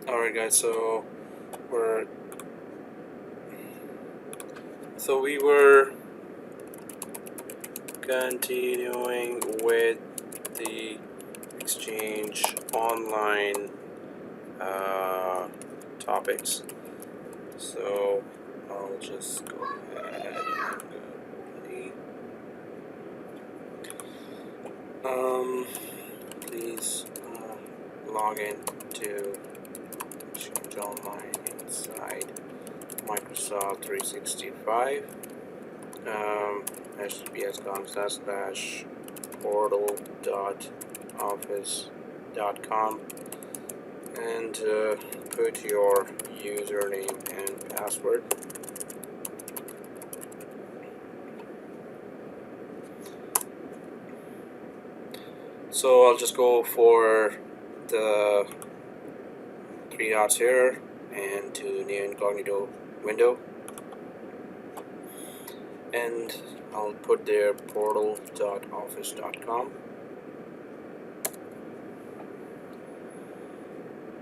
Alright guys, we were continuing with the Exchange Online topics. So I'll just go ahead and please log in to ExchangeOnline inside Microsoft 365. https://portal.office.com and put your username and password. So I'll just go for the three dots here and to new incognito window, and I'll put there portal.office.com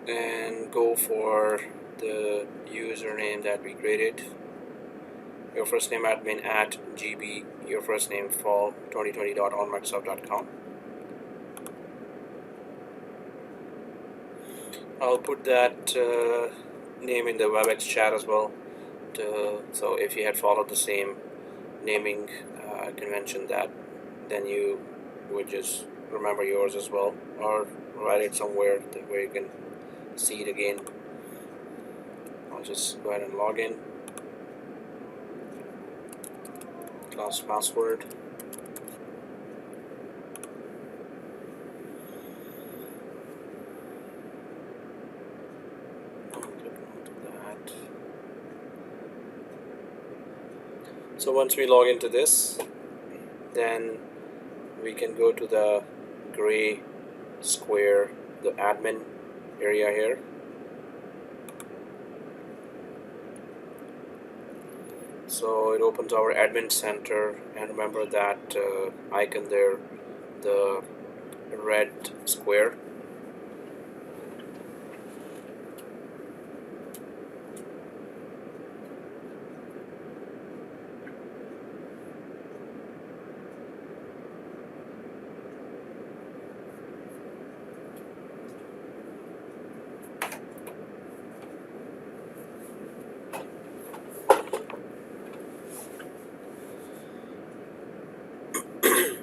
and go for the username that we created. Your first name admin at gb, your first name fall 2020.onmicrosoft.com. I'll put that name in the WebEx chat as well, so if you had followed the same naming convention, then you would just remember yours as well, or write it somewhere where you can see it again. I'll just go ahead and log in. Class password. So once we log into this, then we can go to the gray square, the admin area here. So it opens our admin center, and remember that icon there, the red square.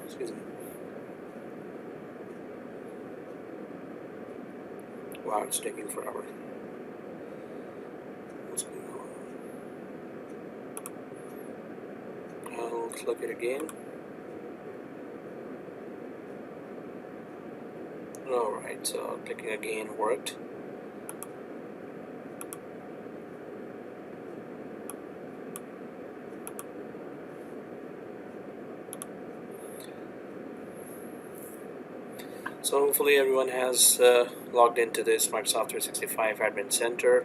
Excuse me. Wow, it's taking forever. What's going on? I'll click it again. Alright, so clicking again worked. So hopefully everyone has logged into this Microsoft 365 Admin Center,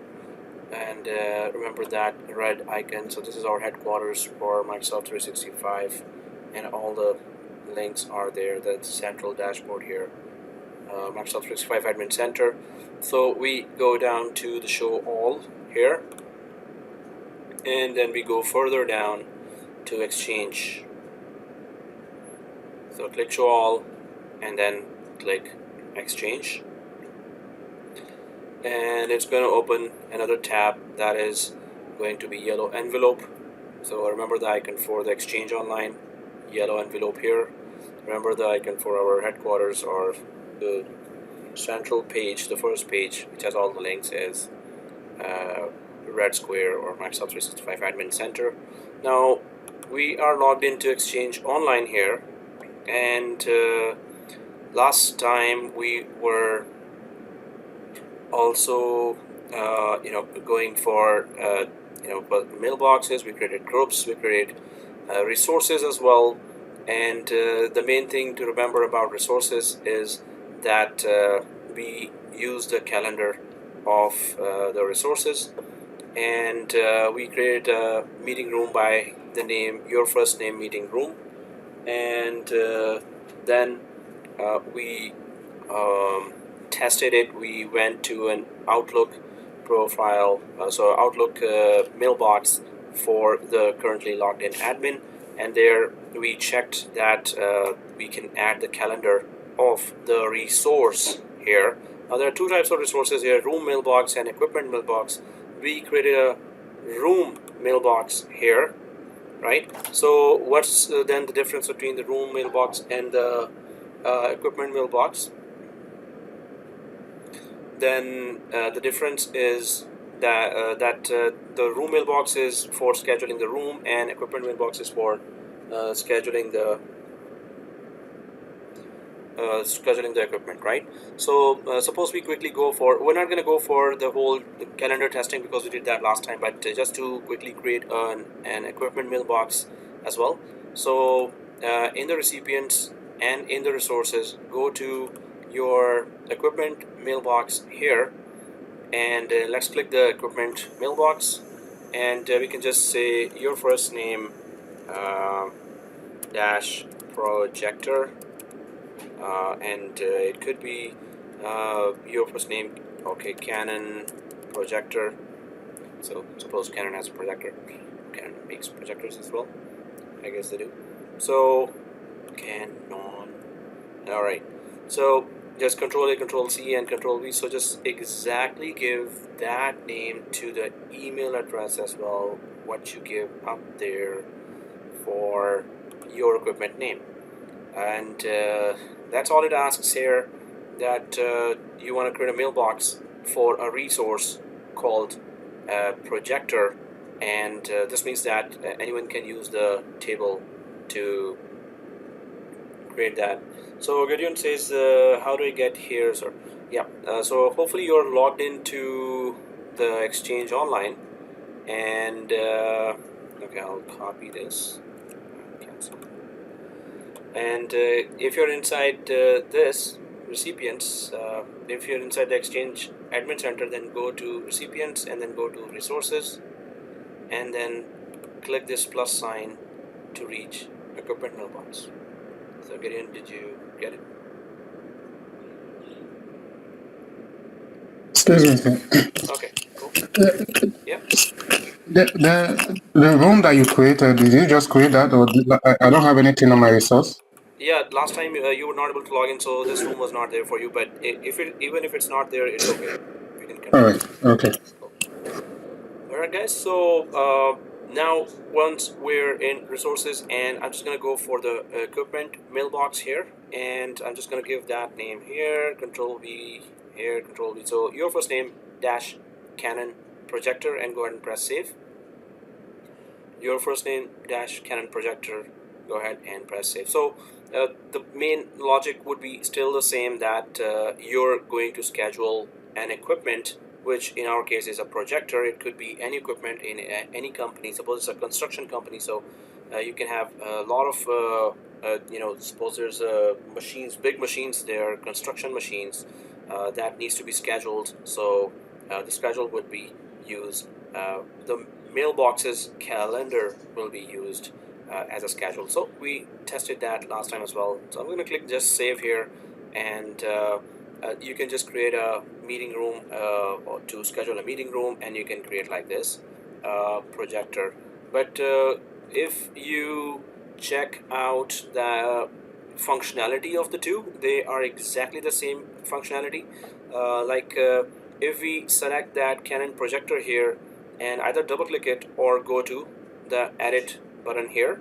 and remember that red icon. So this is our headquarters for Microsoft 365, and all the links are there, the central dashboard here, Microsoft 365 Admin Center. So we go down to the show all here, and then we go further down to Exchange. So click show all and then click Exchange, and it's going to open another tab that is going to be yellow envelope. So remember the icon for the Exchange Online, yellow envelope here. Remember the icon for our headquarters, or the central page, the first page which has all the links, is red square, or Microsoft 365 Admin Center. Now we are logged into Exchange Online here, and last time we were also going for mailboxes. We created groups, we created resources as well, and the main thing to remember about resources is that we use the calendar of the resources, and we created a meeting room by the name your first name meeting room, and then we tested it, we went to an Outlook profile, so Outlook mailbox for the currently logged in admin, and there we checked that we can add the calendar of the resource here. Now there are two types of resources here, room mailbox and equipment mailbox. We created a room mailbox here, right? So what's then the difference between the room mailbox and the equipment mailbox? Then the difference is that the room mailbox is for scheduling the room, and equipment mailbox is for scheduling the equipment, right? So suppose we quickly go for, we're not going to go for the whole calendar testing because we did that last time, but just to quickly create an equipment mailbox as well. So in the recipients and in the resources, go to your equipment mailbox here, and let's click the equipment mailbox, and we can just say your first name dash projector, and it could be your first name, okay, Canon projector. So suppose Canon has a projector, Canon makes projectors as well, I guess they do. So Canon, all right, so just Control A, Control C, and Control V. So just exactly give that name to the email address as well, what you give up there for your equipment name. And that's all it asks here, that you want to create a mailbox for a resource called projector, and this means that anyone can use the table to create that. So Gideon says, how do I get here, sir? Yeah, so hopefully you're logged into the ExchangeOnline, and okay, I'll copy this, cancel. And if you're inside this recipients, if you're inside the Exchange Admin Center, then go to recipients and then go to resources, and then click this plus sign to reach equipment mailbox. So Gideon, did you get it? Excuse me. Okay, cool. Yeah. The room that you created, did you just create that, or I don't have anything on my resource? Yeah, last time you were not able to log in, so this room was not there for you. But even if it's not there, it's okay. We can continue. All right. Okay. All right, guys. So now once we're in resources, and I'm just gonna go for the equipment mailbox here, and I'm just gonna give that name here. Control V here. Control V. So your first name dash Canon projector, and go ahead and press save. Your first name dash Canon projector, go ahead and press save. So the main logic would be still the same, that you're going to schedule an equipment, which in our case is a projector. It could be any equipment in any company. Suppose it's a construction company, so you can have a lot of suppose there's machines, big machines there, construction machines that needs to be scheduled. So the schedule would be used. The mailbox's calendar will be used as a schedule. So we tested that last time as well. So I'm going to click just save here, and you can just create a meeting room or to schedule a meeting room, and you can create like this projector. But if you check out the functionality of the two, they are exactly the same functionality. If we select that Canon projector here and either double click it or go to the edit button here,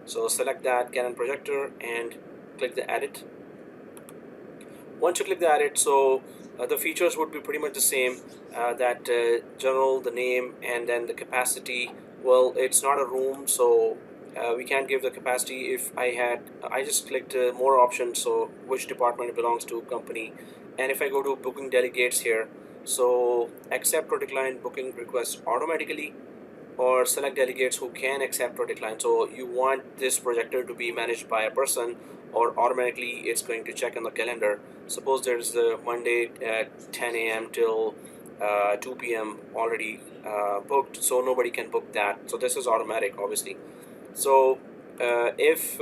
so select that Canon projector and click the edit. Once you click the edit, so the features would be pretty much the same, that general, the name, and then the capacity. Well, it's not a room, so we can't give the capacity. If I just clicked more options, so which department it belongs to, company, and if I go to booking delegates here, so accept or decline booking requests automatically, or select delegates who can accept or decline. So you want this projector to be managed by a person, or automatically it's going to check on the calendar. Suppose there's Monday at 10 a.m. till 2 p.m. already booked, so nobody can book that. So this is automatic, obviously. So if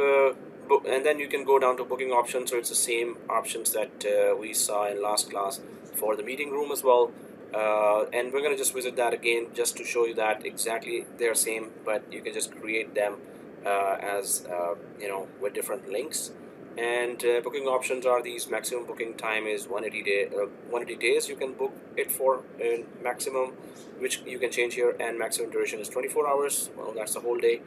book, and then you can go down to booking options. So it's the same options that we saw in last class for the meeting room as well. And we're gonna just visit that again just to show you that exactly they're same, but you can just create them as with different links. And booking options are these. Maximum booking time is 180 days. You can book it for maximum, which you can change here, and maximum duration is 24 hours. Well, that's the whole day.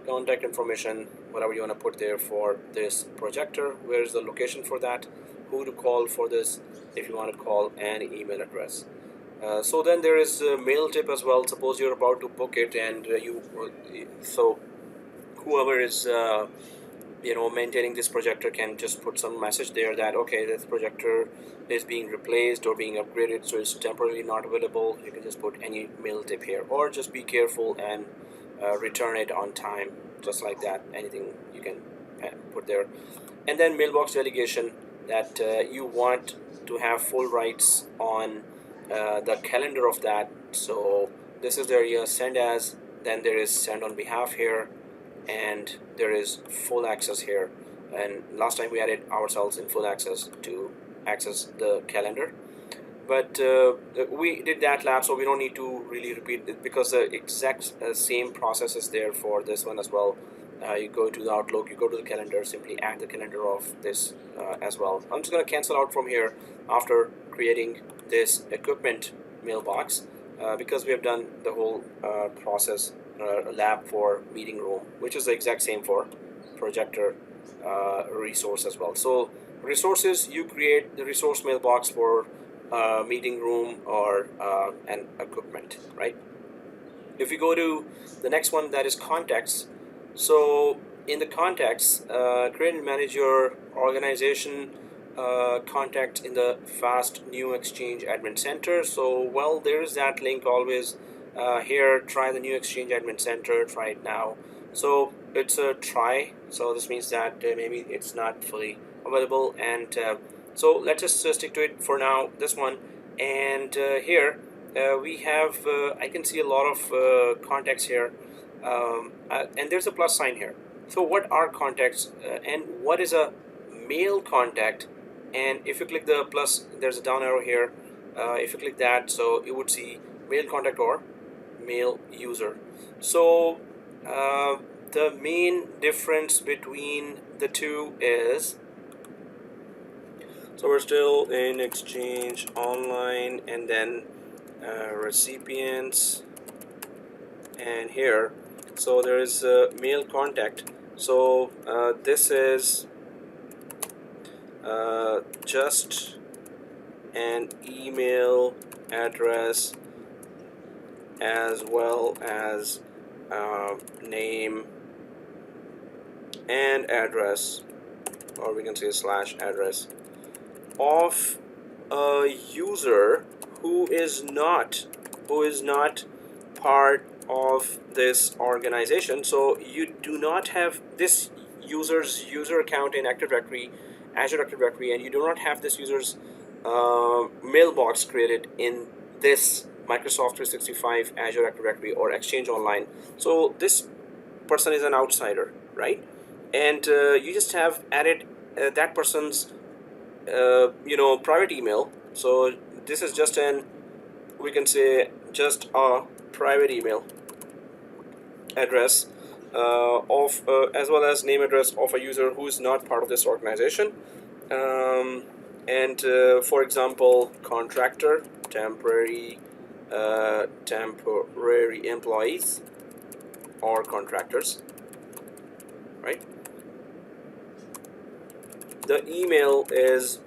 Contact information, whatever you want to put there for this projector. Where is the location for that? Who to call for this if you want to call, and email address. So then there is a mail tip as well. Suppose you're about to book it, and so whoever is maintaining this projector can just put some message there that okay, this projector is being replaced or being upgraded, so it's temporarily not available. You can just put any mail tip here, or just be careful and return it on time, just like that. Anything you can put there. And then mailbox delegation, that you want to have full rights on the calendar of that. So this is the area send as, then there is send on behalf here, and there is full access here. And last time we added ourselves in full access to access the calendar, but we did that lab, so we don't need to really repeat it because the exact same process is there for this one as well. You go to the Outlook, you go to the calendar, simply add the calendar of this as well. I'm just going to cancel out from here after creating this equipment mailbox because we have done the whole process lab for meeting room, which is the exact same for projector resource as well. So resources, you create the resource mailbox for meeting room or an equipment, right? If we go to the next one, that is contacts. So in the contacts, create and manage your organization contact in the fast new Exchange admin center. So well, there is that link always here. Try the new Exchange admin center, try it now. So it's a try, so this means that maybe it's not fully available, and so let's just stick to it for now, this one. And here we have I can see a lot of contacts here, and there's a plus sign here. So what are contacts and what is a mail contact? And if you click the plus, there's a down arrow here. If you click that, so you would see mail contact or mail user. So the main difference between the two is, so we're still in Exchange Online, and then recipients, and here, so there is mail contact. So this is just an email address as well as name and address, or we can say slash address, of a user who is not part of this organization. So you do not have this user's user account in Active Directory, Azure Active Directory, and you do not have this user's mailbox created in this Microsoft 365 Azure Active Directory or Exchange Online. So this person is an outsider, right? And you just have added that person's private email. So this is just an, we can say, just a private email address of as well as name address of a user who is not part of this organization. And for example, contractor, temporary employees or contractors, right? The email is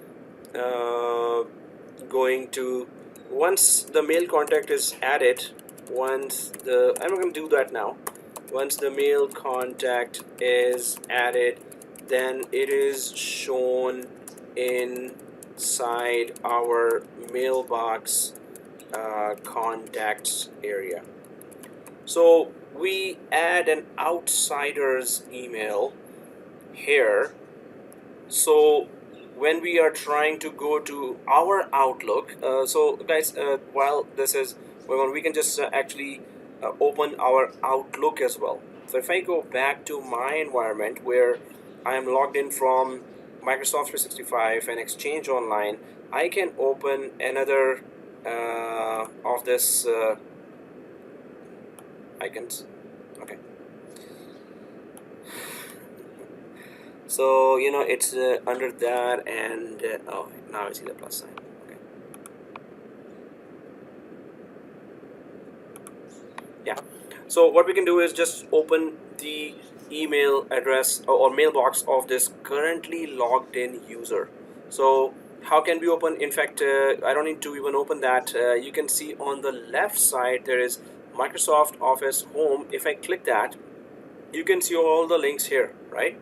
going to, once the mail contact is added, I'm not going to do that now. Once the mail contact is added, then it is shown inside our mailbox contacts area. So we add an outsider's email here. So when we are trying to go to our Outlook, so guys, while this is going on, we can just actually open our Outlook as well. So if I go back to my environment where I am logged in from Microsoft 365 and ExchangeOnline, I can open another of this icons. Okay, so you know it's under that, and oh, now I see the plus sign. Okay, yeah. So what we can do is just open the email address or mailbox of this currently logged in user. So how can we open? In fact, I don't need to even open that. You can see on the left side there is Microsoft Office Home. If I click that, you can see all the links here, right?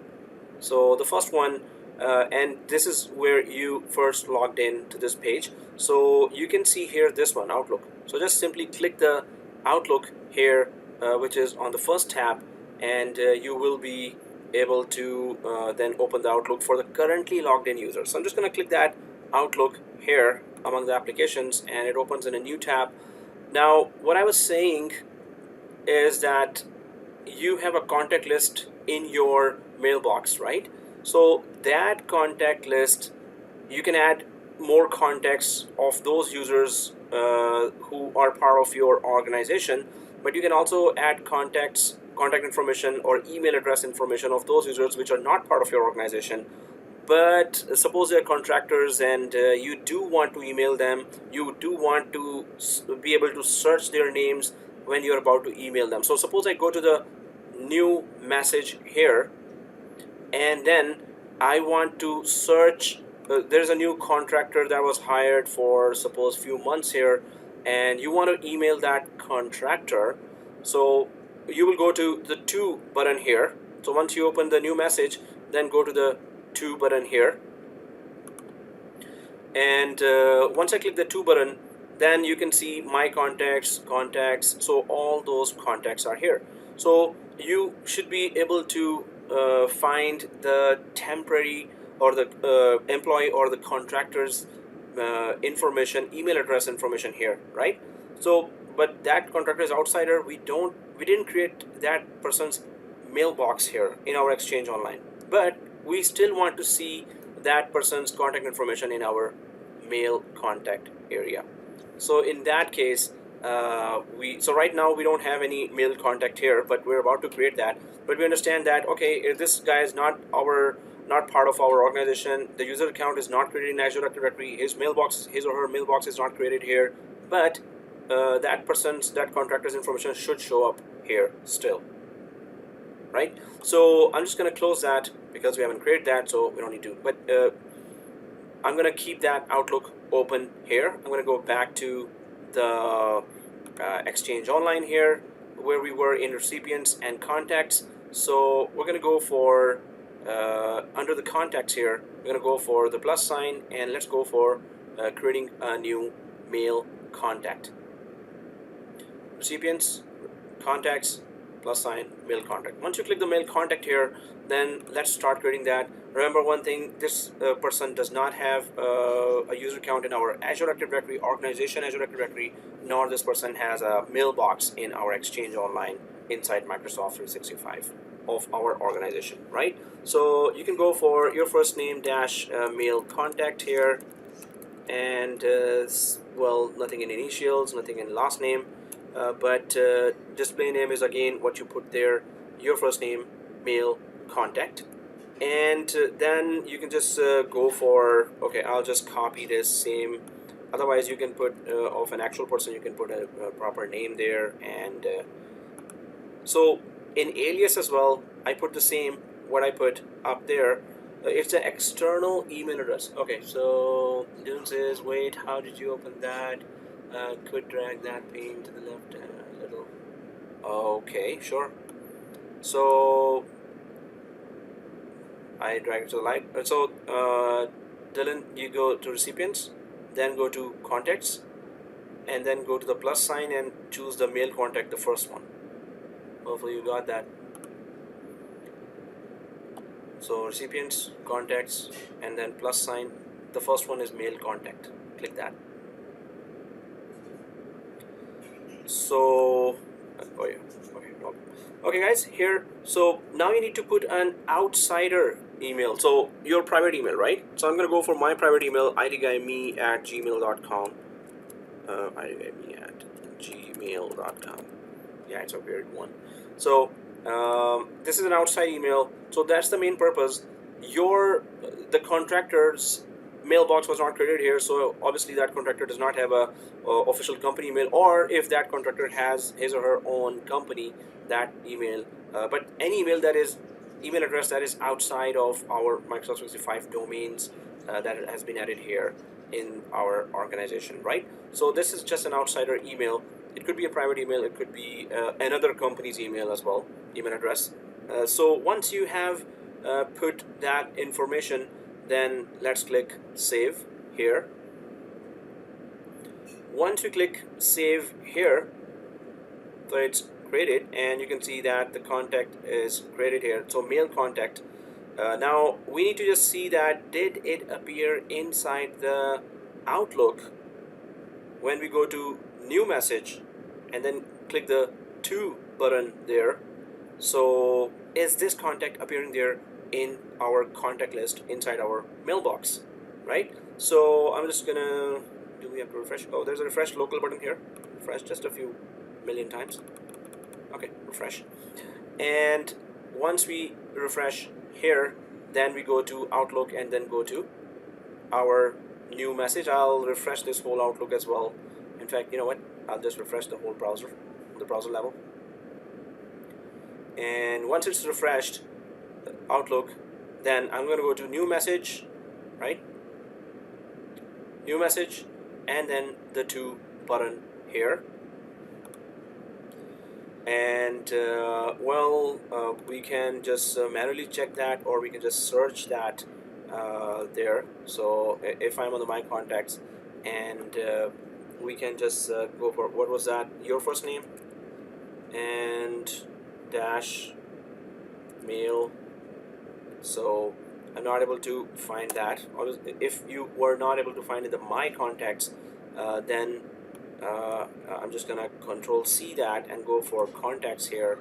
So the first one, and this is where you first logged in to this page. So you can see here this one, Outlook. So just simply click the Outlook here, which is on the first tab, and you will be able to then open the Outlook for the currently logged in user. So I'm just going to click that Outlook here among the applications, and it opens in a new tab. Now, what I was saying is that you have a contact list in your mailbox, right? So that contact list, you can add more contacts of those users who are part of your organization, but you can also add contact information or email address information of those users which are not part of your organization. But suppose they're contractors and you do want to email them, you do want to be able to search their names when you're about to email them. So suppose I go to the new message here, and then I want to search. There's a new contractor that was hired for suppose few months here, and you want to email that contractor. So you will go to the to button here. So once you open the new message, then go to the to button here, and once I click the to button, then you can see my contacts. So all those contacts are here. So you should be able to find the temporary or the employee or the contractor's information, email address information here, right? So but that contractor is outsider. We didn't create that person's mailbox here in our ExchangeOnline, but we still want to see that person's contact information in our mail contact area. So in that case, so right now we don't have any mail contact here, but we're about to create that. But we understand that okay, this guy is not part of our organization. The user account is not created in Azure Active Directory. His or her mailbox is not created here, but that contractor's information should show up here still, right? So I'm just going to close that because we haven't created that, so we don't need to. But I'm going to keep that Outlook open here. I'm going to go back to the ExchangeOnline here, where we were in recipients and contacts. So we're going to go for under the contacts here, we're going to go for the plus sign, and let's go for creating a new mail contact. Recipients, contacts, plus sign, mail contact. Once you click the mail contact here, then let's start creating that. Remember one thing, this person does not have a user account in our Azure Active Directory, organization Azure Active Directory, nor this person has a mailbox in our ExchangeOnline inside Microsoft 365 of our organization, right? So you can go for your first name dash mail contact here, and well, nothing in initials, nothing in last name, but display name is again what you put there, your first name, mail contact. And then you can just go for, okay, I'll just copy this same. Otherwise you can put of an actual person, you can put a proper name there. And so in alias as well, I put the same what I put up there. It's an external email address. Okay, so Dylan says, wait, how did you open that? Could drag that pane to the left a little. Okay, sure. So I drag it to the right. So Dylan, you go to recipients, then go to contacts, and then go to the plus sign and choose the mail contact, the first one. Hopefully you got that. So recipients, contacts, and then plus sign. The first one is mail contact. Click that. So Oh yeah. Okay. No. Okay, guys. Here. So now you need to put an outsider email. So your private email, right? So I'm gonna go for my private email, idguyme@gmail.com. idguyme@gmail.com. Yeah, it's a weird one. So this is an outside email. So that's the main purpose. The contractor's mailbox was not created here, so obviously that contractor does not have a official company email, or if that contractor has his or her own company, that email. But any email address that is outside of our Microsoft 365 domains that has been added here in our organization, right? So this is just an outsider email. It could be a private email, it could be another company's email as well, email address. So once you have put that information, then let's click save here. Once you click save here, so it's created, and you can see that the contact is created here. So mail contact. Now we need to just see that did it appear inside the Outlook when we go to new message and then click the to button there. So is this contact appearing there in our contact list inside our mailbox, right? So I'm just gonna, do we have to refresh? Oh, there's a refresh local button here. Refresh just a few million times. Okay, refresh. And once we refresh here, then we go to Outlook and then go to our new message. I'll refresh this whole Outlook as well. In fact, you know what? I'll just refresh the whole browser, the browser level. And once it's refreshed, Outlook, then I'm going to go to new message, right? New message, and then the to button here. And we can just manually check that, or we can just search that there. So if I'm on the my contacts, and we can just go for, what was that, your first name and dash mail. So I'm not able to find that. If you were not able to find in the my contacts, then I'm just gonna control C that and go for contacts here,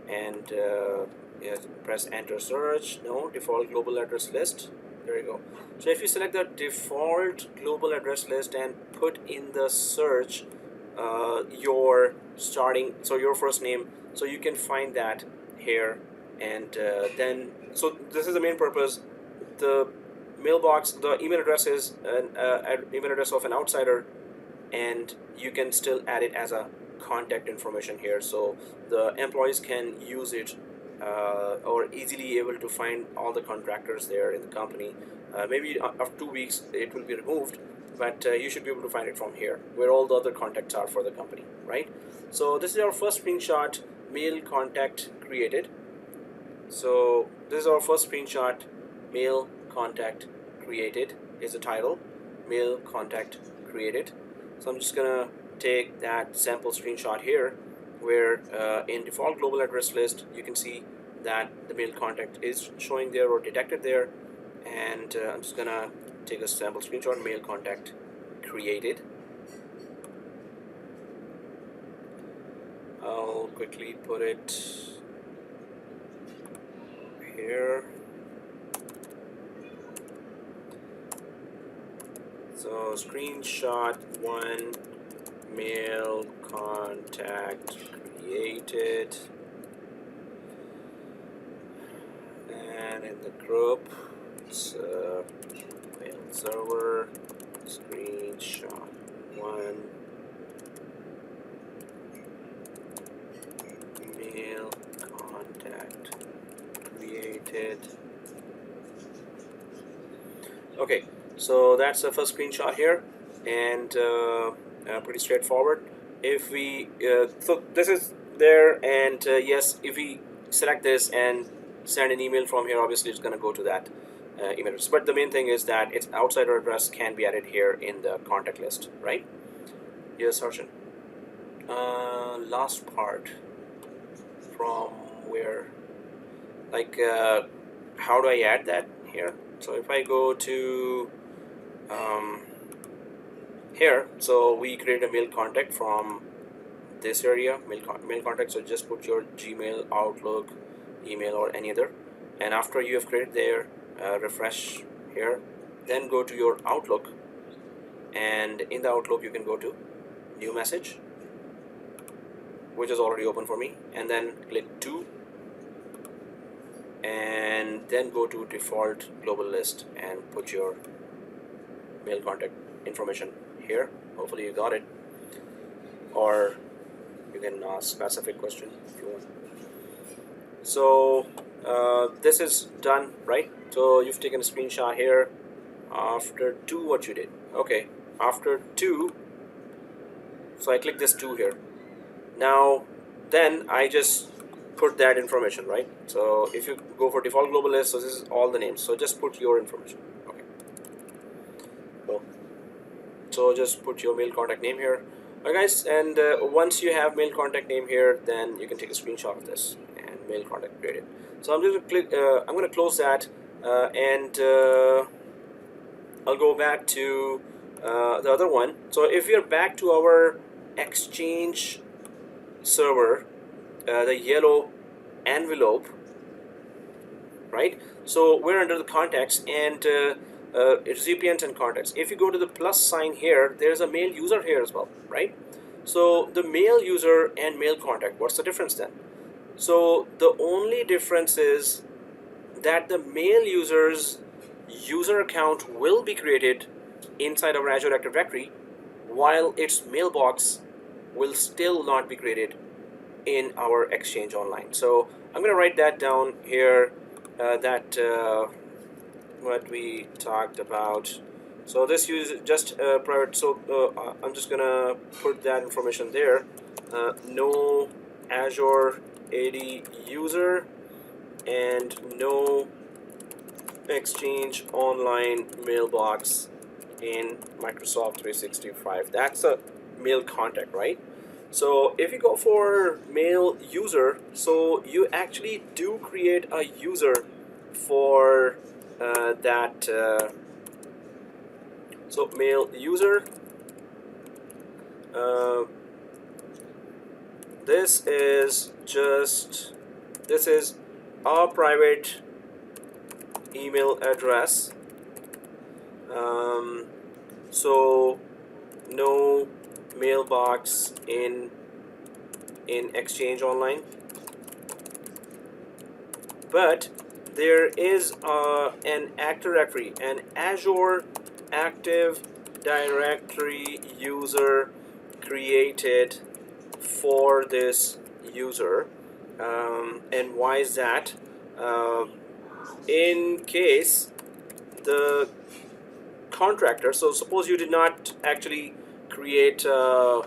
and press enter search. No, default global address list. There you go. So if you select the default global address list and put in the search your first name, so you can find that here. And then, so this is the main purpose. The mailbox, the email address is an email address of an outsider, and you can still add it as a contact information here, so the employees can use it or easily able to find all the contractors there in the company. Maybe after 2 weeks it will be removed, but you should be able to find it from here where all the other contacts are for the company, right? So this is our first screenshot, mail contact created. So this is our first screenshot, mail contact created is the title, mail contact created. So I'm just gonna take that sample screenshot here, where in default global address list you can see that the mail contact is showing there or detected there, and I'm just gonna take a sample screenshot, mail contact created. I'll quickly put it here. So screenshot 1, mail contact created, and in the group it's mail server, screenshot 1, mail contact created. Okay, so that's the first screenshot here, and pretty straightforward. If we so this is there, and yes, if we select this and send an email from here, obviously it's going to go to that email address. But the main thing is that its outsider address can be added here in the contact list, right? Yes, Harshan. Last part from where, like, how do I add that here? So if I go to here, so we create a mail contact from this area, mail contact. So just put your Gmail, Outlook, email, or any other. And after you have created there, refresh here, then go to your Outlook, and in the Outlook you can go to new message, which is already open for me, and then click 2, and then go to default global list and put your mail contact information here. Hopefully you got it, or you can ask specific question if you want. So this is done, right? So you've taken a screenshot here. After 2, what you did? Okay, after 2, so I click this 2 here. Now then I just put that information, right? So if you go for default global list, so this is all the names, so just put your information. Okay, so just put your mail contact name here. Alright guys, and once you have mail contact name here, then you can take a screenshot of this and mail contact created. So I'm going to click I'm going to close that, and I'll go back to the other one. So if we are back to our Exchange server, the yellow envelope, right? So we're under the contacts and recipients and contacts. If you go to the plus sign here, there's a mail user here as well, right? So the mail user and mail contact, what's the difference then? So the only difference is that the mail user's user account will be created inside our Azure Active Directory, while its mailbox will still not be created in our ExchangeOnline. So I'm going to write that down here, what we talked about. So this uses just private. So I'm just going to put that information there. No Azure AD user and no ExchangeOnline mailbox in Microsoft 365. That's a mail contact, right? So if you go for mail user, so you actually do create a user for that. So mail user, this is our private email address. So no mailbox in ExchangeOnline, but there is an Active Directory, an Azure Active Directory user created for this user. And why is that? In case the contractor, so suppose you did not actually create a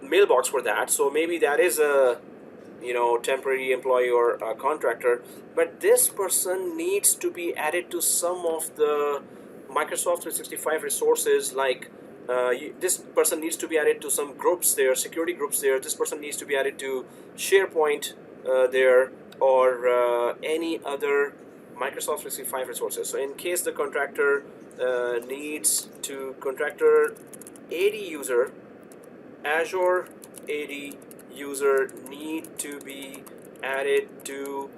mailbox for that, so maybe that is a temporary employee or a contractor, but this person needs to be added to some of the Microsoft 365 resources, like this person needs to be added to some groups there, security groups there. This person needs to be added to SharePoint there, or any other Microsoft 365 resources. So in case the contractor needs to contractor AD user, Azure AD user need to be added to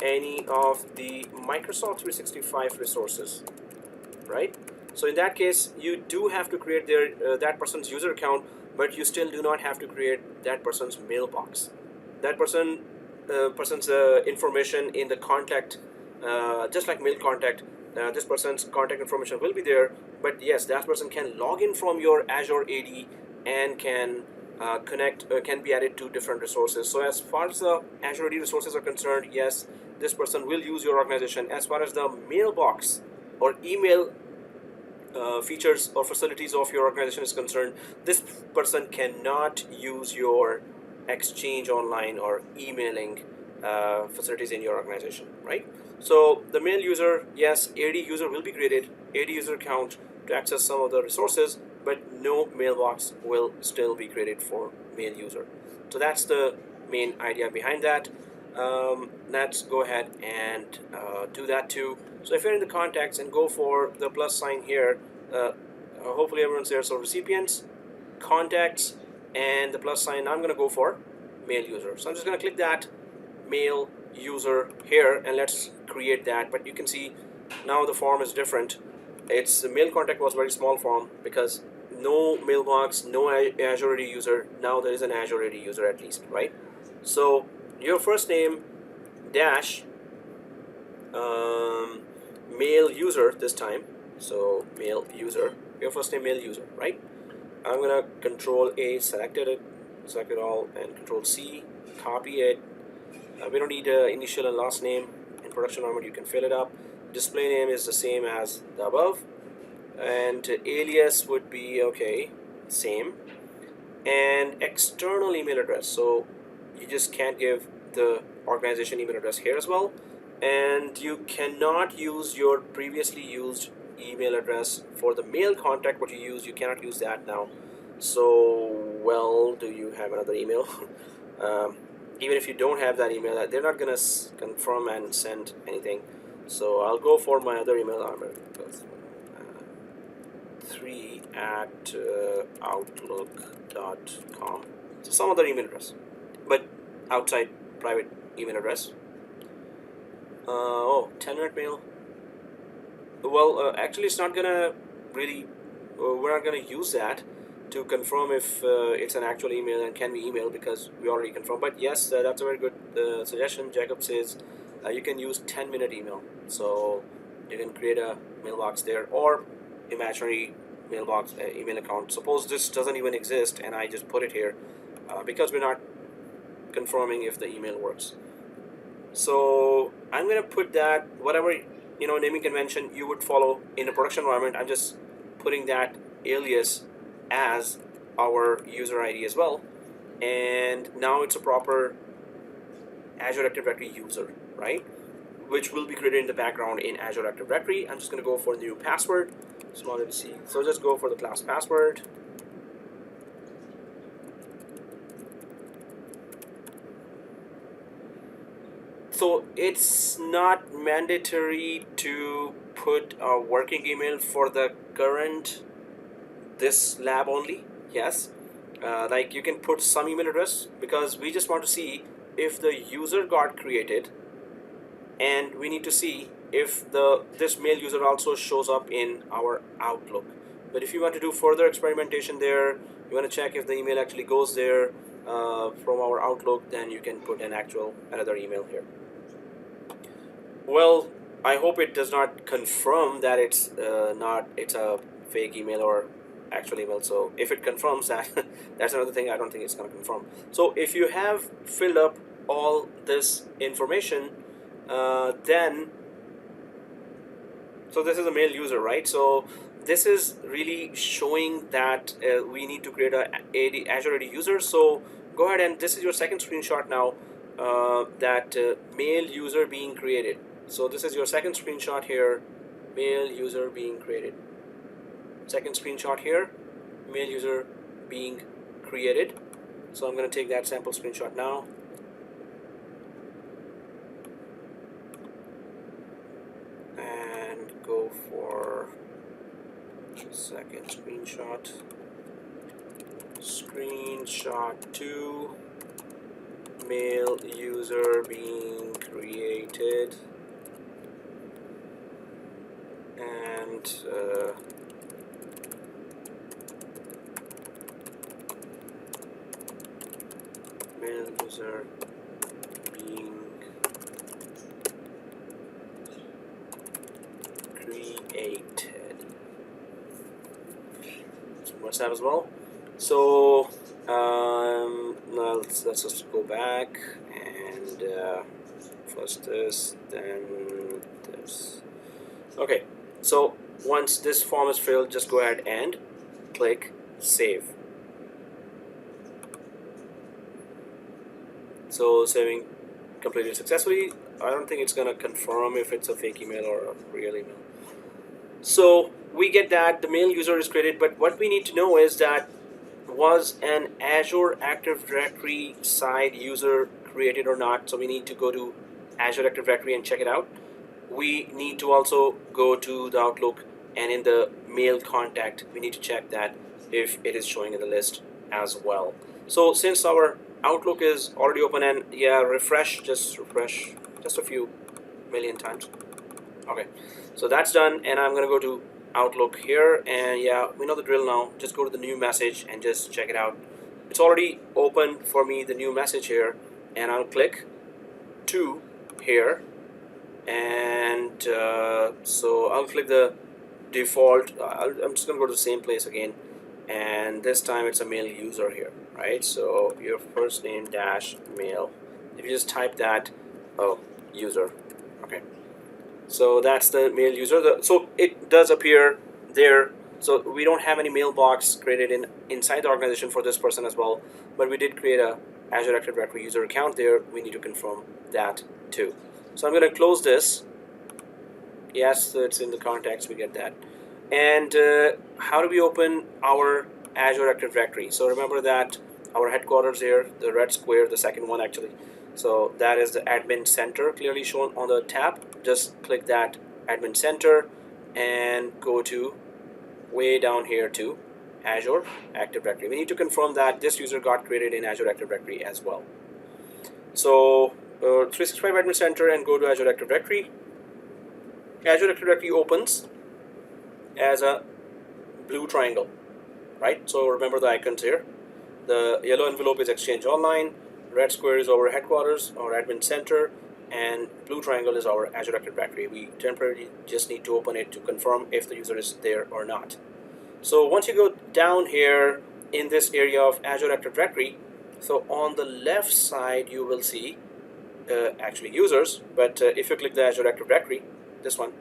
any of the Microsoft 365 resources, right? So in that case, you do have to create their that person's user account, but you still do not have to create that person's mailbox. That person's information in the contact, just like mail contact, this person's contact information will be there, but yes, that person can log in from your Azure AD and can can be added to different resources. So as far as the Azure AD resources are concerned, yes, this person will use your organization. As far as the mailbox or email features or facilities of your organization is concerned, this person cannot use your ExchangeOnline or emailing facilities in your organization, right? So the mail user, yes, AD user will be created, AD user account to access some of the resources, but no mailbox will still be created for mail user. So that's the main idea behind that. Let's go ahead and do that too. So if you're in the contacts and go for the plus sign here, hopefully everyone's there. So recipients, contacts, and the plus sign. Now I'm going to go for mail user. So I'm just going to click that mail user here, and let's create that. But you can see now the form is different. It's the mail contact was very small form because no mailbox, no Azure AD user. Now there is an Azure AD user at least, right? So your first name dash mail user this time. So mail user, your first name mail user, right? I'm gonna Control A, select it all, and Control C, copy it. We don't need initial and last name. In production environment, you can fill it up. Display name is the same as the above, and alias would be okay, same. And external email address. So you just can't give the organization email address here as well, and you cannot use your previously used email address for the mail contact. What you use, you cannot use that now. So, well, do you have another email? Even if you don't have that email, they're not gonna confirm and send anything. So I'll go for my other email, Amir, 3@outlook.com. So some other email address, but outside private email address. 10-minute mail. Well, actually, it's not gonna really. We're not gonna use that to confirm if it's an actual email and can be emailed because we already confirmed. But yes, that's a very good suggestion. Jacob says you can use 10-minute email. So you can create a mailbox there or imaginary mailbox email account. Suppose this doesn't even exist and I just put it here because we're not confirming if the email works. So I'm gonna put that whatever naming convention you would follow in a production environment. I'm just putting that alias as our user ID as well, and now it's a proper Azure Active Directory user, right? Which will be created in the background in Azure Active Directory. I'm just going to go for new password, small abc. So just go for the class password. So it's not mandatory to put a working email for the current this lab only. Yes, like you can put some email address because we just want to see if the user got created, and we need to see if this mail user also shows up in our Outlook. But if you want to do further experimentation there, you want to check if the email actually goes there from our Outlook, then you can put another email here. Well, I hope it does not confirm that it's a fake email or actual email. So if it confirms that, that's another thing. I don't think it's going to confirm. So if you have filled up all this information, then so this is a mail user, right? So this is really showing that we need to create a Azure AD user. So go ahead, and this is your second screenshot now, that mail user being created. So this is your second screenshot here, mail user being created. Second screenshot here, mail user being created. So I'm going to take that sample screenshot now. And go for second screenshot. Screenshot 2, mail user being created. And mail user being created. So WhatsApp as well. So now let's just go back and first this, then this. Okay. So once this form is filled, just go ahead and click save. So saving completed successfully. I don't think it's going to confirm if it's a fake email or a real email. So we get that the mail user is created, but what we need to know is that was an Azure Active Directory side user created or not. So we need to go to Azure Active Directory and check it out. We need to also go to the Outlook, and in the mail contact we need to check that if it is showing in the list as well. So since our Outlook is already open, and yeah, refresh just a few million times. Okay, so that's done, and I'm gonna go to Outlook here, and yeah, we know the drill now. Just go to the new message and just check it out. It's already open for me, the new message here, and I'll click to here, and so I'll click the default. I'm just gonna go to the same place again, and this time it's a mail user here, right? So your first name dash mail. If you just type that, oh, user, okay. So that's the mail user. So it does appear there. So we don't have any mailbox created inside the organization for this person as well, but we did create a Azure Active Directory user account there. We need to confirm that too. So I'm going to close this. Yes, it's in the context. We get that. And how do we open our Azure Active Directory? So remember that our headquarters here, the red square, the second one actually. So that is the admin center clearly shown on the tab. Just click that admin center and go to way down here to Azure Active Directory. We need to confirm that this user got created in Azure Active Directory as well. So 365 admin center and go to Azure Active Directory. Azure Active Directory opens as a blue triangle, right? So remember the icons here. The yellow envelope is ExchangeOnline, red square is our headquarters, our admin center, and blue triangle is our Azure Active Directory. We temporarily just need to open it to confirm if the user is there or not. So once you go down here in this area of Azure Active Directory, so on the left side you will see actually users, but if you click the Azure Active Directory, this one,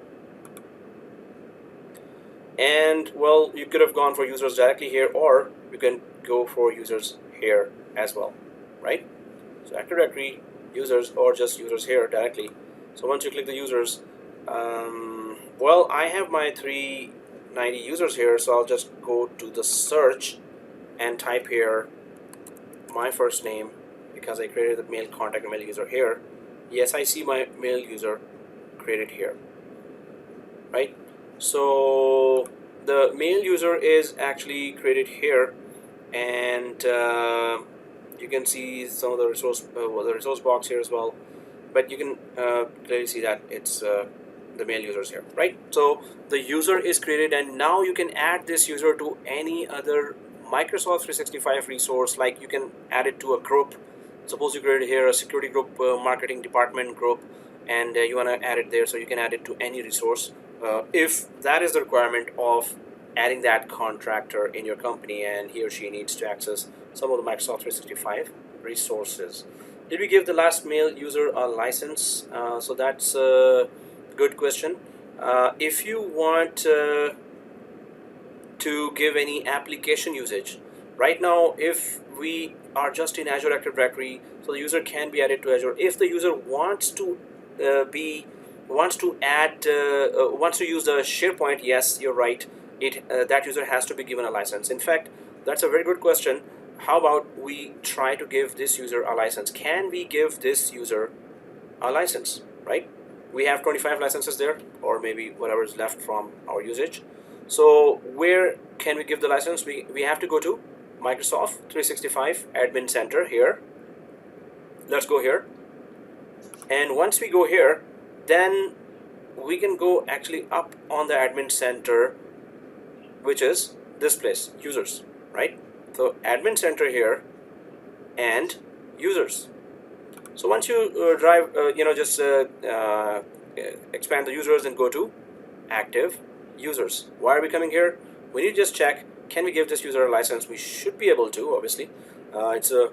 and well, you could have gone for users directly here, or you can go for users here as well, right? So Active Directory, users, or just users here directly. So once you click the users, well, I have my 390 users here, so I'll just go to the search and type here my first name, because I created the mail contact mail user here. Yes, I see my mail user created here, right? So the mail user is actually created here, and you can see some of the resource box here as well, but you can clearly see that it's the mail users here, right? So the user is created, and now you can add this user to any other Microsoft 365 resource. Like you can add it to a group. Suppose you created here a security group, marketing department group, and you want to add it there, so you can add it to any resource if that is the requirement of adding that contractor in your company, and he or she needs to access some of the Microsoft 365 resources. Did we give the last mail user a license? So that's a good question. If you want to give any application usage, right now if we are just in Azure Active Directory, so the user can be added to Azure. If the user wants to wants to use the SharePoint, yes, you're right, that user has to be given a license. In fact, that's a very good question. How about we try to give this user a license? Can we give this user a license, right? We have 25 licenses there, or maybe whatever is left from our usage. So where can we give the license? We have to go to Microsoft 365 Admin Center here. Let's go here, and once we go here, then we can go actually up on the Admin Center, which is this place, users, right? So Admin Center here and users. So once you expand the users and go to active users. Why are we coming here? We need to just check, can we give this user a license? We should be able to, obviously. It's a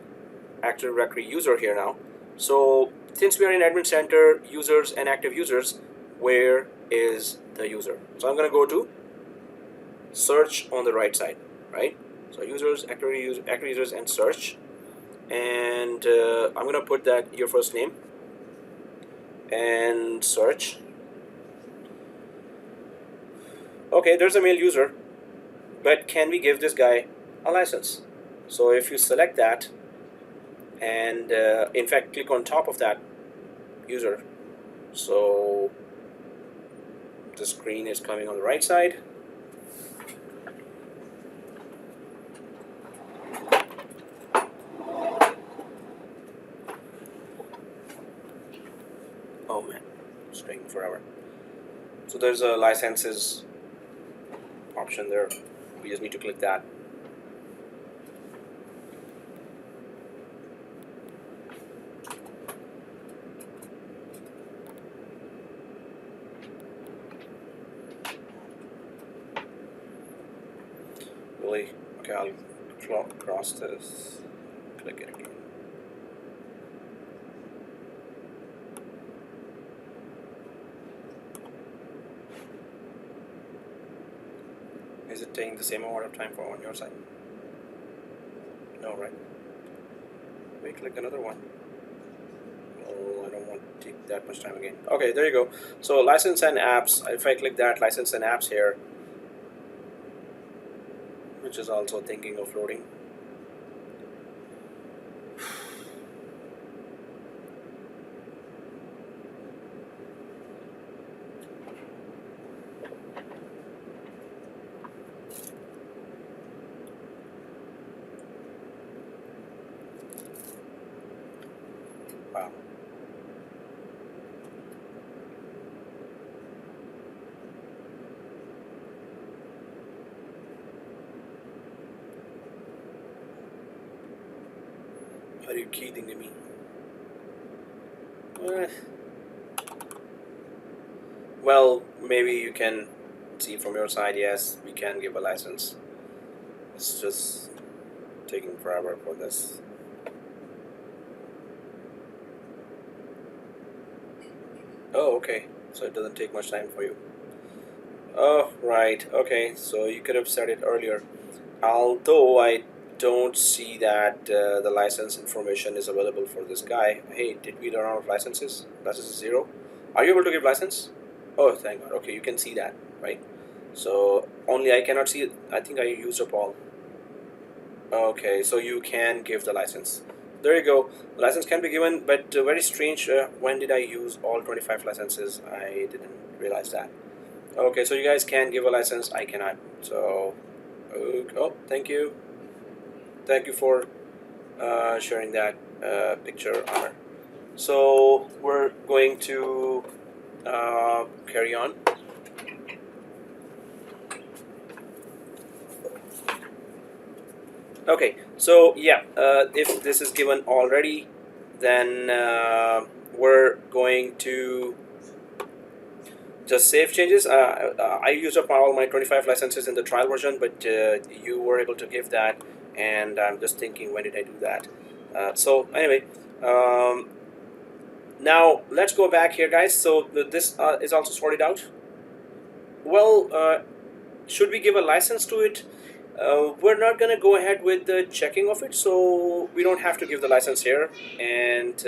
Active Directory user here now. So since we are in Admin Center, users and active users, where is the user? So I'm going to go to search on the right side, right? So users, active users, and search. And I'm going to put that your first name and search. Okay, there's a mail user, but can we give this guy a license? So if you select that, and in fact click on top of that user, so the screen is coming on the right side. taking forever. So there's a licenses option there. We just need to click that. Really? Okay, I'll cross this, click it again. Is it taking the same amount of time for on your side? No, right? Wait, click another one. Oh, I don't want to take that much time again. Okay, there you go. So license and apps. If I click that license and apps here, which is also thinking of loading. Wow. Are you kidding me? Well, maybe you can see from your side, yes, we can give a license. It's just taking forever for this. Oh, okay. So it doesn't take much time for you. Oh, right. Okay. So you could have said it earlier. Although I don't see that the license information is available for this guy. Hey, did we run out of licenses? License is 0. Are you able to give license? Oh, thank God. Okay, you can see that, right? So only I cannot see it. I think I used up all. Okay, so you can give the license. There you go. The license can be given, but very strange. When did I use all 25 licenses? I didn't realize that. Okay, so you guys can give a license. I cannot. So, oh, thank you. Thank you for sharing that picture, Amir. So we're going to carry on. Okay, so yeah, if this is given already, then we're going to just save changes. I used up all my 25 licenses in the trial version, but you were able to give that, and I'm just thinking, when did I do that? So anyway, now let's go back here, guys. So this is also sorted out. Well, should we give a license to it? We're not going to go ahead with the checking of it, so we don't have to give the license here. And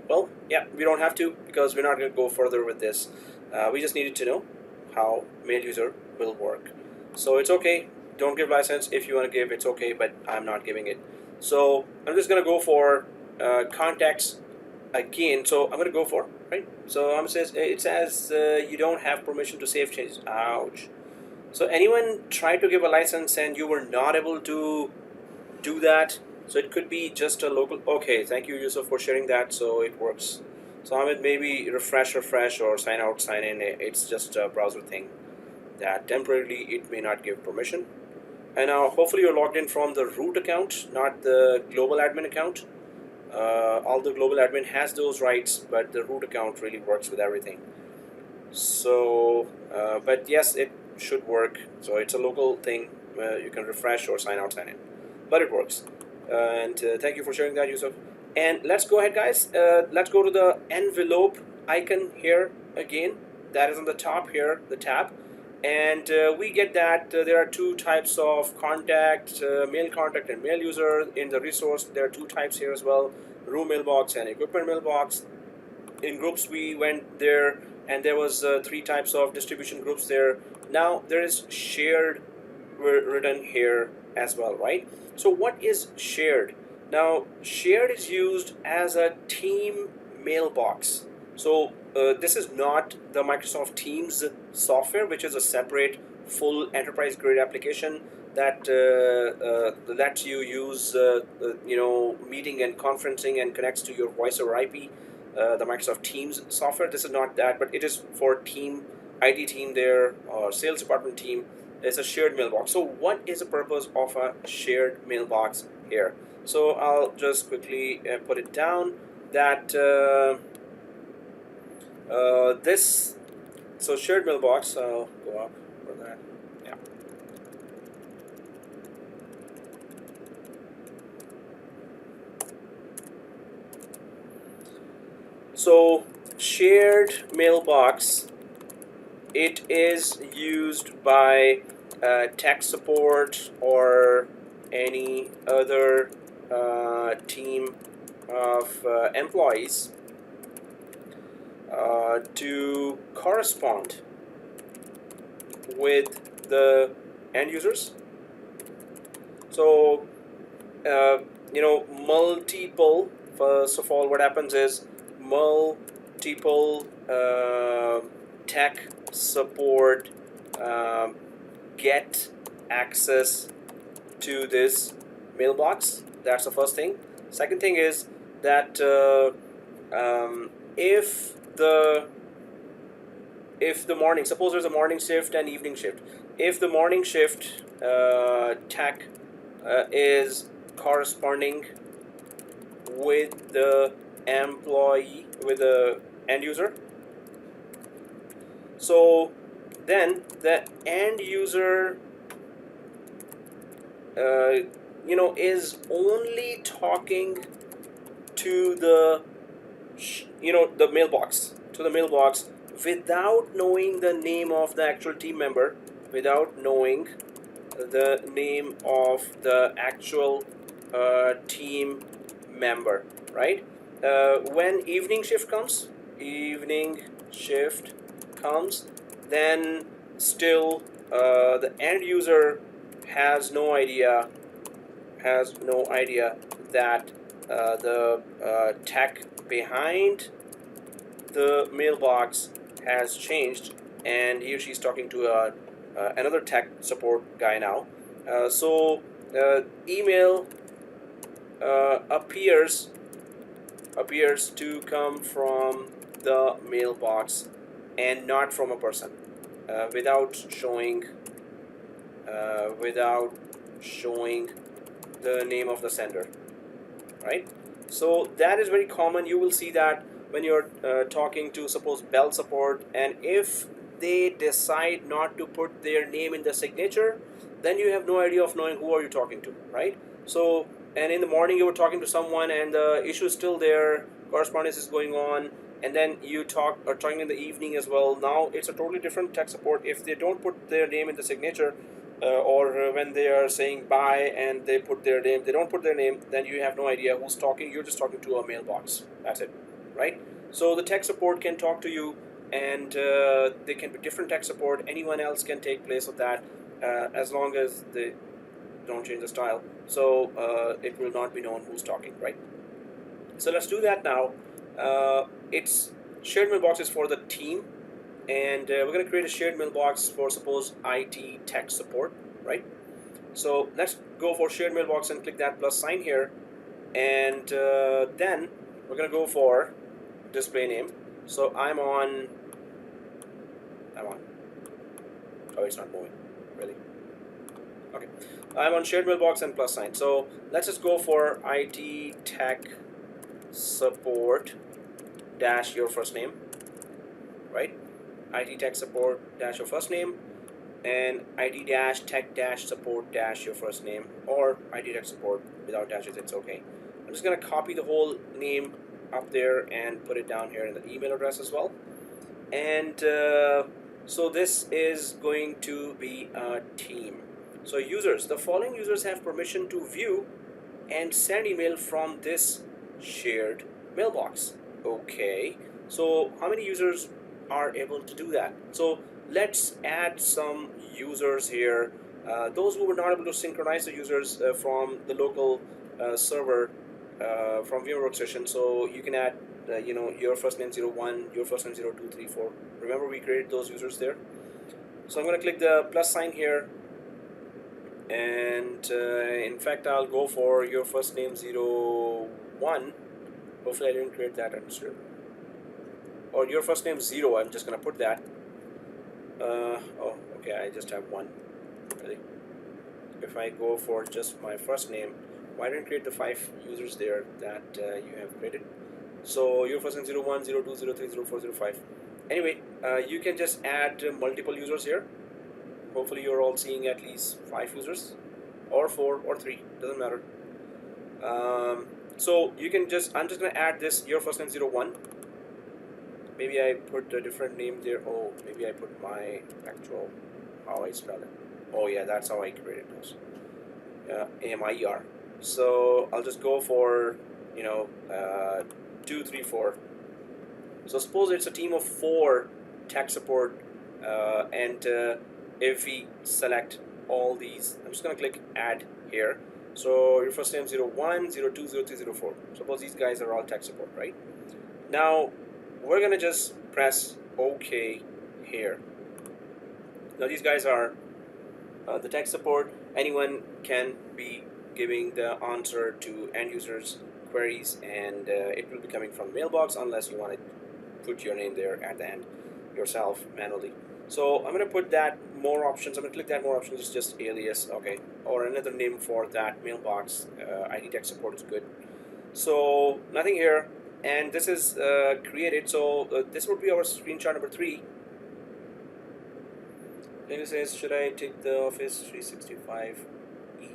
well, yeah, we don't have to, because we're not going to go further with this. We just needed to know how mail user will work. So it's okay, don't give license. If you want to give, it's okay, but I'm not giving it. So I'm just going to go for contacts again. So I'm going to go for, right? So it says you don't have permission to save changes. Ouch. So anyone tried to give a license and you were not able to do that? So it could be just a local. Okay, thank you, Yusuf, for sharing that. So it works. So Amit, maybe refresh, or sign out, sign in. It's just a browser thing that temporarily it may not give permission. And now hopefully you're logged in from the root account, not the global admin account. All the global admin has those rights, but the root account really works with everything. So, but yes, it should work. So it's a local thing. You can refresh or sign out, sign in, but it works. And thank you for sharing that, Yusuf. And let's go ahead, guys. Let's go to the envelope icon here again. That is on the top here, the tab. And we get that there are two types of contact, mail contact and mail user. In the resource, there are two types here as well: room mailbox and equipment mailbox. In groups, we went there, and there was 3 types of distribution groups there. Now there is shared written here as well, right? So what is shared? Now shared is used as a team mailbox. So this is not the Microsoft Teams software, which is a separate full enterprise grade application that lets you use meeting and conferencing and connects to your voice over IP. the Microsoft Teams software. This is not that, but it is for team, IT team there, or sales department team. It's a shared mailbox. So what is the purpose of a shared mailbox here? So I'll just quickly put it down that this, so shared mailbox, I'll go up for that. Yeah. So shared mailbox, it is used by tech support or any other team of employees to correspond with the end users. So multiple, first of all, what happens is multiple tech support get access to this mailbox. That's the first thing. Second thing is that if the morning, suppose there's a morning shift and evening shift, if the morning shift tech is corresponding with the employee, with the end user, so then the end user is only talking to the the mailbox, without knowing the name of the actual team member, without knowing the name of the actual team member, right? When evening shift comes, then still the end user has no idea that the tech behind the mailbox has changed, and he or she's talking to another tech support guy now. So email appears to come from the mailbox and not from a person, without showing the name of the sender, right? So that is very common. You will see that when you're talking to, suppose, Bell support, and if they decide not to put their name in the signature, then you have no idea of knowing who are you talking to, right? So, and in the morning you were talking to someone and the issue is still there, correspondence is going on, and then you are talking in the evening as well. Now it's a totally different tech support. If they don't put their name in the signature, or when they are saying bye and they put their name, they don't put their name, then you have no idea who's talking. You're just talking to a mailbox. That's it, right? So the tech support can talk to you, and they can be different tech support. Anyone else can take place of that, as long as they don't change the style. So it will not be known who's talking, right? So let's do that now. It's shared mailbox is for the team, and we're going to create a shared mailbox for, suppose, IT tech support, right? So let's go for shared mailbox and click that plus sign here, and then we're going to go for display name. So I'm on. Oh, it's not moving, really. Okay, I'm on shared mailbox and plus sign. So let's just go for IT tech support dash your first name, right? IT tech support dash your first name, and IT dash tech dash support dash your first name, or IT tech support without dashes, it's okay. I'm just gonna copy the whole name up there and put it down here in the email address as well. And so this is going to be a team. So users, the following users have permission to view and send email from this shared mailbox. Okay, so how many users are able to do that? So let's add some users here. Those who were not able to synchronize the users from the local server from VMware Workstation. So you can add your first name 01, your first name 02, 3, 4. Remember we created those users there. So I'm going to click the plus sign here, and in fact I'll go for your first name 01. Hopefully I didn't create that. or your first name 0, I'm just gonna put that. Oh, okay, I just have one. Really? If I go for just my first name, why didn't create the 5 users there that you have created? So your first name 01, 02, 03, 04, 05. Anyway, you can just add multiple users here. Hopefully you're all seeing at least 5 users, or 4 or 3, doesn't matter. So you can just, I'm just gonna add this your first name 01. Maybe I put a different name there. Oh, maybe I put my actual, how I spell it. Oh yeah, that's how I created those. AMIER. So I'll just go for, 2, 3, 4. So suppose it's a team of 4 tech support, and if we select all these, I'm just gonna click add here. So your first name 01, 02, 03, 04. Suppose these guys are all tech support, right? Now we're gonna just press OK here. Now these guys are the tech support. Anyone can be giving the answer to end users queries, and it will be coming from the mailbox unless you want to put your name there at the end yourself manually. So I'm going to put that more options. I'm going to click that more options. It's just alias, okay, or another name for that mailbox. ID tech support is good. So nothing here, and this is created. So this would be our screenshot number 3. It says, should I take the Office 365 E?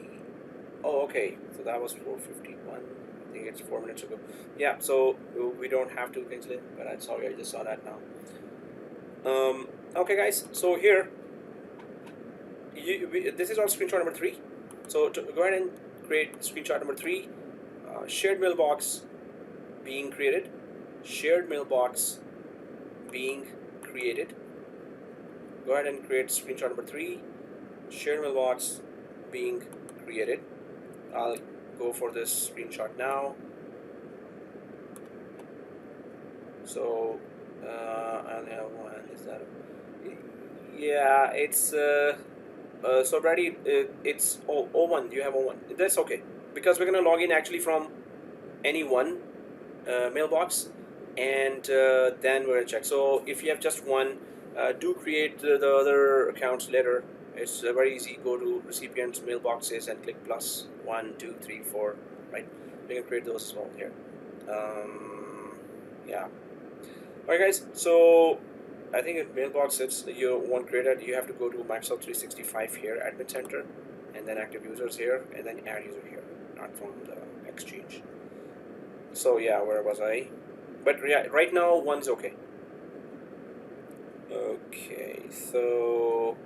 Oh, okay. So that was 4:51. I think it's 4 minutes ago. Yeah. So we don't have to cancel it, but I'm sorry, I just saw that now. Okay, guys. So here, this is our screenshot number 3. So to go ahead and create screenshot number 3. Shared mailbox being created. Shared mailbox being created. Go ahead and create screenshot number 3. Shared mailbox being created. I'll go for this screenshot now. So I'll have one. Is that? Yeah, it's so Brady. It's 01. You have 01. That's okay because we're gonna log in actually from any one mailbox, and then we're gonna check. So if you have just one. Do create the other accounts later. It's very easy. Go to recipients mailboxes and click plus 1, 2, 3, 4. Right? You can create those as well here. Yeah. Alright, guys. So I think in mailbox you want created. You have to go to Microsoft 365 here, Admin Center, and then active users here, and then add user here, not from the Exchange. So yeah, where was I? But right now one's okay. Okay, so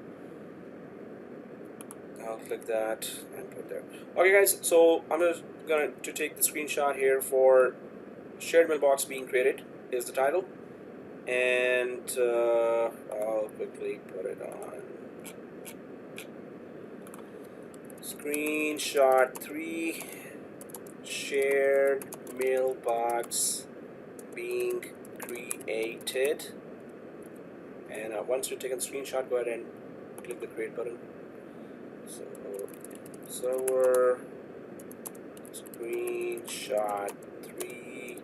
I'll click that and put there. Okay, guys, so I'm just going to take the screenshot here for shared mailbox being created is the title, and I'll quickly put it on screenshot 3, shared mailbox being created. And once you've taken a screenshot, go ahead and click the create button. So server screenshot 3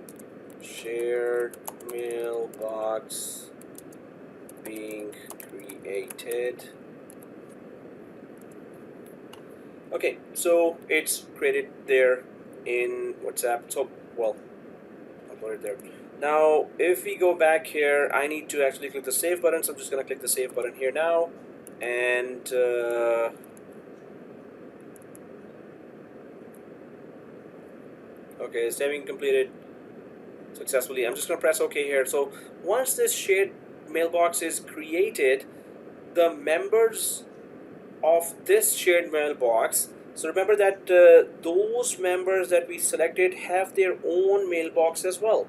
shared mailbox being created. Okay, so it's created there in WhatsApp. So well, I'll put it there. Now, if we go back here, I need to actually click the save button. So I'm just going to click the save button here now. And okay, saving completed successfully. I'm just going to press OK here. So once this shared mailbox is created, the members of this shared mailbox, so remember that those members that we selected have their own mailbox as well.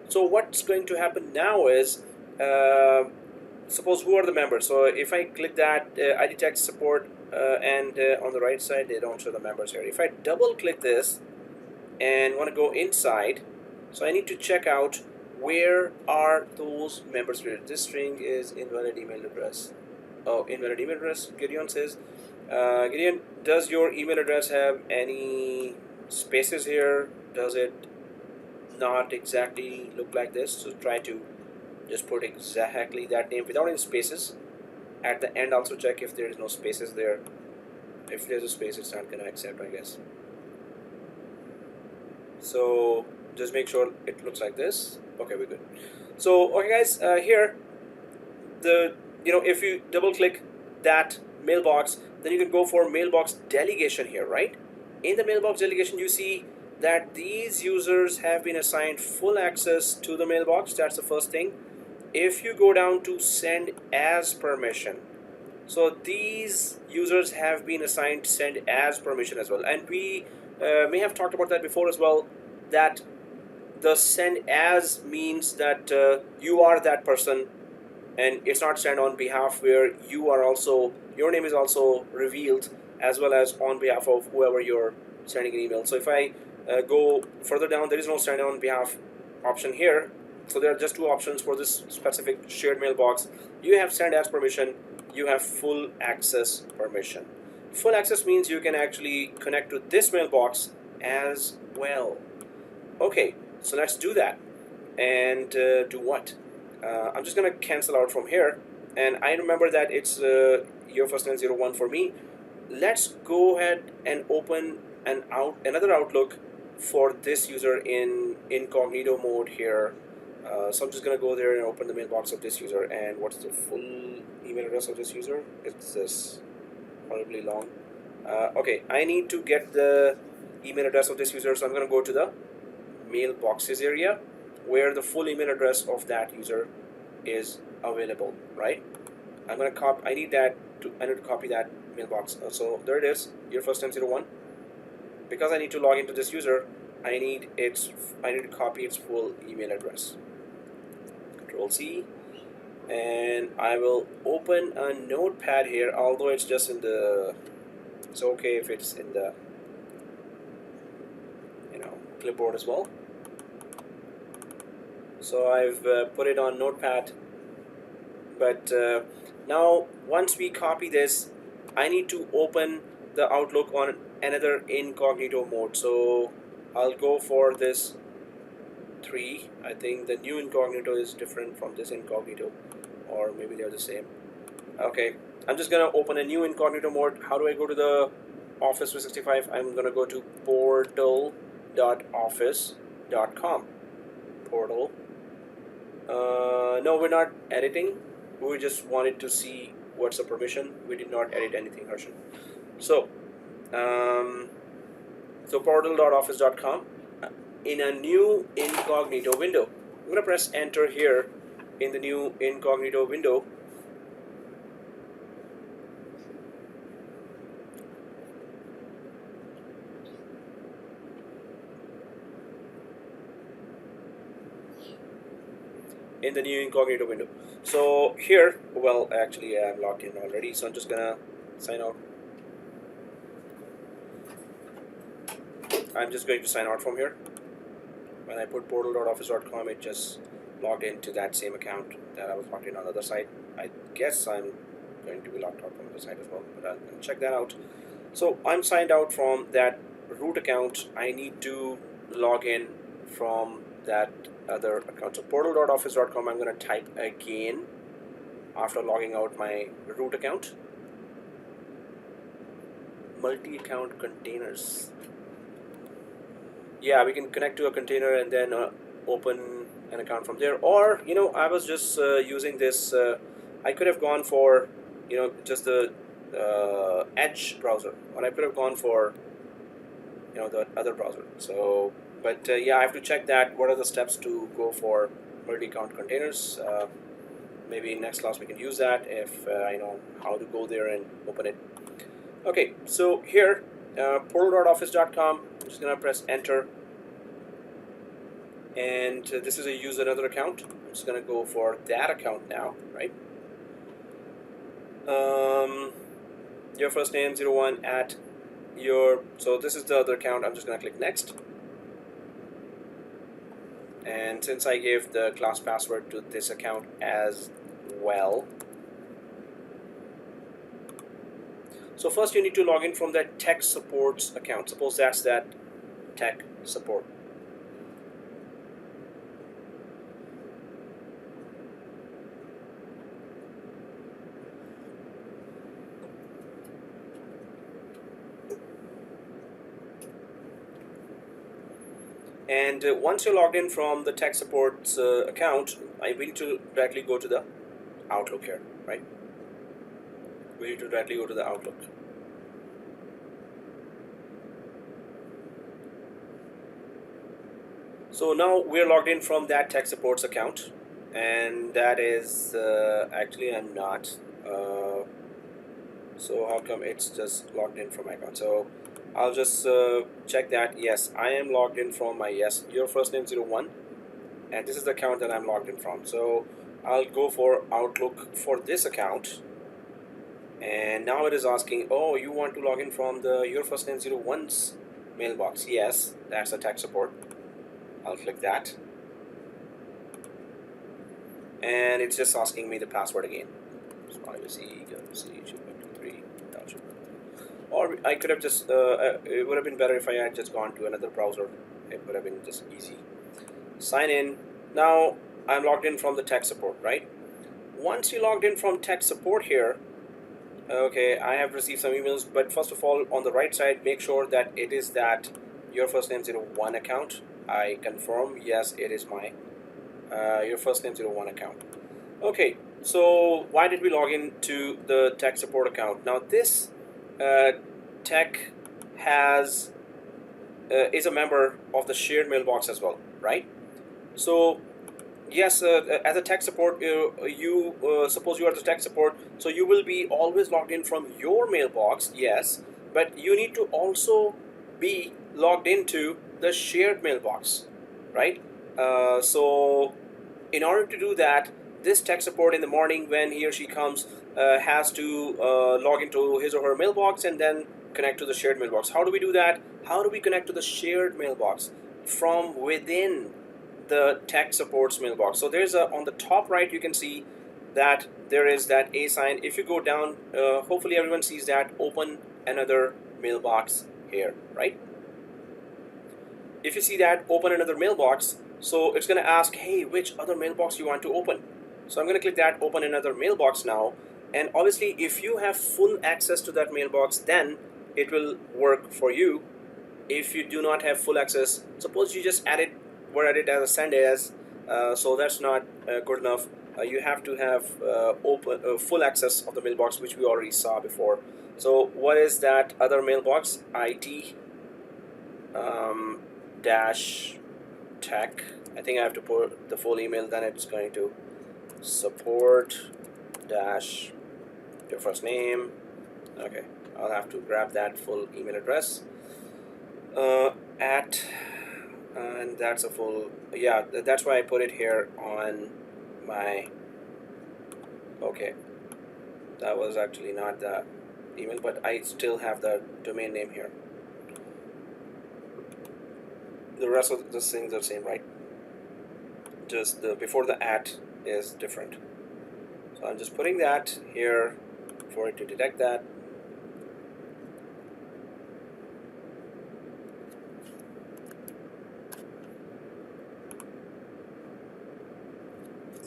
So what's going to happen now is, suppose who are the members. So if I click that ID tech support and on the right side, they don't show the members here. If I double click this and want to go inside, so I need to check out where are those members related. This string is invalid email address. Oh, invalid email address. Gideon says, Gideon, does your email address have any spaces here? Does it not exactly look like this? So try to Just put exactly that name without any spaces. At the end also check if there is no spaces there. If there's a space, it's not gonna accept, I guess. So just make sure it looks like this. Okay, we're good. So okay guys, here if you double click that mailbox, then you can go for mailbox delegation here, right? In the mailbox delegation, you see that these users have been assigned full access to the mailbox. That's the first thing. If you go down to send as permission, so these users have been assigned send as permission as well, and we may have talked about that before as well, that the send as means that you are that person, and it's not sent on behalf where you are also, your name is also revealed as well as on behalf of whoever you're sending an email. So if I go further down, there is no send on behalf option here. So there are just two options for this specific shared mailbox. You have send as permission, you have full access permission. Full access means you can actually connect to this mailbox as well. Okay, so let's do that. And do what? I'm just gonna cancel out from here, and I remember that it's your first name 01 for me. Let's go ahead and open another Outlook for this user in incognito mode here. So I'm just gonna go there and open the mailbox of this user. And what's the full email address of this user? It's this horribly long. Okay, I need to get the email address of this user, so I'm gonna go to the mailboxes area where the full email address of that user is available, right? I'm gonna copy. I need to copy that mailbox. So there it is, your first name 01. Because I need to log into this user, I need to copy its full email address. Control C, and I will open a notepad here. Although it's just in the, it's okay if it's in the clipboard as well. So I've put it on notepad, but now once we copy this, I need to open the Outlook on another incognito mode. So I'll go for this 3. I think the new incognito is different from this incognito, or maybe they're the same. Okay, I'm just gonna open a new incognito mode. How do I go to the Office 365? I'm gonna go to portal.office.com. Portal. No, we're not editing. We just wanted to see what's the permission. We did not edit anything, Harshan. So, portal.office.com. In a new incognito window, I'm gonna press enter here in the new incognito window. In the new incognito window. So here, well, actually I'm logged in already, so I'm just gonna sign out. I'm just going to sign out from here. When I put portal.office.com, it just logged into that same account that I was logged in on the other side. I guess I'm going to be logged out from the other side as well, but I'm going to check that out. So I'm signed out from that root account. I need to log in from that other account. So portal.office.com, I'm going to type again after logging out my root account. Multi-account containers. Yeah, we can connect to a container and then open an account from there. Or, I was just using this. I could have gone for, just the Edge browser, or I could have gone for, the other browser. So, but yeah, I have to check that. What are the steps to go for multi-account containers? Maybe in next class we can use that if I know how to go there and open it. Okay, so here, portal.office.com. I'm just gonna press enter, and this is a use another account. I'm just gonna go for that account now, right? Your first name 01 at your, so this is the other account. I'm just gonna click next, and since I gave the class password to this account as well, so first you need to log in from that tech supports account. Suppose that's that tech support. And once you're logged in from the tech support's account, we need to directly go to the Outlook here, right? We need to directly go to the Outlook. So now we're logged in from that tech support's account, and that is actually I'm not. So how come it's just logged in from my account? So I'll just check that. Yes, I am logged in from my your first name 01, and this is the account that I'm logged in from. So I'll go for Outlook for this account, and now it is asking, oh, you want to log in from the your first name 01's mailbox. Yes, that's the tech support. I'll click that, and it's just asking me the password again. Or I could have just, it would have been better if I had just gone to another browser. It would have been just easy. Sign in. Now I'm logged in from the tech support, right? Once you logged in from tech support here, okay, I have received some emails, but first of all, on the right side, make sure that it is that your first name 01 account. I confirm, yes, it is my your first name 01 account. Okay, so why did we log in to the tech support account? Now this tech has is a member of the shared mailbox as well, right? So yes, as a tech support, suppose you are the tech support, so you will be always logged in from your mailbox, yes, but you need to also be logged into the shared mailbox, right? So in order to do that, this tech support in the morning when he or she comes has to log into his or her mailbox and then connect to the shared mailbox. How do we do that? How do we connect to the shared mailbox? From within the tech support's mailbox. So there's on the top right, you can see that there is that A sign. If you go down, hopefully everyone sees that, open another mailbox here, right? If you see that, open another mailbox, so it's going to ask, hey, which other mailbox you want to open? So I'm going to click that, open another mailbox now. And obviously, if you have full access to that mailbox, then it will work for you. If you do not have full access, suppose you just were added as a send as, so that's not good enough. You have to have full access of the mailbox, which we already saw before. So what is that other mailbox? IT dash tech. I think I have to put the full email, then it's going to support dash your first name. Okay, I'll have to grab that full email address at, and that's a full, yeah, that's why I put it here on my, okay, that was actually not the email, but I still have the domain name here. The rest of the things are the same, right? Just the before the at is different. So I'm just putting that here for it to detect that.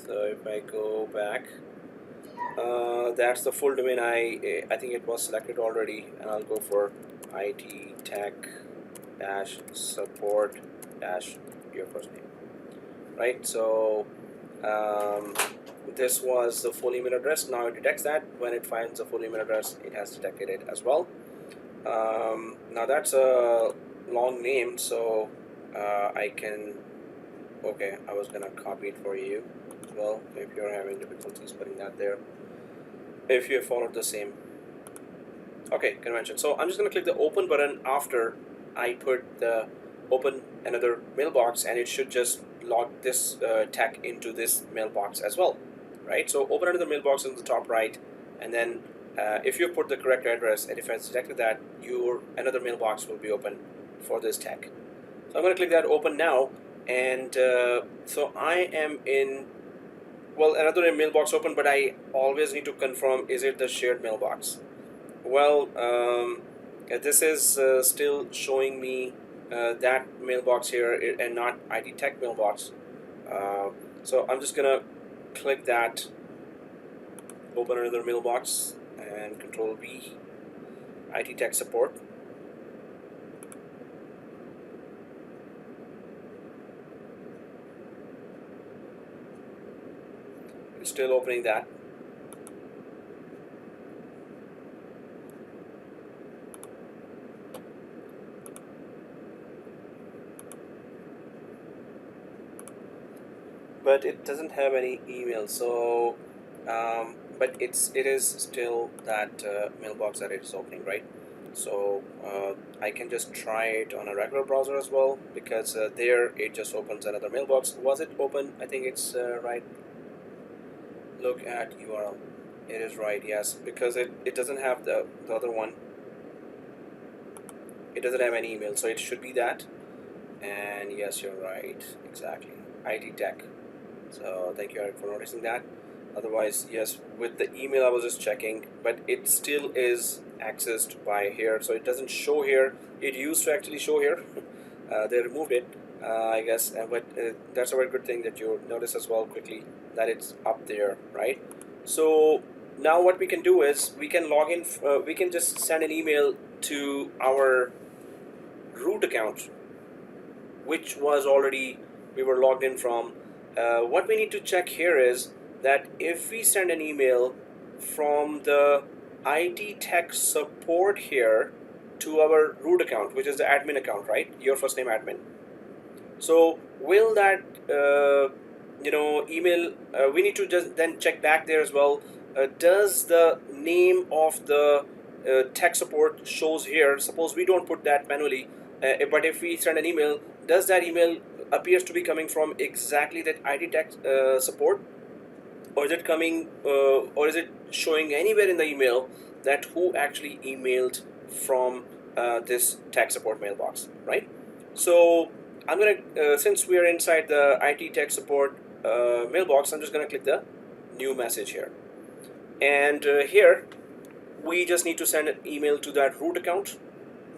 So if I go back, that's the full domain. I think it was selected already, and I'll go for IT tech dash support dash your first name, right? So this was the full email address. Now it detects that. When it finds the full email address, it has detected it as well. Now that's a long name, so I can, okay, I was gonna copy it for you as well if you're having difficulties putting that there, if you followed the same convention. So I'm just gonna click the open button after I put the open another mailbox, and it should just log this tech into this mailbox as well, right? So open another mailbox in the top right, and then if you put the correct address, and if it's detected that, your another mailbox will be open for this tech. So I'm going to click that open now, and so I am in, well, another mailbox open, but I always need to confirm, is it the shared mailbox? Well, this is still showing me that mailbox here and not IT Tech mailbox. So I'm just gonna click that, open another mailbox, and Control V, IT Tech support. still opening that. But it doesn't have any email, so but it is still that mailbox that it's opening, right? So I can just try it on a regular browser as well, because there it just opens another mailbox. Was it open? I think it's right. Look at URL. It is right, yes, because it doesn't have the other one. It doesn't have any email, so it should be that. And yes, you're right, exactly. IT Tech. So thank you, Eric, for noticing that. Otherwise, yes, with the email I was just checking, but it still is accessed by here, so it doesn't show here. It used to actually show here. They removed it, I guess, but that's a very good thing that you notice as well quickly that it's up there, right? So now what we can do is we can log in. We can just send an email to our root account, which was already we were logged in from. What we need to check here is that if we send an email from the IT Tech support here to our root account, which is the admin account, right? Your first name admin. So will that email? We need to just then check back there as well. Does the name of the tech support shows here? Suppose we don't put that manually, but if we send an email, does that email appears to be coming from exactly that IT Tech support, or is it coming, or is it showing anywhere in the email that who actually emailed from this tech support mailbox, right? So I'm gonna, since we are inside the IT Tech support mailbox, I'm just gonna click the new message here, and here we just need to send an email to that root account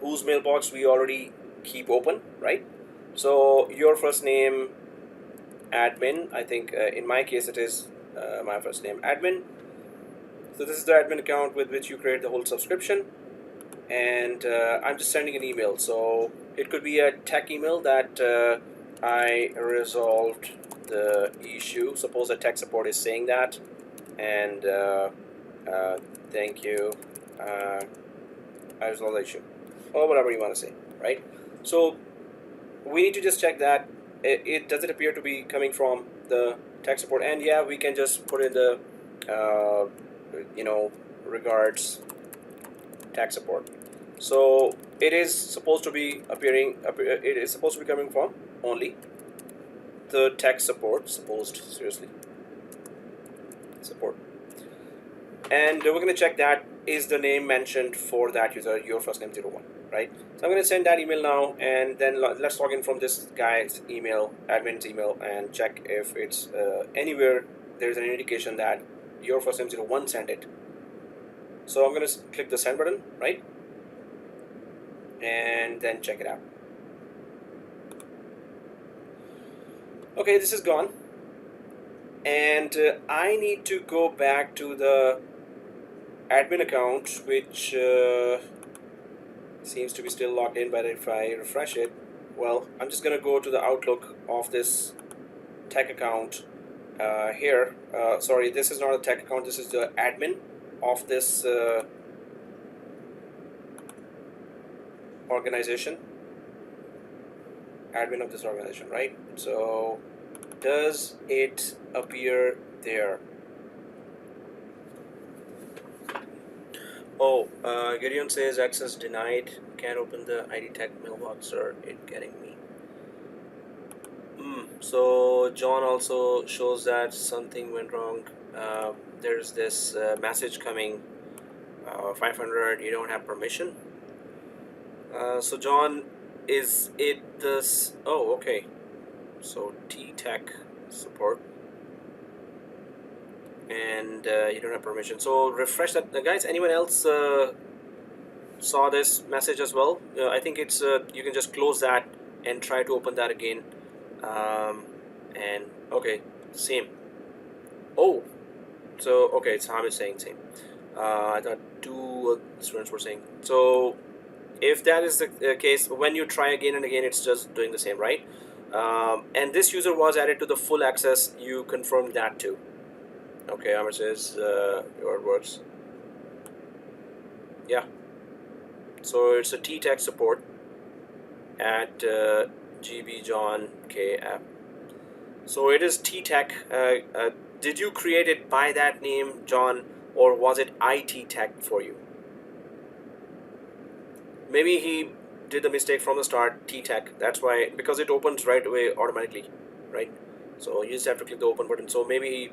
whose mailbox we already keep open, right? So your first name admin, I think in my case it is my first name admin. So this is the admin account with which you create the whole subscription, and I'm just sending an email. So it could be a tech email that I resolved the issue. Suppose a tech support is saying that, and thank you, I resolved the issue, or whatever you want to say, right? So we need to just check that it does it appear to be coming from the tech support, and yeah, we can just put in the regards tech support. So it is supposed to be it is supposed to be coming from only the tech support, seriously support, and we're going to check that is the name mentioned for that user your first name 01, right? So I'm going to send that email now, and then let's log in from this guy's email, admin's email, and check if it's anywhere there's an indication that your first name 01 sent it. So I'm going to click the send button, right? And then check it out. Okay, this is gone, and I need to go back to the admin account, which seems to be still logged in, but if I refresh it, well, I'm just gonna go to the Outlook of this tech account here. Sorry, this is not a tech account, this is the admin of this organization, admin of this organization, right? So does it appear there? Oh, Gideon says access denied, can't open the ID Tech mailbox, or it getting me. So John also shows that something went wrong. There's this message coming, 500, you don't have permission. So John, is it this? Oh, okay. So T-Tech support, and you don't have permission. So refresh that, guys. Anyone else saw this message as well? I think it's you can just close that and try to open that again. And okay, same. Oh, so okay, Sam is saying same. I thought two students were saying. So if that is the case, when you try again and again, it's just doing the same, right? And this user was added to the full access. You confirmed that too. Okay, Amir says it works. Yeah. So it's a T-Tech support at GB John K app. So it is T-Tech. Did you create it by that name, John, or was it IT Tech for you? Maybe he did the mistake from the start, T-Tech. That's why, because it opens right away automatically, right? So you just have to click the open button. So maybe he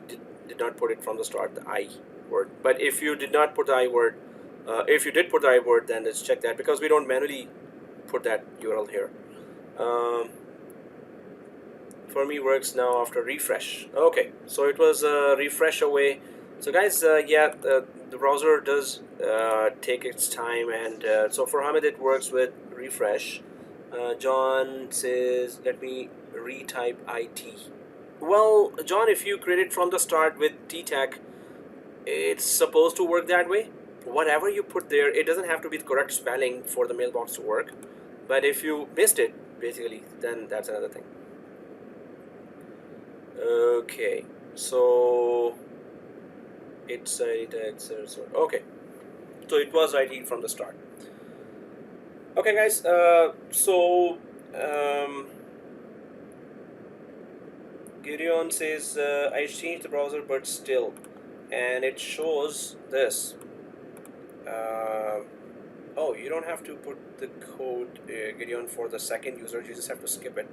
did not put it from the start, the I word. But if you did not put the I word, if you did put the I word, then let's check that, because we don't manually put that URL here. For me works now after refresh. Okay, so it was a refresh away. So guys, yeah, the browser does take its time, and so for Hamid it works with refresh. John says, let me retype IT. Well, John, if you create it from the start with T-Tech, it's supposed to work that way. Whatever you put there, it doesn't have to be the correct spelling for the mailbox to work. But if you missed it, basically, then that's another thing. Okay, so it's okay, so it was IT from the start. Okay, guys, Gideon says I changed the browser, but still, and it shows this. Oh, you don't have to put the code, Gideon, for the second user. You just have to skip it.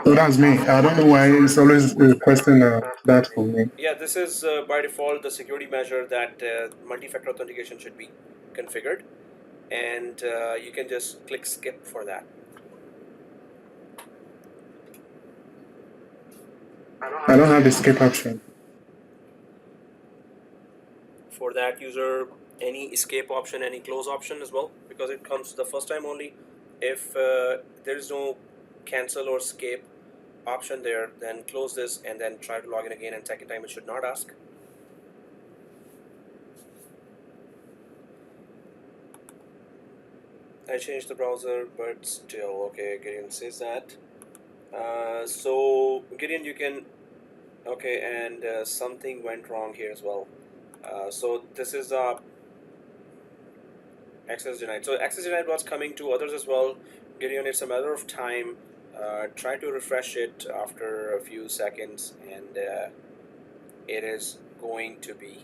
So that's me. I don't know why it's always requesting that for me. Yeah, this is by default the security measure that multi-factor authentication should be configured, and you can just click skip for that. I don't have the skip option. For that user, any escape option, any close option as well, because it comes the first time only. If there is no cancel or escape option there, then close this and then try to log in again, and second time it should not ask. I changed the browser, but still, okay, Gideon says that. So Gideon, you can, okay, and something went wrong here as well. So this is access denied. So access denied was coming to others as well. Gideon, it's a matter of time. Try to refresh it after a few seconds, and it is going to be,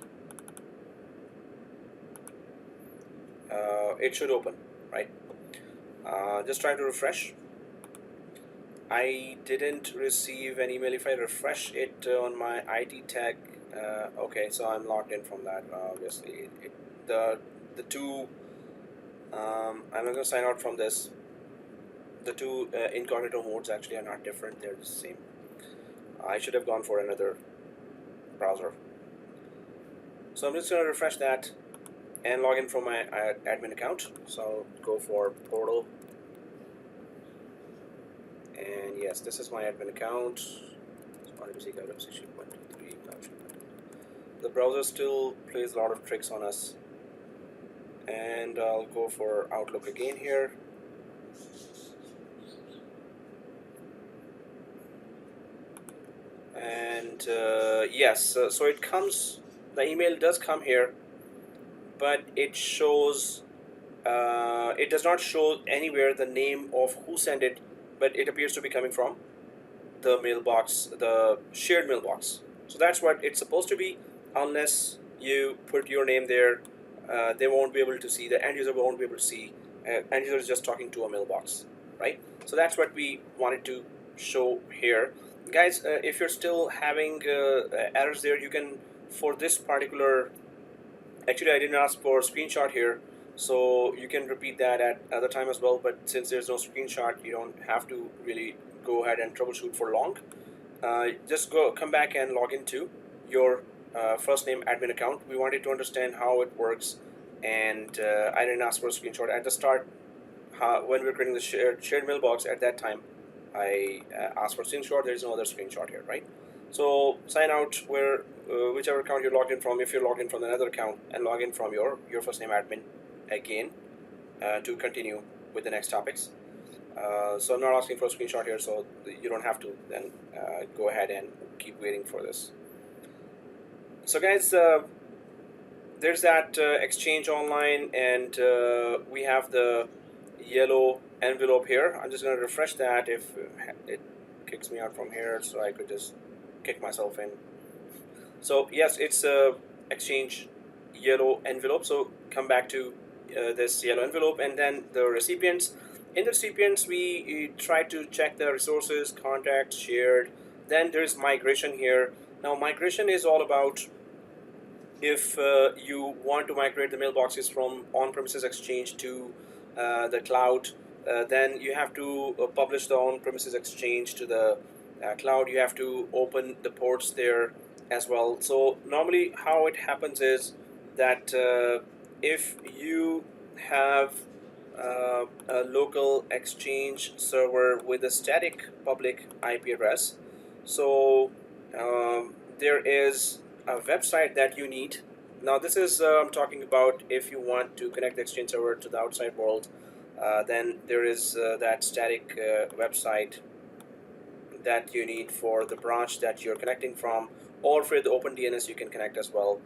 it should open, right? Just try to refresh. I didn't receive an email. If I refresh it on my IT tag, okay, so I'm logged in from that. Obviously, the two. I'm not going to sign out from this. The two incognito modes actually are not different. They're the same. I should have gone for another browser. So I'm just going to refresh that and log in from my admin account. So I'll go for portal. And yes, this is my admin account. The browser still plays a lot of tricks on us. And I'll go for Outlook again here. And yes, so it comes, the email does come here, but it shows, it does not show anywhere the name of who sent it, but it appears to be coming from the mailbox, the shared mailbox. So that's what it's supposed to be. Unless you put your name there, they won't be able to see, the end user won't be able to see. End user is just talking to a mailbox, right? So that's what we wanted to show here. Guys, if you're still having errors there, you can, for this particular, actually I didn't ask for a screenshot here, so you can repeat that at other time as well, but since there's no screenshot, you don't have to really go ahead and troubleshoot for long. Just come back and log into your first name admin account. We wanted to understand how it works, and I didn't ask for a screenshot at the start. When we were creating the shared mailbox, at that time I asked for a screenshot. There is no other screenshot here, right? So sign out where whichever account you're logged in from. If you're logged in from another account, and log in from your first name admin again to continue with the next topics. So I'm not asking for a screenshot here, so you don't have to then go ahead and keep waiting for this. So guys, there's that Exchange Online, and we have the yellow envelope here. I'm just going to refresh that if it kicks me out from here, so I could just kick myself in. So yes, it's a Exchange yellow envelope. So come back to this yellow envelope, and then the recipients. In the recipients, we try to check the resources, contacts, shared. Then there's migration here. Now migration is all about if you want to migrate the mailboxes from on-premises Exchange to the cloud, then you have to publish the on-premises Exchange to the cloud. You have to open the ports there as well. So normally how it happens is that if you have a local Exchange server with a static public IP address, so there is a website that you need. Now this is I'm talking about if you want to connect the Exchange server to the outside world, then there is that static website that you need for the branch that you're connecting from, or for the open DNS you can connect as well.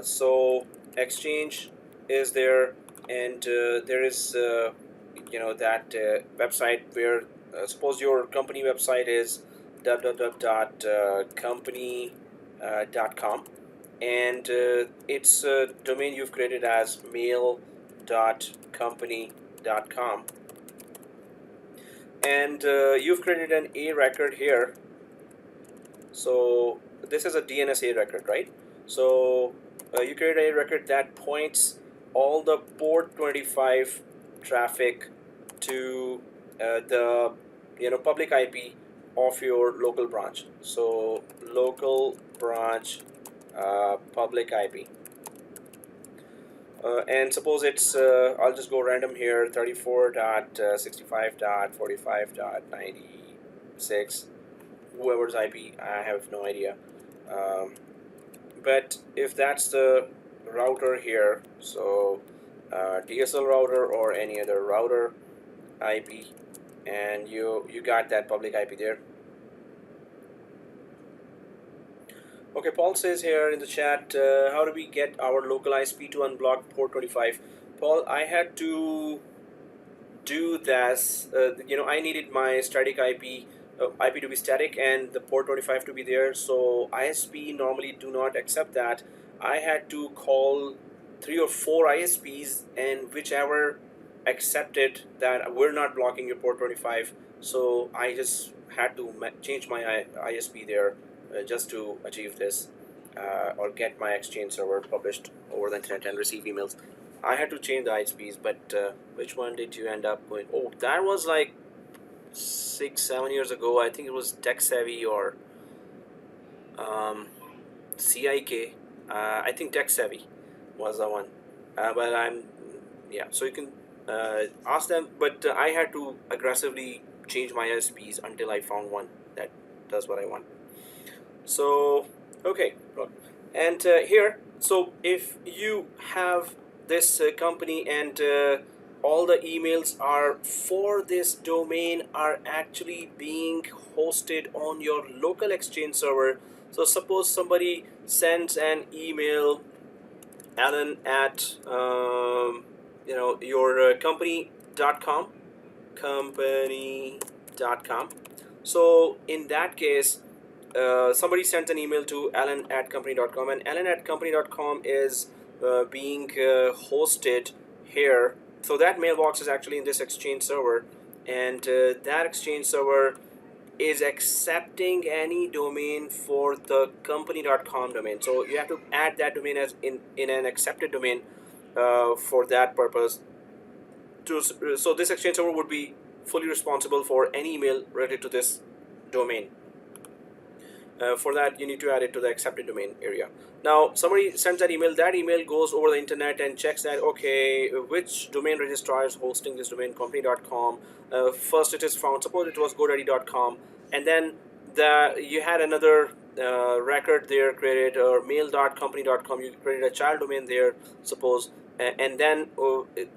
So Exchange is there, and there is that website where suppose your company website is www.company.com, and it's a domain you've created as mail.company.com, and you've created an A record here. So this is a DNS A record, right? So you create a record that points all the port 25 traffic to the public IP of your local branch. So local branch public IP. And suppose it's I'll just go random here, 34.65.45.96, whoever's IP, I have no idea. But if that's the router here, so DSL router or any other router IP, and you got that public IP there. Okay, Paul says here in the chat, how do we get our local ISP to unblock port 25? Paul, I had to do this. I needed my static IP to be static and the port 25 to be there. So ISP normally do not accept that. I had to call 3 or 4 ISPs, and whichever accepted that we're not blocking your port 25. So I just had to change my ISP there just to achieve this or get my Exchange server published over the internet and receive emails. I had to change the ISPs, but which one did you end up with? Oh, that was like 6-7 years ago. I think it was TechSavvy or CIK. I think TechSavvy was the one. But so you can ask them. But I had to aggressively change my ISPs until I found one that does what I want. So, okay. And here, so if you have this company and all the emails are for this domain are actually being hosted on your local Exchange server. So suppose somebody sends an email, Alan at your company.com. So in that case, somebody sent an email to Alan at company.com, and Alan at company.com is being hosted here. So that mailbox is actually in this Exchange server, and that Exchange server is accepting any domain for the company.com domain. So you have to add that domain as in an accepted domain for that purpose. So this Exchange server would be fully responsible for any email related to this domain. For that, you need to add it to the accepted domain area. Now, somebody sends that email goes over the internet and checks that, okay, which domain registrar is hosting this domain, company.com. First it is found, suppose it was godaddy.com, and then you had another record there created, or mail.company.com, you created a child domain there, suppose, and then,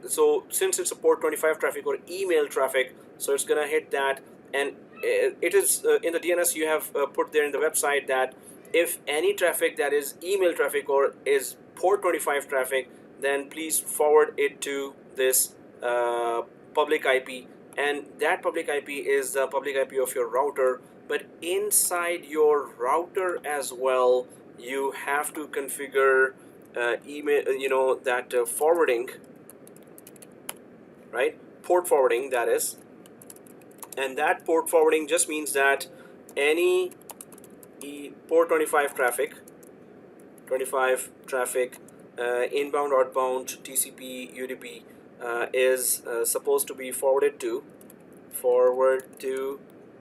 so since it's a port 25 traffic or email traffic, so it's gonna hit that, and it is in the DNS you have put there in the website that if any traffic that is email traffic or is port 25 traffic, then please forward it to this public IP, and that public IP is the public IP of your router. But inside your router as well, you have to configure email, that forwarding, right? Port forwarding, that is. And that port forwarding just means that any port 25 traffic, inbound, outbound, TCP, UDP is supposed to be forward to,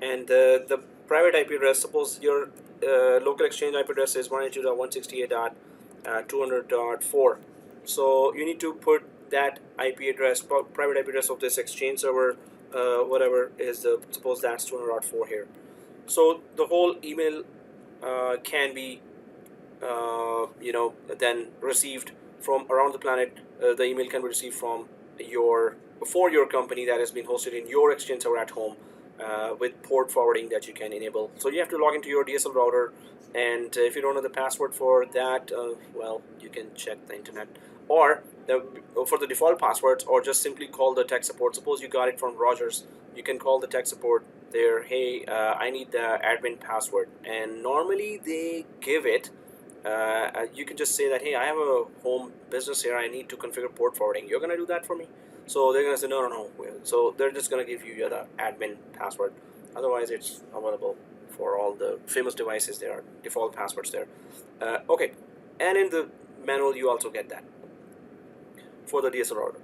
and the private IP address, suppose your local exchange IP address is 192.168.200.4. So you need to put that IP address, private IP address of this exchange server, whatever is suppose that's 200.4 here. So the whole email can be then received from around the planet. The email can be received from your company that has been hosted in your exchange server at home with port forwarding that you can enable. So you have to log into your DSL router, and if you don't know the password for that, well, you can check the internet, or for the default passwords, or just simply call the tech support. Suppose you got it from Rogers, you can call the tech support there. Hey, I need the admin password, and normally they give it. You can just say that, hey, I have a home business here, I need to configure port forwarding, you're gonna do that for me? So they're gonna say no. So they're just gonna give you the admin password. Otherwise, it's available for all the famous devices. There are default passwords there. Okay, and in the manual you also get that for the DSL router.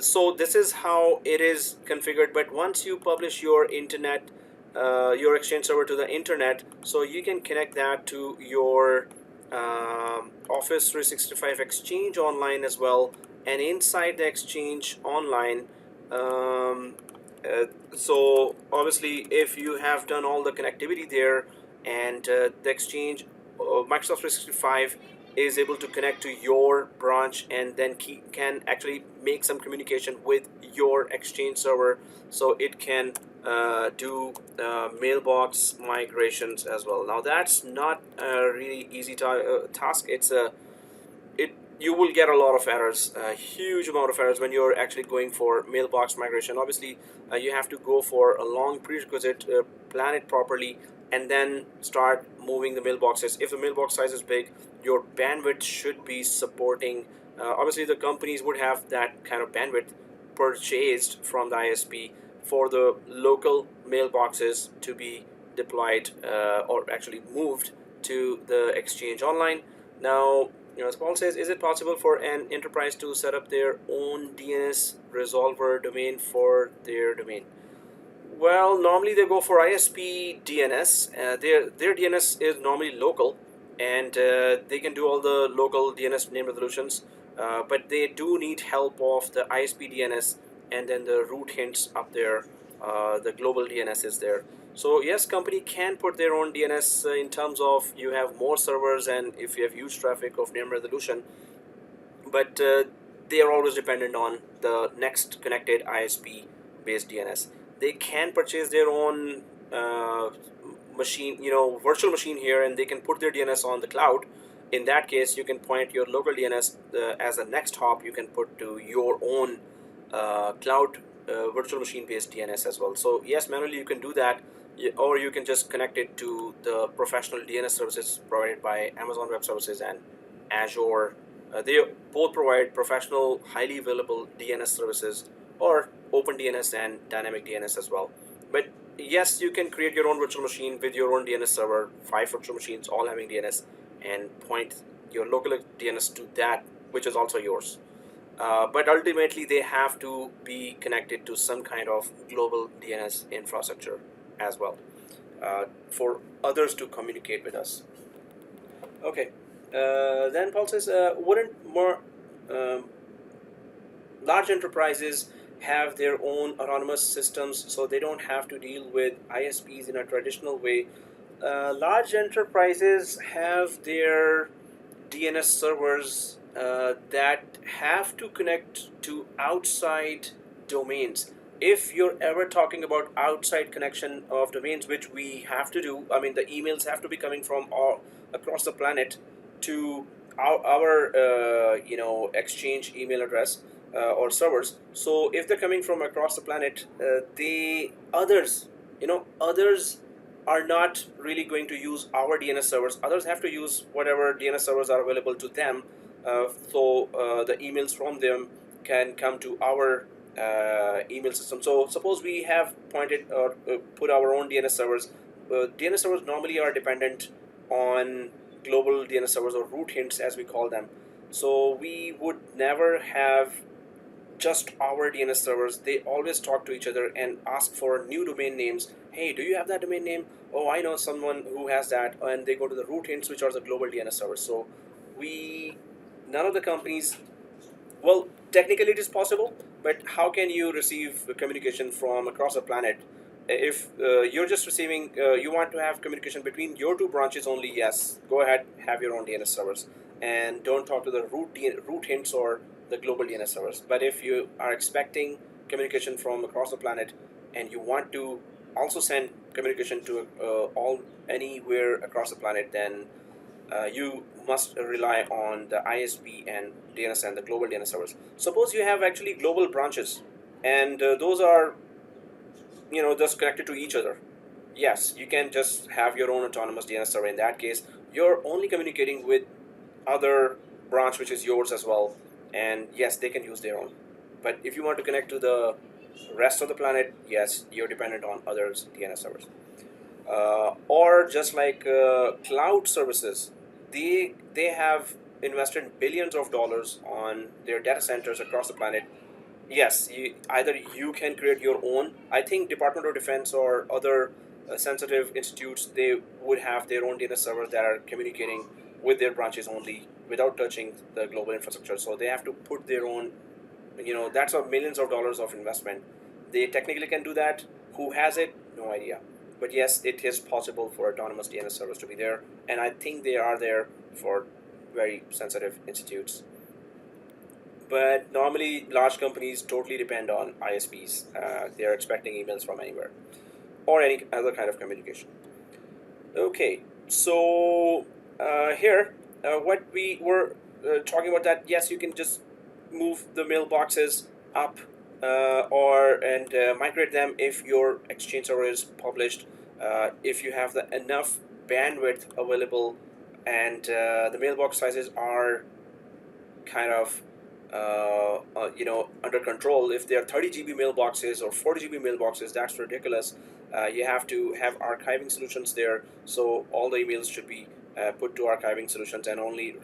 So this is how it is configured. But once you publish your internet, your exchange server to the internet, so you can connect that to your Office 365 Exchange Online as well. And inside the Exchange Online, so obviously if you have done all the connectivity there, and the Exchange Microsoft 365 is able to connect to your branch, and then can actually make some communication with your Exchange server, so it can do mailbox migrations as well. Now that's not a really easy task. You will get a lot of errors, a huge amount of errors when you're actually going for mailbox migration. Obviously, you have to go for a long prerequisite, plan it properly, and then start moving the mailboxes. If the mailbox size is big, your bandwidth should be supporting. Obviously, the companies would have that kind of bandwidth purchased from the ISP for the local mailboxes to be deployed or actually moved to the Exchange Online. Now, as Paul says, is it possible for an enterprise to set up their own DNS resolver domain for their domain? Well, normally they go for ISP DNS. Their DNS is normally local, and they can do all the local DNS name resolutions, but they do need help of the ISP DNS, and then the root hints up there, the global DNS is there. So yes, company can put their own DNS in terms of you have more servers and if you have huge traffic of name resolution, but they are always dependent on the next connected ISP based DNS. They can purchase their own machine, virtual machine here, and they can put their DNS on the cloud. In that case, you can point your local DNS as a next hop. You can put to your own cloud virtual machine based DNS as well. So yes, manually you can do that, or you can just connect it to the professional DNS services provided by Amazon Web Services and Azure. They both provide professional, highly available DNS services, or Open DNS and Dynamic DNS as well. But yes, you can create your own virtual machine with your own DNS server, 5 virtual machines all having DNS, and point your local DNS to that, which is also yours. But ultimately, they have to be connected to some kind of global DNS infrastructure as well for others to communicate with us. Okay. Then Paul says, wouldn't more large enterprises have their own autonomous systems so they don't have to deal with ISPs in a traditional way? Large enterprises have their DNS servers that have to connect to outside domains. if you're ever talking about outside connection of domains, which we have to do, I mean, the emails have to be coming from all across the planet to our exchange email address or servers. So if they're coming from across the planet, they others, others are not really going to use our DNS servers. Others have to use whatever DNS servers are available to them. So the emails from them can come to our email system. So suppose we have pointed or put our own DNS servers. DNS servers normally are dependent on global DNS servers, or root hints as we call them. So we would never have just our DNS servers. They always talk to each other and ask for new domain names. Hey, do you have that domain name? Oh, I know someone who has that. And they go to the root hints, which are the global DNS servers. So none of the companies, well, technically it is possible, but how can you receive communication from across the planet? If you're just receiving, you want to have communication between your two branches only, yes, go ahead, have your own DNS servers, and don't talk to the root hints or the global DNS servers. But if you are expecting communication from across the planet, and you want to also send communication to all anywhere across the planet, then you must rely on the ISP and DNS and the global DNS servers. Suppose you have actually global branches, and those are just connected to each other. Yes, you can just have your own autonomous DNS server. In that case, you're only communicating with other branch which is yours as well, and yes, they can use their own. But if you want to connect to the rest of the planet, yes, you're dependent on others' DNS servers. Or just like cloud services, they have invested billions of dollars on their data centers across the planet. Yes, either you can create your own. I think Department of Defense or other sensitive institutes, they would have their own data servers that are communicating with their branches only without touching the global infrastructure. So they have to put their own, that's a millions of dollars of investment. They technically can do that. Who has it? No idea. But yes, it is possible for autonomous DNS servers to be there, and I think they are there for very sensitive institutes. But normally, large companies totally depend on ISPs. They're expecting emails from anywhere or any other kind of communication. Okay, so here, what we were talking about, that yes, you can just move the mailboxes up and migrate them if your Exchange server is published, if you have the enough bandwidth available, and the mailbox sizes are kind of under control. If they are 30 GB mailboxes or 40 GB mailboxes, that's ridiculous. You have to have archiving solutions there, so all the emails should be put to archiving solutions, and only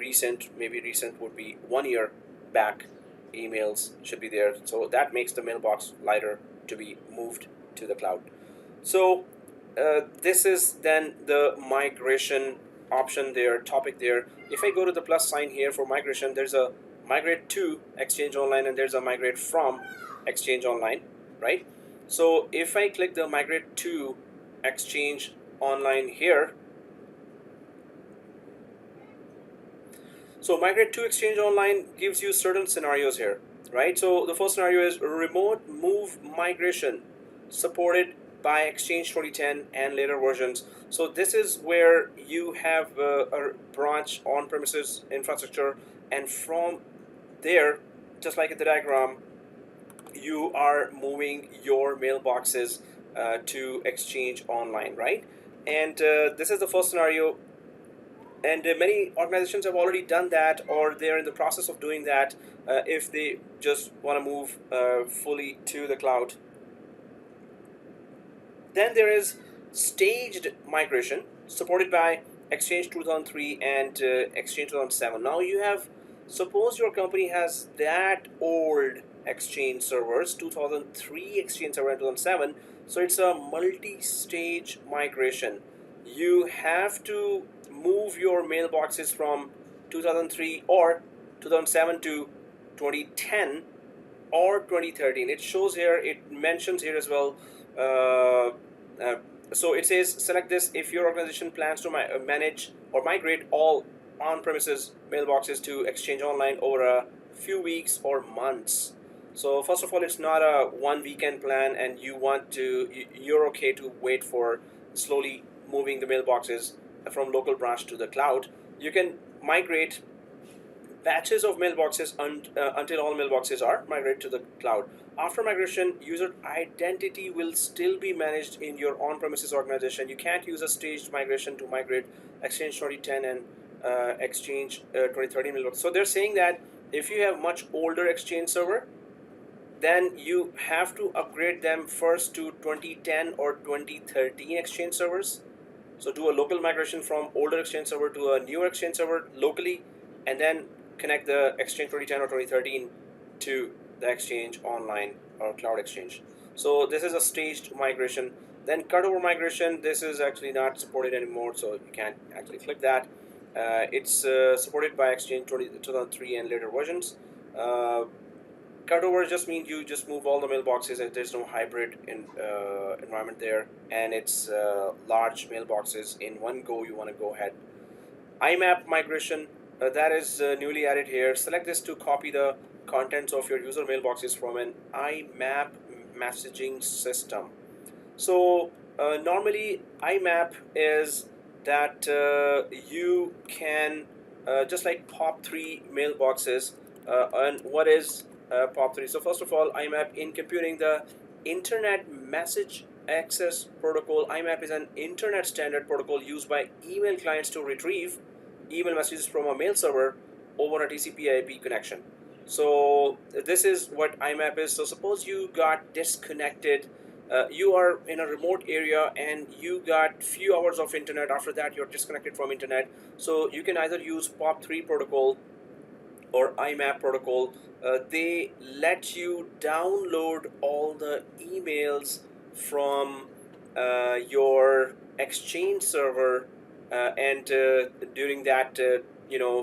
maybe recent would be 1 year back emails should be there. So that makes the mailbox lighter to be moved to the cloud. So this is then the migration option there, topic there. If I go to the plus sign here for migration, there's a migrate to ExchangeOnline and there's a migrate from ExchangeOnline, right? So if I click the migrate to ExchangeOnline here, so migrate to ExchangeOnline gives you certain scenarios here, right? So the first scenario is remote move migration supported by Exchange 2010 and later versions. So this is where you have a branch on-premises infrastructure, and from there, just like in the diagram, you are moving your mailboxes to ExchangeOnline, right? And this is the first scenario, and many organizations have already done that, or they're in the process of doing that if they just want to move fully to the cloud. Then there is staged migration supported by Exchange 2003 and Exchange 2007. Now you have, suppose your company has that old Exchange servers, 2003 Exchange server and 2007. So it's a multi-stage migration. You have to move your mailboxes from 2003 or 2007 to 2010 or 2013. It shows here, it mentions here as well. So it says select this if your organization plans to manage or migrate all on-premises mailboxes to ExchangeOnline over a few weeks or months. So first of all, it's not a one weekend plan, and you're okay to wait for slowly moving the mailboxes from local branch to the cloud. You can migrate batches of mailboxes until all mailboxes are migrated to the cloud. After migration, user identity will still be managed in your on-premises organization. You can't use a staged migration to migrate Exchange 2010 and Exchange 2013 mailbox. So they're saying that if you have much older Exchange server, then you have to upgrade them first to 2010 or 2013 Exchange servers. So do a local migration from older Exchange server to a newer Exchange server locally, and then connect the Exchange 2010 or 2013 to the ExchangeOnline or Cloud Exchange. So this is a staged migration. Then cutover migration, this is actually not supported anymore, so you can't actually click that. It's supported by Exchange 2003 and later versions. Cutover just means you just move all the mailboxes, and there's no hybrid environment there, and it's large mailboxes in one go. You want to go ahead. IMAP migration, that is newly added here. Select this to copy the contents of your user mailboxes from an IMAP messaging system. So normally IMAP is that you can just like POP3 mailboxes. And what is POP3? So first of all, IMAP in computing the Internet Message Access Protocol. IMAP is an internet standard protocol used by email clients to retrieve email messages from a mail server over a TCP/IP connection. So this is what IMAP is. So suppose you got disconnected, you are in a remote area and you got few hours of internet. After that, you're disconnected from internet. So you can either use POP3 protocol or IMAP protocol. They let you download all the emails from your Exchange server, and during that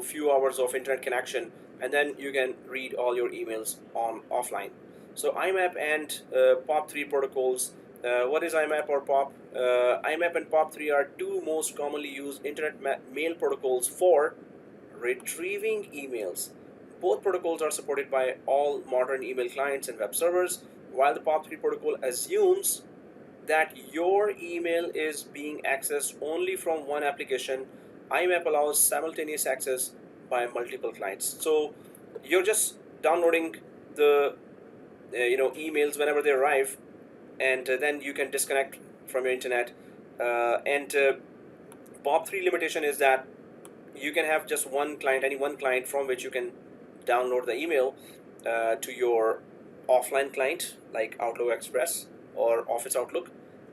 few hours of internet connection, and then you can read all your emails on offline. So IMAP and POP3 protocols. What is IMAP or POP? IMAP and POP3 are two most commonly used internet mail protocols for retrieving emails. Both protocols are supported by all modern email clients and web servers. While the POP3 protocol assumes that your email is being accessed only from one application, IMAP allows simultaneous access by multiple clients. So you're just downloading the emails whenever they arrive, and then you can disconnect from your internet. And POP3 limitation is that you can have just one client, any one client from which you can download the email to your offline client like Outlook Express or Office Outlook.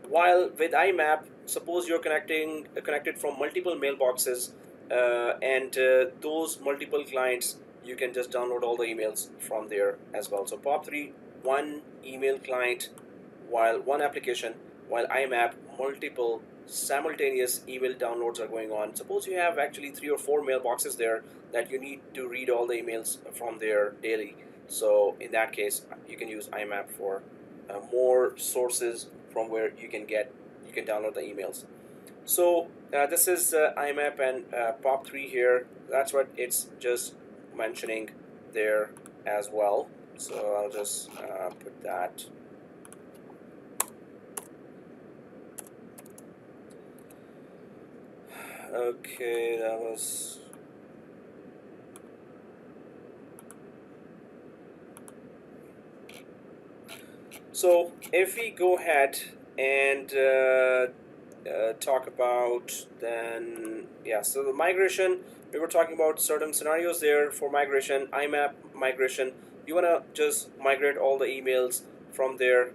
While with IMAP, suppose you're connected from multiple mailboxes, and those multiple clients, you can just download all the emails from there as well. So POP3, one email client, while one application, while IMAP, multiple simultaneous email downloads are going on. Suppose you have actually 3 or 4 mailboxes there that you need to read all the emails from there daily. So in that case, you can use IMAP for more sources from where you can download the emails. So this is IMAP and POP3 here. That's what it's just mentioning there as well. So I'll just put that. Okay, that was. So if we go ahead and talk about then, yeah, so the migration, we were talking about certain scenarios there for migration. IMAP migration, you want to just migrate all the emails from there.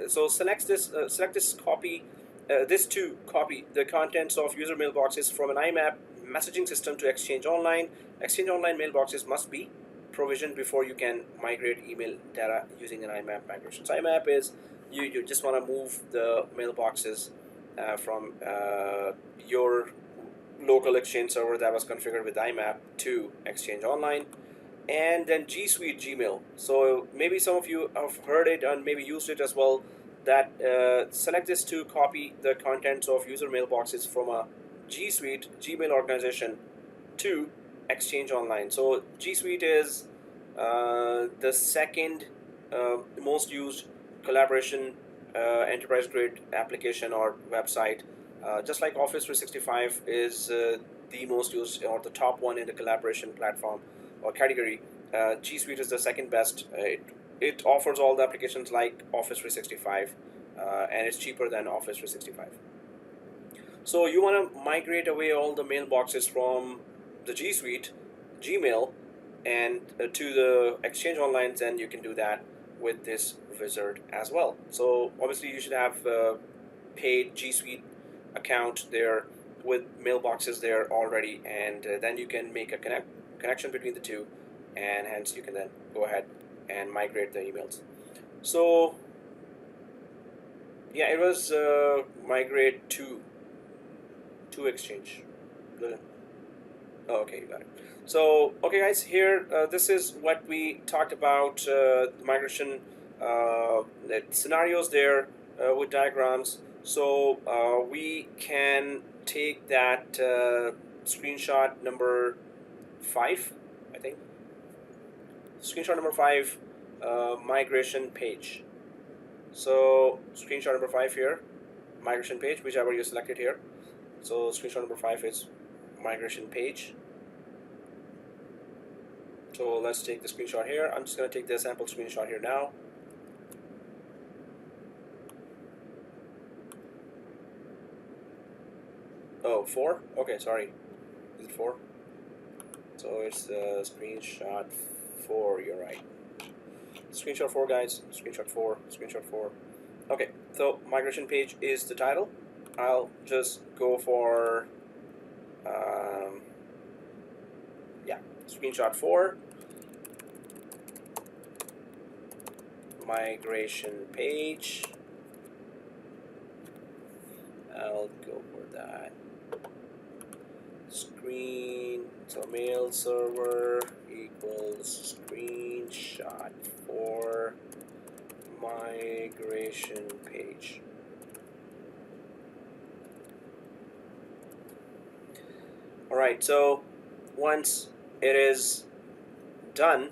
So select this copy, this to copy the contents of user mailboxes from an IMAP messaging system to ExchangeOnline. ExchangeOnline mailboxes must be provisioned before you can migrate email data using an IMAP migration. So IMAP is you just want to move the mailboxes from your local Exchange server that was configured with IMAP to ExchangeOnline. And then G Suite Gmail. So maybe some of you have heard it and maybe used it as well. That select this to copy the contents of user mailboxes from a G Suite Gmail organization to ExchangeOnline. So G Suite is the second most used collaboration enterprise grade application or website, just like Office 365 is the most used or the top one in the collaboration platform or category. G Suite is the second best. It offers all the applications like Office 365, and it's cheaper than Office 365. So you want to migrate away all the mailboxes from the G Suite, Gmail, and to the ExchangeOnline, then you can do that with this wizard as well. So obviously you should have a paid G Suite account there with mailboxes there already, and then you can make a connection between the two, and hence you can then go ahead and migrate the emails. So yeah, it was migrate to Exchange. Oh, okay, you got it. So, okay, guys, here, this is what we talked about, the migration the scenarios there with diagrams. So, we can take that screenshot number 5, I think. Screenshot number 5, migration page. So, screenshot number 5 here, migration page, whichever you selected here. So, screenshot number 5 is migration page. So let's take the screenshot here. I'm just going to take the sample screenshot here now. Oh, 4? Okay, sorry. Is it 4? So it's the screenshot 4, you're right. Screenshot 4, guys. Screenshot 4. Screenshot 4. Okay, so migration page is the title. I'll just go for yeah, screenshot 4, migration page. I'll go for that. So mail server equals screenshot 4 migration page. All right, so once it is done,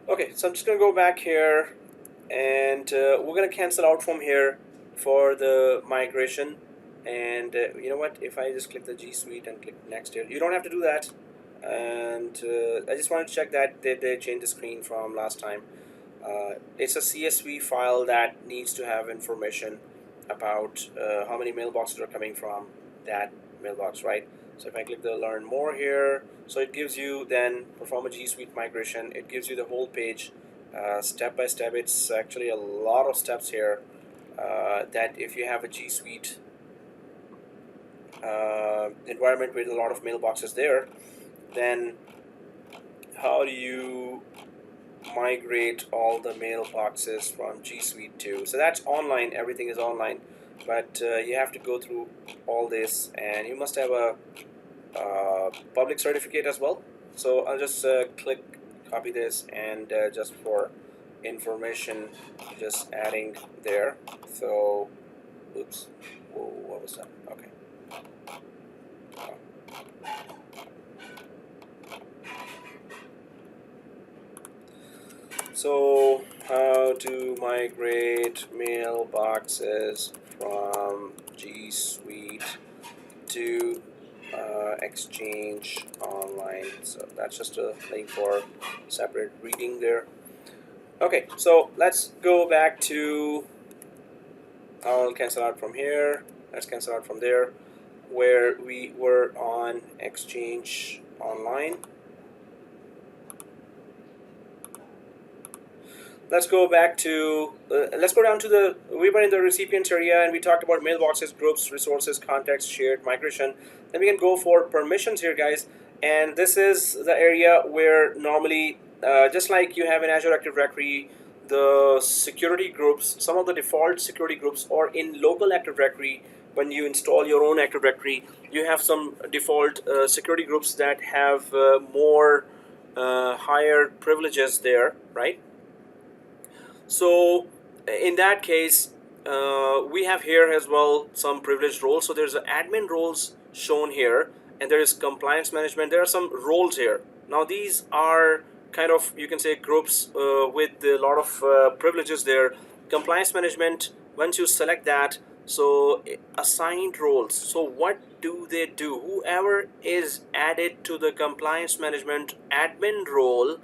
okay, so I'm just going to go back here, and we're going to cancel out from here for the migration. And you know what, if I just click the G Suite and click next here, you don't have to do that. And I just wanted to check that they changed the screen from last time. It's a CSV file that needs to have information about how many mailboxes are coming from that mailbox, right? So if I click the learn more here, so it gives you then perform a G Suite migration. It gives you the whole page step by step. It's actually a lot of steps here that if you have a G Suite environment with a lot of mailboxes there, then how do you migrate all the mailboxes from G Suite to? So that's online, everything is online, but you have to go through all this, and you must have a public certificate as well. So I'll just click copy this, and just for information, just adding there. So oops, whoa, what was that? Okay. So how to migrate mailboxes from G Suite to ExchangeOnline. So that's just a link for separate reading there. Okay, so let's go back to, I'll cancel out from here. Let's cancel out from there, where we were on ExchangeOnline. Let's go back to, let's go down to the, we were in the recipients area, and we talked about mailboxes, groups, resources, contacts, shared, migration. Then we can go for permissions here, guys. And this is the area where normally, just like you have in Azure Active Directory, the security groups, some of the default security groups, or in local Active Directory, when you install your own Active Directory, you have some default security groups that have more higher privileges there, right? So in that case, we have here as well some privileged roles. So there's admin roles shown here, and there is compliance management. There are some roles here. Now these are kind of, you can say, groups with a lot of privileges there. Compliance management, once you select that, so assigned roles. So what do they do? Whoever is added to the compliance management admin role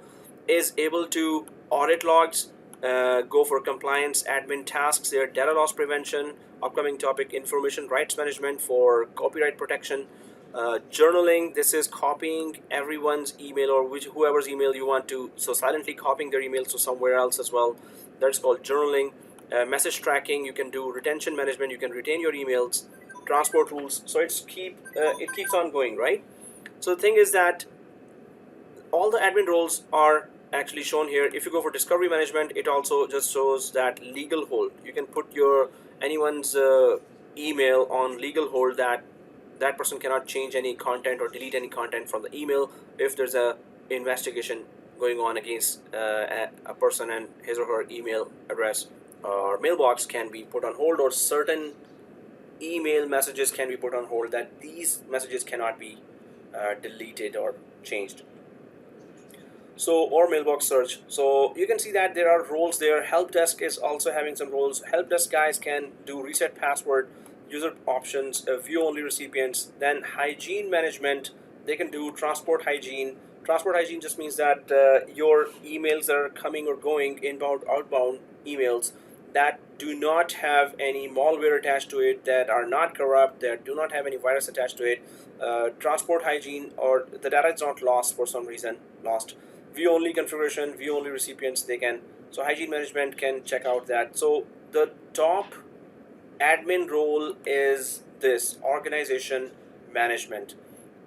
is able to audit logs, go for compliance admin tasks there, data loss prevention, upcoming topic information rights management for copyright protection, journaling. This is copying everyone's email, or whoever's email you want to, so silently copying their emails to somewhere else as well. That's called journaling. Message tracking, you can do retention management, you can retain your emails, transport rules. So it keeps on going, right? So the thing is that all the admin roles are actually shown here. If you go for discovery management, it also just shows that legal hold. You can put your anyone's email on legal hold, that that person cannot change any content or delete any content from the email if there's a investigation going on against a person, and his or her email address or mailbox can be put on hold, or certain email messages can be put on hold, that these messages cannot be deleted or changed. So, or mailbox search. So you can see that there are roles there. Help desk is also having some roles. Help desk guys can do reset password, user options, view only recipients. Then hygiene management, they can do transport hygiene. Transport hygiene just means that your emails that are coming or going, inbound, outbound emails, that do not have any malware attached to it, that are not corrupt, that do not have any virus attached to it. Transport hygiene, or the data is not lost for some reason, lost. View only configuration, view only recipients, they can, so hygiene management can check out that. So the top admin role is this organization management.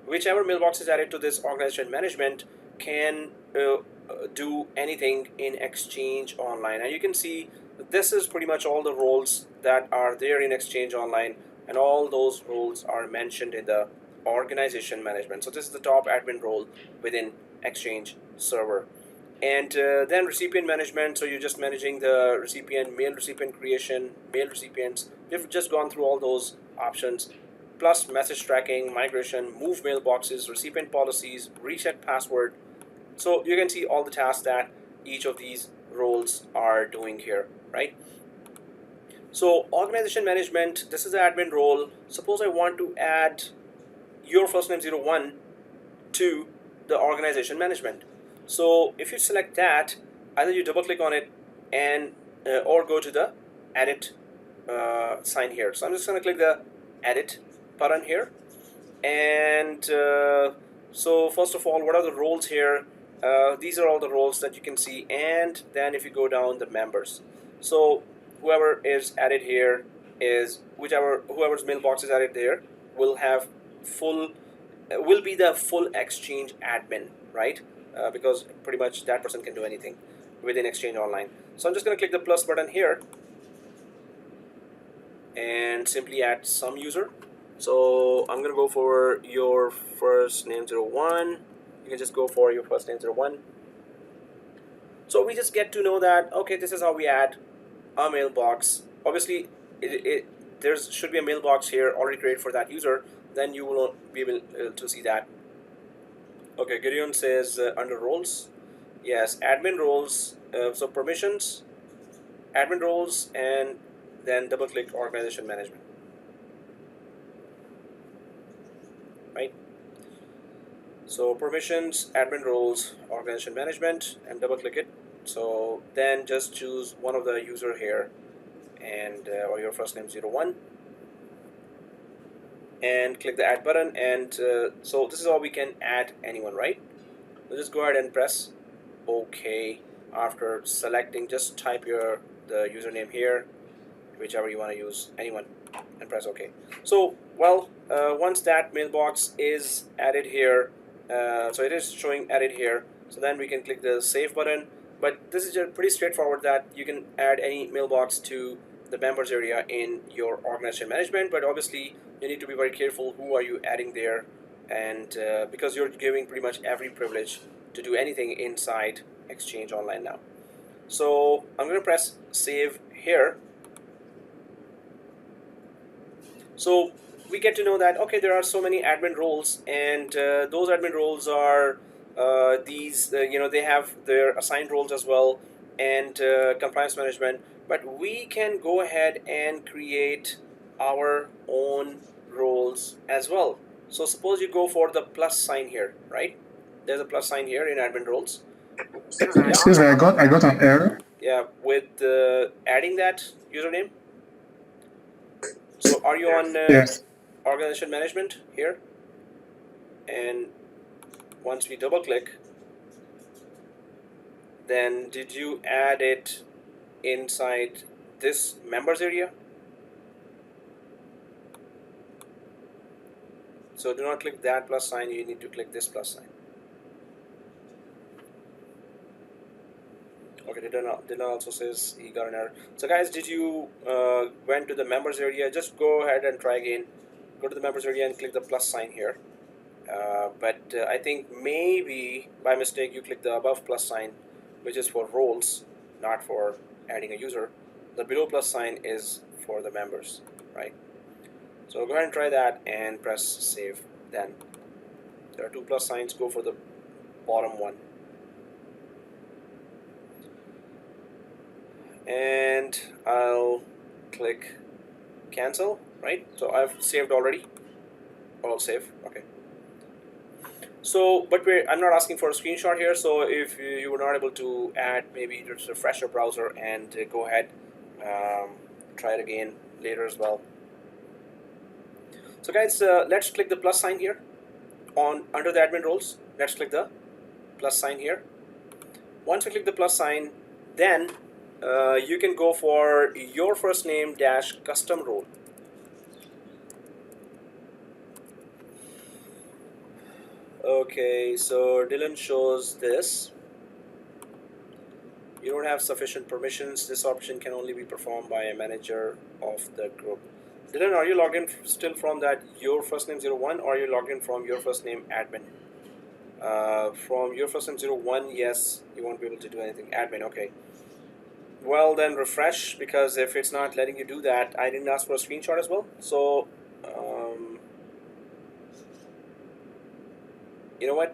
Whichever mailbox is added to this organization management can do anything in ExchangeOnline. And you can see this is pretty much all the roles that are there in ExchangeOnline, and all those roles are mentioned in the organization management. So this is the top admin role within Exchange server. And then recipient management, so you're just managing the recipient, mail recipient creation, mail recipients. We've just gone through all those options, plus message tracking, migration, move mailboxes, recipient policies, reset password. So you can see all the tasks that each of these roles are doing here, right? So organization management, this is the admin role. Suppose I want to add your first name 01 to the organization management. So if you select that, either you double click on it and or go to the edit sign here. So I'm just going to click the edit button here, and so first of all, what are the roles here? These are all the roles that you can see, and then if you go down, the members. So whoever is added here is whoever's mailbox is added there will have will be the full Exchange admin, right? Because pretty much that person can do anything within ExchangeOnline. So I'm just going to click the plus button here and simply add some user. So I'm going to go for your first name 01. You can just go for your first name 01. So we just get to know that, okay, this is how we add a mailbox. Obviously, there should be a mailbox here already created for that user. Then you will be able to see that. Okay, Gideon says under roles, yes, admin roles, so permissions, admin roles, and then double click organization management, right? So permissions, admin roles, organization management, and double click it. So then just choose one of the user here, and or your first name 01, and click the add button. And so this is how we can add anyone, right? So just go ahead and press OK. After selecting, just type the username here, whichever you want to use, anyone, and press OK. So well, once that mailbox is added here, so it is showing added here, so then we can click the save button. But this is just pretty straightforward, that you can add any mailbox to the members area in your organization management. But obviously you need to be very careful who are you adding there, and because you're giving pretty much every privilege to do anything inside ExchangeOnline now. So I'm going to press save here, So we get to know that, okay, there are so many admin roles, and those admin roles are these, they have their assigned roles as well, and compliance management. But we can go ahead and create our own roles as well. So suppose you go for the plus sign here, right? There's a plus sign here in admin roles. Excuse me, I got an error. Yeah, with adding that username. So are you on Yes. organization management here? And once we double click, then did you add it inside this members area? So do not click that plus sign, you need to click this plus sign. Okay, Dylan also says he got an error. So guys, did you went to the members area? Just go ahead and try again. Go to the members area and click the plus sign here. But I think maybe by mistake you click the above plus sign, which is for roles, not for adding a user. The below plus sign is for the members, right? So go ahead and try that and press save. Then there are two plus signs, go for the bottom one. And I'll click cancel, right? So I've saved already. I'll save, okay. So, but I'm not asking for a screenshot here. So if you were not able to add, maybe just refresh your browser and go ahead, try it again later as well. So guys, let's click the plus sign here on under the admin roles. Let's click the plus sign here. Once you click the plus sign, then you can go for your first name dash custom role. Okay, so Dylan shows this. You don't have sufficient permissions. This option can only be performed by a manager of the group. Dylan, are you logged in still from that your first name 01, or are you logged in from your first name admin? From your first name 01, yes, you won't be able to do anything. Admin, okay. Well, then refresh, because if it's not letting you do that, I didn't ask for a screenshot as well. So, you know what?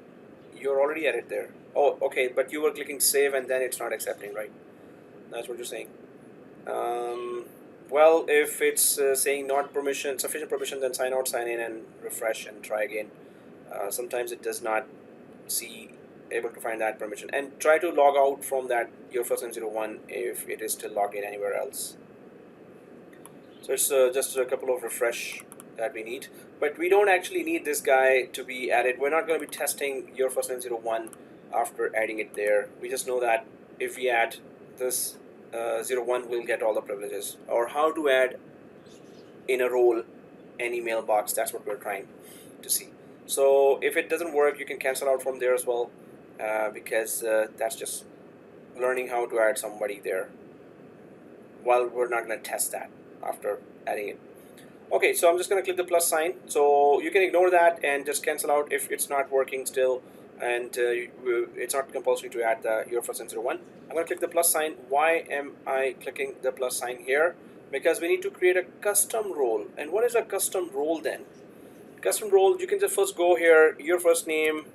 You're already at it there. Oh, okay, but you were clicking save and then it's not accepting, right? That's what you're saying. Well, if it's saying not sufficient permission, then sign out, sign in, and refresh and try again. Sometimes it does not able to find that permission, and try to log out from that your first name 01 if it is still logged in anywhere else. So it's just a couple of refresh that we need, but we don't actually need this guy to be added. We're not going to be testing your first name 01 after adding it there. We just know that if we add this 01, we'll get all the privileges, or how to add in a role any mailbox. That's what we're trying to see. So if it doesn't work, you can cancel out from there as well, because that's just learning how to add somebody there. Well, we're not going to test that after adding it. Okay, so I'm just going to click the plus sign. So you can ignore that and just cancel out if it's not working still, and it's not compulsory to add your first name 01. I'm going to click the plus sign. Why am I clicking the plus sign here? Because we need to create a custom role. And what is a custom role then? Custom role, you can just first go here, your first name.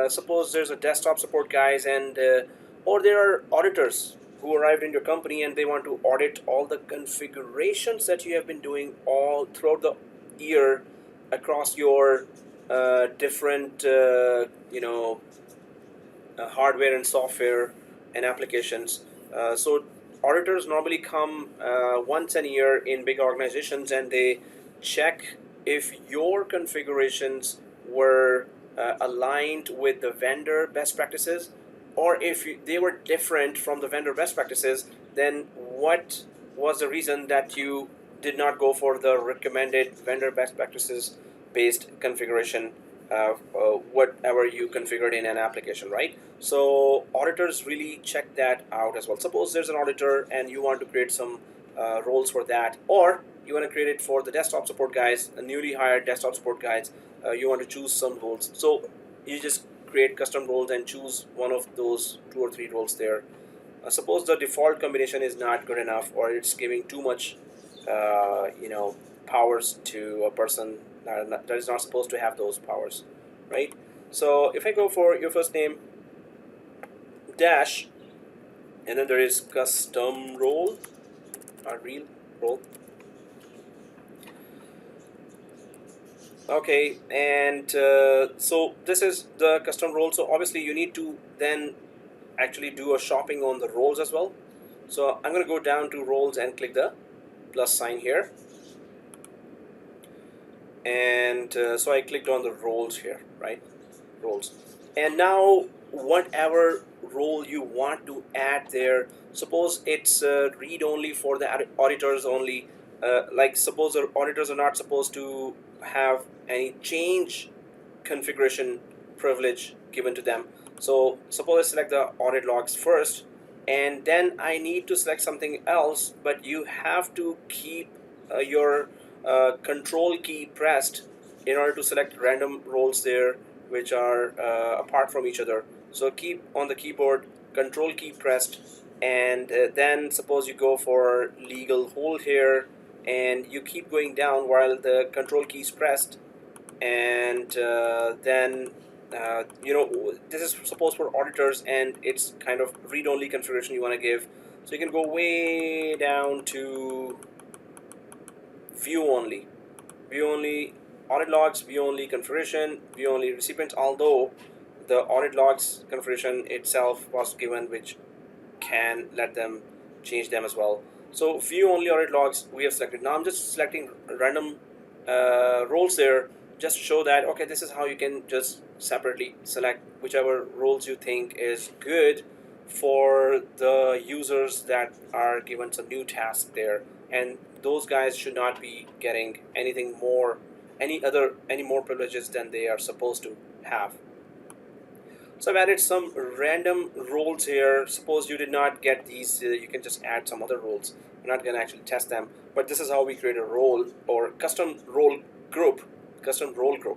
Suppose there's a desktop support guys, and or there are auditors who arrived in your company and they want to audit all the configurations that you have been doing all throughout the year across your different hardware and software and applications. So auditors normally come once a year in big organizations, and they check if your configurations were aligned with the vendor best practices, or if they were different from the vendor best practices, then what was the reason that you did not go for the recommended vendor best practices based configuration, whatever you configured in an application, right? So auditors really check that out as well. Suppose there's an auditor and you want to create some roles for that, or you want to create it for the desktop support guys, newly hired desktop support guys. You want to choose some roles, so you just create custom roles and choose one of those 2 or 3 roles there. Suppose the default combination is not good enough, or it's giving too much powers to a person that is not supposed to have those powers, right? So if I go for your first name dash, and then there is custom role, not real role. Okay, and so this is the custom role. So obviously you need to then actually do a shopping on the roles as well. So I'm going to go down to roles and click the plus sign here, and so I clicked on the roles here, right? Roles. And now whatever role you want to add there, suppose it's read only for the auditors only, like suppose the auditors are not supposed to have any change configuration privilege given to them. So suppose I select the audit logs first, and then I need to select something else, but you have to keep your control key pressed in order to select random roles there which are apart from each other. So keep on the keyboard control key pressed, and then suppose you go for legal hold here, and you keep going down while the control key is pressed, and then this is supposed for auditors, and it's kind of read-only configuration you want to give. So you can go way down to view only audit logs, view only configuration, view only recipients, although the audit logs configuration itself was given, which can let them change them as well. So view only audit logs we have selected. Now I'm just selecting random roles there, just to show that okay, this is how you can just separately select whichever roles you think is good for the users that are given some new task there, and those guys should not be getting any more privileges than they are supposed to have. So I've added some random roles here. Suppose you did not get these, you can just add some other roles. We're not going to actually test them, but this is how we create a role or custom role group,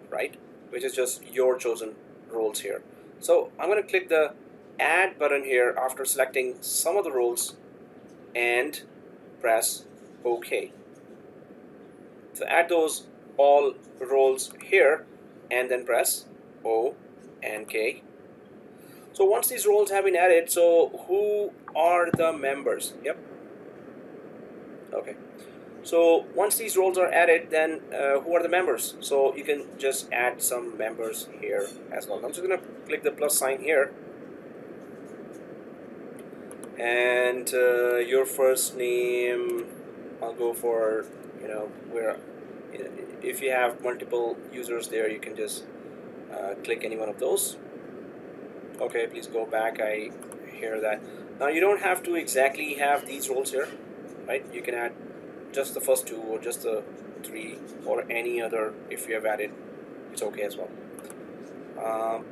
right? Which is just your chosen roles here. So I'm going to click the add button here after selecting some of the roles and press OK. So add those all roles here and then press O and K. So once these roles have been added, so who are the members? Yep. Okay. So once these roles are added, then who are the members? So you can just add some members here as well. I'm just going to click the plus sign here. And your first name, I'll go for, where if you have multiple users there, you can just click any one of those. Okay, please go back. I hear that. Now you don't have to exactly have these roles here, right? You can add just the first two or just the three or any other. If you have added, it's okay as well.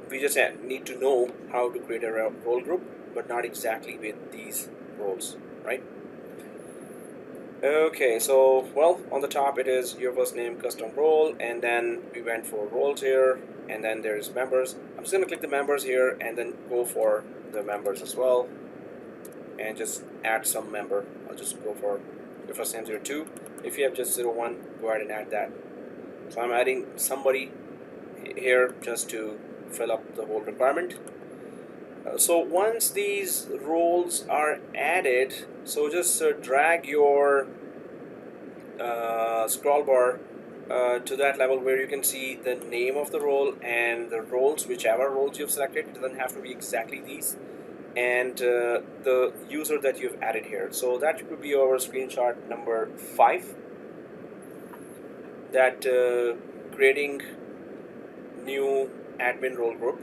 We just need to know how to create a role group, but not exactly with these roles, right? Okay, so well, on the top it is your first name, custom role, and then we went for roles here, and then there's members. I'm just going to click the members here and then go for the members as well, and just add some member. I'll just go for your first name 02. If you have just 01, go ahead and add that. So I'm adding somebody here just to fill up the whole requirement. So once these roles are added, so just drag your scroll bar to that level where you can see the name of the role and the roles, whichever roles you've selected. It doesn't have to be exactly these, and the user that you've added here. So that could be our screenshot number 5, that creating new admin role group.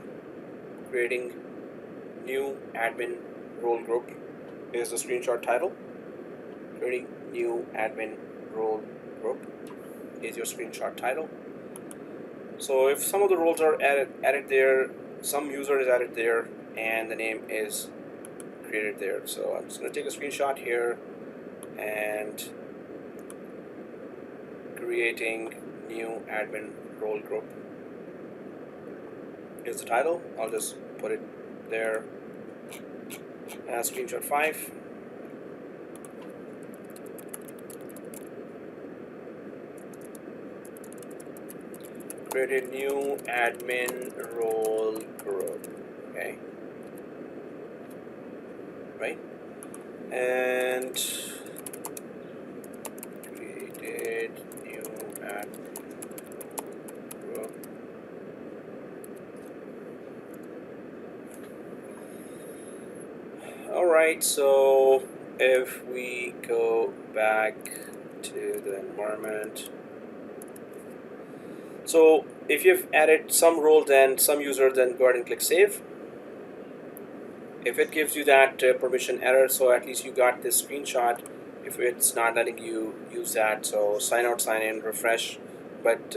Creating new admin role group is the screenshot title. Creating new admin role group is your screenshot title. So if some of the roles are added there, some user is added there, and the name is created there. So I'm just going to take a screenshot here and creating new admin role group is the title. I'll just put it there as screenshot 5. create a new admin role group. Okay, right? And created new admin group. All right, so if we go back to the environment, so if you've added some role, then some user, then go ahead and click save. If it gives you that permission error, so at least you got this screenshot. If it's not letting you use that, so sign out, sign in, refresh. But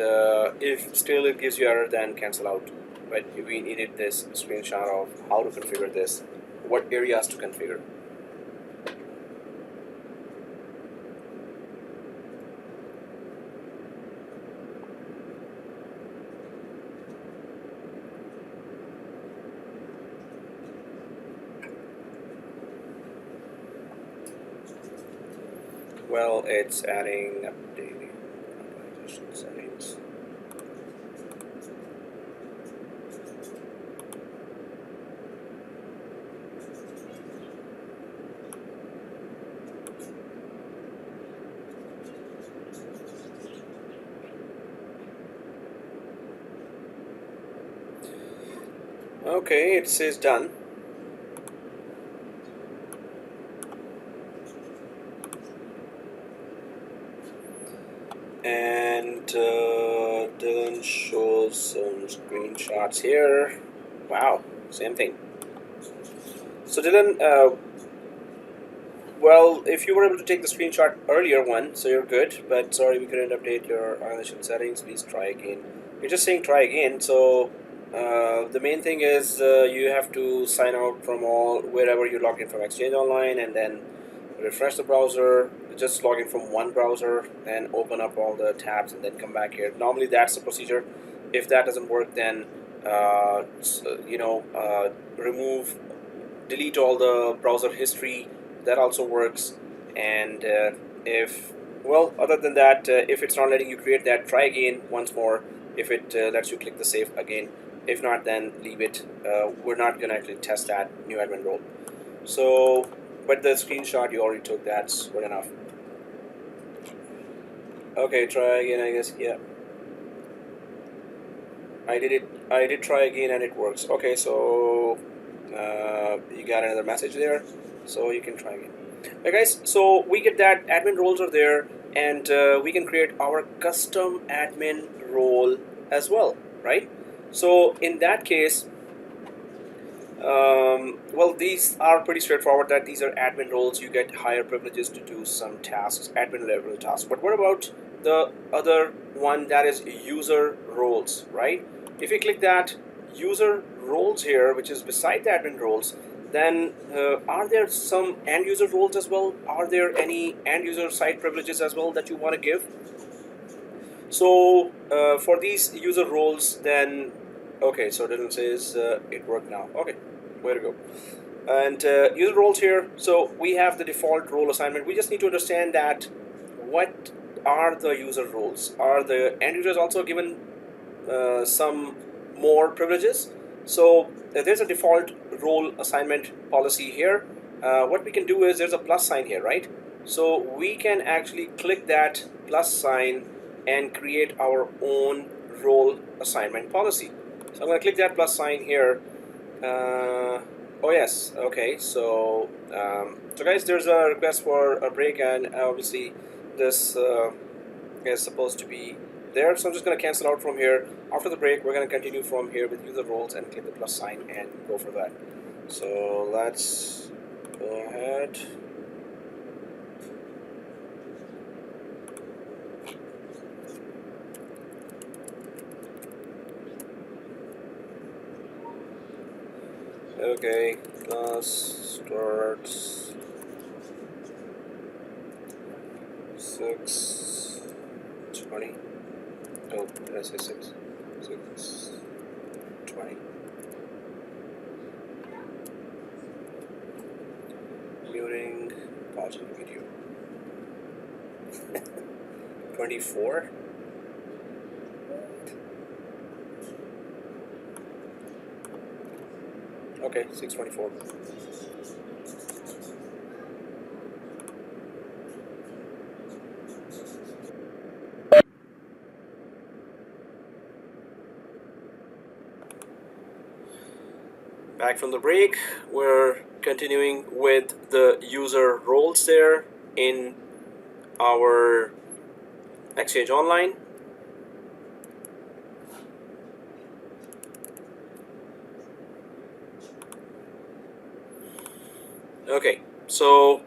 if still it gives you error, then cancel out. But we needed this screenshot of how to configure this, what areas to configure. Well, it's adding updating organization settings. Okay, it says done. And Dylan shows some screenshots here. Wow, same thing. So Dylan, well, if you were able to take the screenshot earlier one, so you're good. But sorry, we couldn't update your organization settings. Please try again. You're just saying try again. So the main thing is you have to sign out from all wherever you log in from ExchangeOnline, and then refresh the browser. Just log in from one browser, then open up all the tabs, and then come back here. Normally, that's the procedure. If that doesn't work, then remove, delete all the browser history. That also works. And if, well, other than that, if it's not letting you create that, try again once more. If it lets you, click the save again. If not, then leave it. We're not gonna actually test that new admin role. So, but the screenshot you already took, that's good enough. Okay, try again, I guess. Yeah, I did try again, and it works. Okay, so you got another message there, so you can try again. Okay, guys, so we get that admin roles are there, and we can create our custom admin role as well, right? So in that case, well, these are pretty straightforward, that these are admin roles. You get higher privileges to do some tasks, admin level tasks. But what about the other one, that is user roles, right? If you click that user roles here, which is beside the admin roles, then are there some end user roles as well? Are there any end user side privileges as well that you want to give? So for these user roles, then okay, so Dylan says it worked now. Okay, way to go. And user roles here, so we have the default role assignment. We just need to understand that what are the user roles. Are the end users also given some more privileges? So there's a default role assignment policy here. What we can do is, there's a plus sign here, right? So we can actually click that plus sign and create our own role assignment policy. So I'm going to click that plus sign here. Oh yes, okay, so so guys, there's a request for a break, and obviously this is supposed to be there, so I'm just going to cancel out from here. After the break, we're going to continue from here with user roles and click the plus sign and go for that. So let's go ahead. Okay, class starts 6:20. Oh, did I say 6? 6:20. Muting, pausing video. 24? Okay, 624. Back from the break, we're continuing with the user roles there in our ExchangeOnline. Okay, so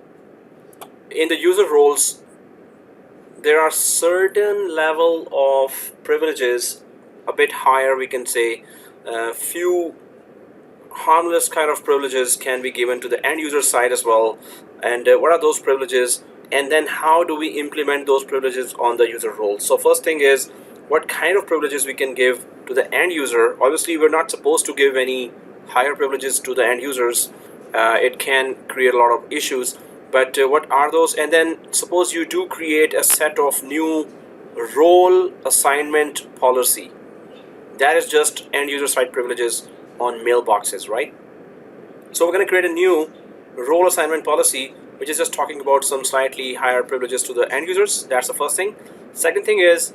in the user roles, there are certain level of privileges, a bit higher we can say. Few harmless kind of privileges can be given to the end user side as well. And what are those privileges, and then how do we implement those privileges on the user role? So first thing is, what kind of privileges we can give to the end user. Obviously we're not supposed to give any higher privileges to the end users. It can create a lot of issues, but what are those? And then suppose you do create a set of new role assignment policy. That is just end user side privileges on mailboxes, right? So we're going to create a new role assignment policy, which is just talking about some slightly higher privileges to the end users. That's the first thing. Second thing is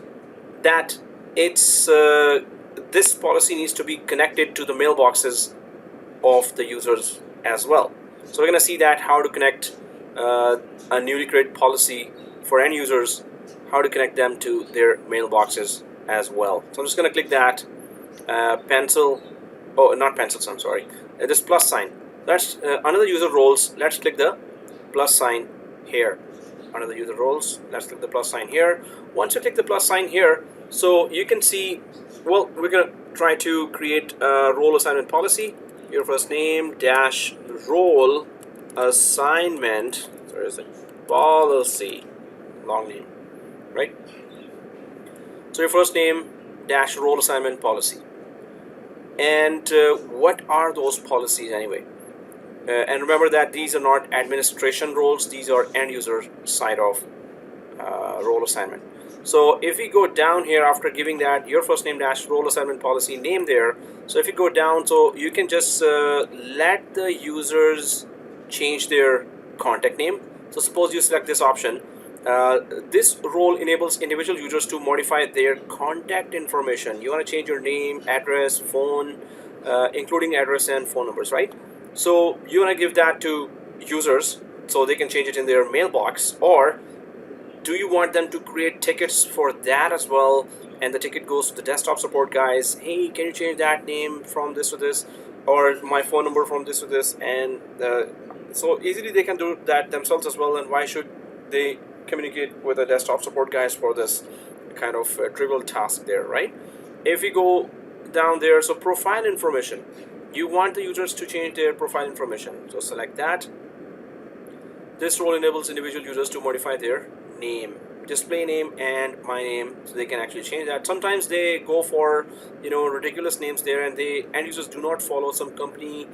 that it's this policy needs to be connected to the mailboxes of the users as well. So we're going to see that how to connect a newly created policy for end users, how to connect them to their mailboxes as well. So I'm just going to click that pencil. Oh, not pencils, I'm sorry. This plus sign. That's under the user roles. Let's click the plus sign here. Under the user roles, let's click the plus sign here. Once you click the plus sign here, so you can see, well, we're going to try to create a role assignment policy. Your first name dash role assignment, where is it, policy, long name, right? So your first name dash role assignment policy. And what are those policies anyway? And remember that these are not administration roles, these are end user side of role assignment. So if we go down here after giving that your first name dash role assignment policy name there, so if you go down, so you can just let the users change their contact name. So suppose you select this option. This role enables individual users to modify their contact information. You want to change your name, address, phone, including address and phone numbers, right? So you want to give that to users so they can change it in their mailbox, or do you want them to create tickets for that as well, and the ticket goes to the desktop support guys? Hey, can you change that name from this to this, or my phone number from this to this? And so easily they can do that themselves as well. And why should they communicate with the desktop support guys for this kind of trivial task there, right? If we go down there, so profile information, you want the users to change their profile information, so select that. This role enables individual users to modify their name, display name, and my name, so they can actually change that. Sometimes they go for ridiculous names there, and the end users do not follow some company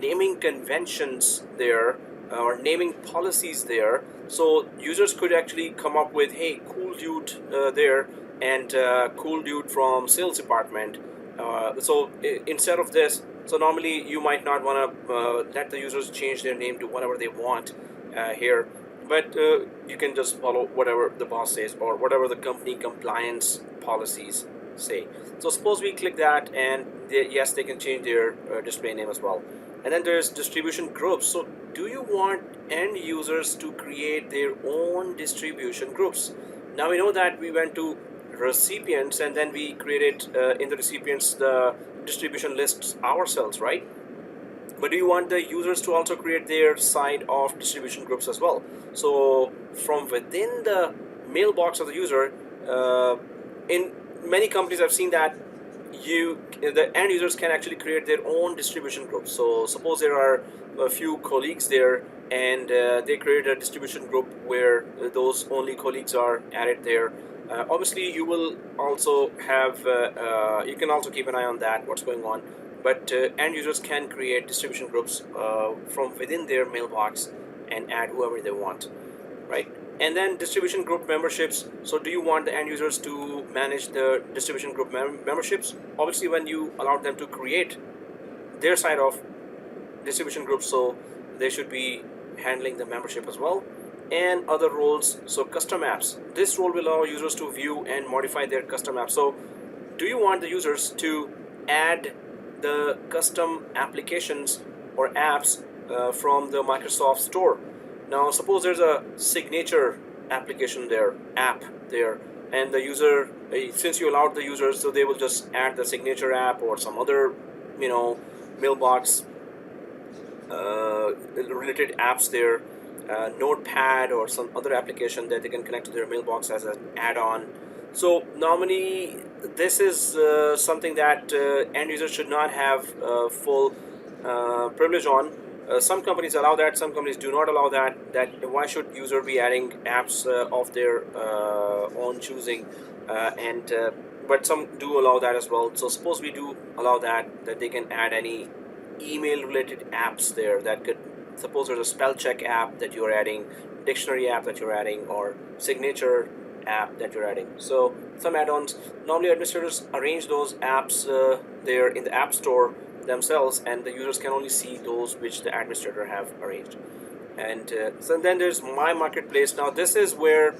naming conventions there, or naming policies there. So users could actually come up with, hey, cool dude there, and cool dude from sales department. So instead of this, so normally you might not want to let the users change their name to whatever they want here, but you can just follow whatever the boss says or whatever the company compliance policies say. So suppose we click that, and yes, they can change their display name as well. And then there's distribution groups. So do you want end users to create their own distribution groups? Now we know that we went to recipients, and then we created in the recipients the distribution lists ourselves, right? But do you want the users to also create their side of distribution groups as well? So from within the mailbox of the user, in many companies I've seen that the end users can actually create their own distribution groups. So suppose there are a few colleagues there, and they create a distribution group where those only colleagues are added there. Obviously you will also have you can also keep an eye on that, what's going on. But end users can create distribution groups from within their mailbox and add whoever they want, right? And then distribution group memberships. So do you want the end users to manage the distribution group memberships? Obviously when you allow them to create their side of distribution groups, so they should be handling the membership as well. And other roles, so custom apps. This role will allow users to view and modify their custom apps. So do you want the users to add the custom applications or apps from the Microsoft Store? Now suppose there's a signature application there, app there, and the user, since you allowed the users, so they will just add the signature app or some other, mailbox related apps there, notepad or some other application that they can connect to their mailbox as an add-on. So normally this is something that end users should not have full privilege on. Some companies allow that, some companies do not allow that. That why should user be adding apps of their own choosing, but some do allow that as well. So suppose we do allow that they can add any email related apps there. That could, suppose there's a spell check app that you're adding, dictionary app that you're adding, or signature app that you're adding. So some add-ons, normally administrators arrange those apps there in the app store themselves, and the users can only see those which the administrator have arranged. And so then there's my marketplace. Now this is where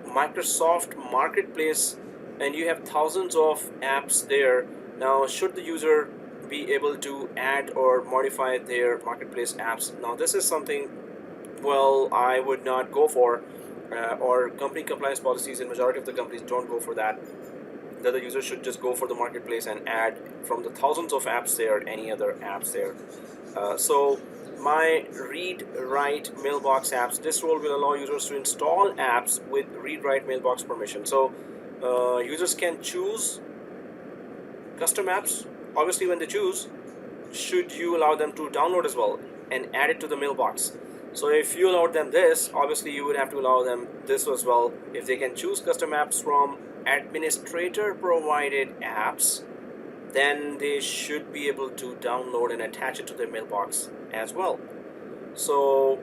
Microsoft Marketplace, and you have thousands of apps there. Now should the user be able to add or modify their marketplace apps? Now this is something, well, I would not go for, or company compliance policies in majority of the companies don't go for that the user should just go for the marketplace and add from the thousands of apps there any other apps there. So my read write mailbox apps, this role will allow users to install apps with read write mailbox permission. So users can choose custom apps. Obviously when they choose, should you allow them to download as well and add it to the mailbox? So if you allowed them this, obviously you would have to allow them this as well. If they can choose custom apps from administrator provided apps, then they should be able to download and attach it to their mailbox as well. So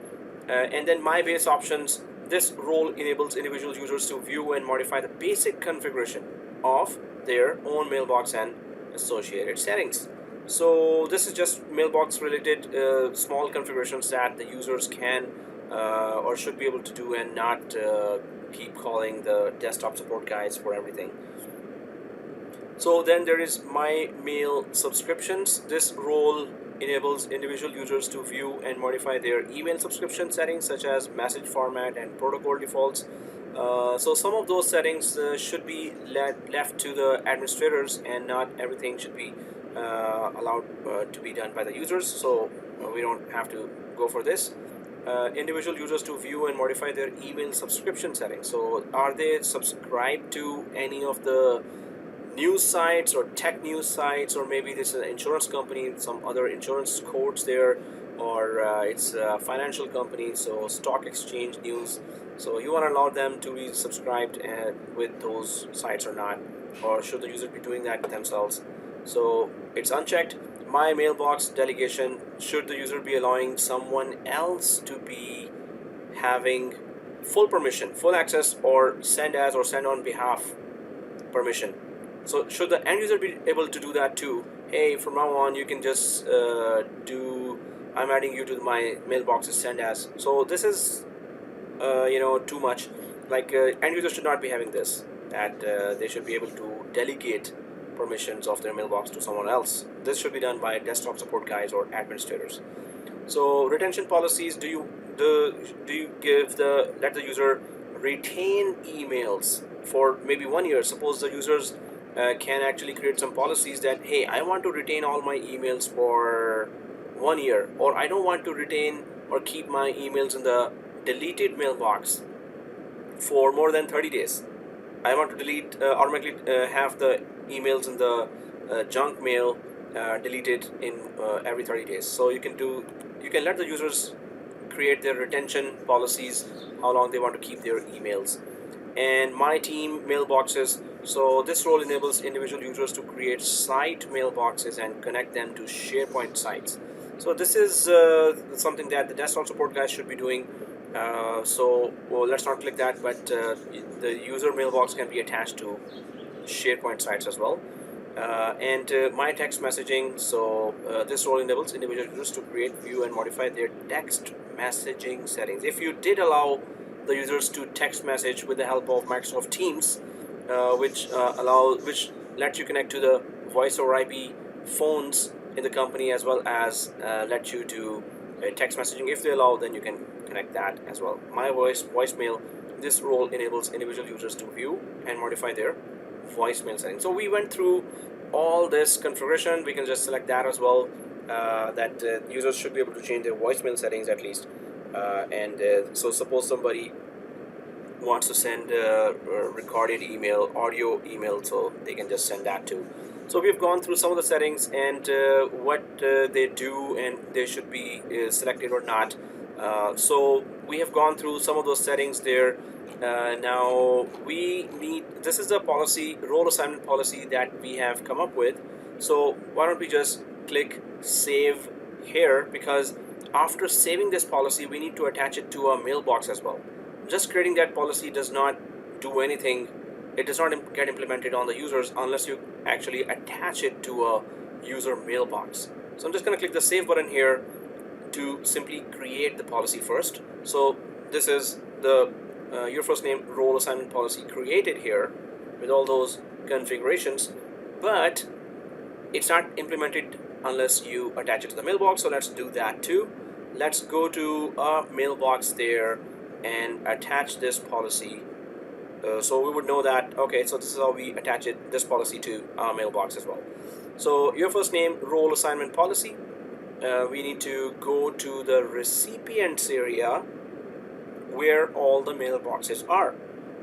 and then my base options, this role enables individual users to view and modify the basic configuration of their own mailbox and associated settings. So this is just mailbox related small configurations that the users can or should be able to do, and not keep calling the desktop support guys for everything. So then there is my mail subscriptions. This role enables individual users to view and modify their email subscription settings, such as message format and protocol defaults. So some of those settings should be left to the administrators, and not everything should be allowed to be done by the users. So we don't have to go for this. Individual users to view and modify their email subscription settings. So are they subscribed to any of the news sites or tech news sites, or maybe this is an insurance company, some other insurance codes there, or it's a financial company, so stock exchange news. So you want to allow them to be subscribed with those sites or not, or should the user be doing that themselves? So it's unchecked. My mailbox delegation, should the user be allowing someone else to be having full permission, full access, or send as or send on behalf permission? So should the end user be able to do that too? Hey, from now on you can just I'm adding you to my mailboxes, send as. So this is too much. Like end users should not be having this, that they should be able to delegate permissions of their mailbox to someone else. This should be done by desktop support guys or administrators. So retention policies, do you let the user retain emails for maybe 1 year? Suppose the users can actually create some policies that, hey, I want to retain all my emails for 1 year, or I don't want to retain or keep my emails in the deleted mailbox for more than 30 days. I want to delete automatically have the emails in the junk mail deleted in every 30 days. So you can let the users create their retention policies, how long they want to keep their emails. And my team mailboxes, so this role enables individual users to create site mailboxes and connect them to SharePoint sites. So this is something that the desktop support guys should be doing. Let's not click that, but the user mailbox can be attached to SharePoint sites as well. and my text messaging. So this role enables individual users to create, view, and modify their text messaging settings. If you did allow the users to text message with the help of Microsoft Teams, which lets you connect to the voice over IP phones in the company, as well as let you do text messaging. If they allow, then you can connect that as well. My voicemail. This role enables individual users to view and modify their voicemail settings. So we went through all this configuration. We can just select that as well, that users should be able to change their voicemail settings at least. So suppose somebody wants to send a recorded email, audio email, so they can just send that too. So we've gone through some of the settings and what they do and they should be selected or not. So we have gone through some of those settings there. Now this is the policy, role assignment policy that we have come up with. So why don't we just click save here, because after saving this policy we need to attach it to our mailbox as well. Just creating that policy does not do anything. It does not get implemented on the users unless you actually attach it to a user mailbox. So I'm just going to click the save button here to simply create the policy first. So this is the your first name role assignment policy created here with all those configurations, but it's not implemented unless you attach it to the mailbox. So let's do that too. Let's go to our mailbox there and attach this policy. So we would know that, okay, so this is how we attach this policy to our mailbox as well. So your first name role assignment policy, we need to go to the recipients area where all the mailboxes are.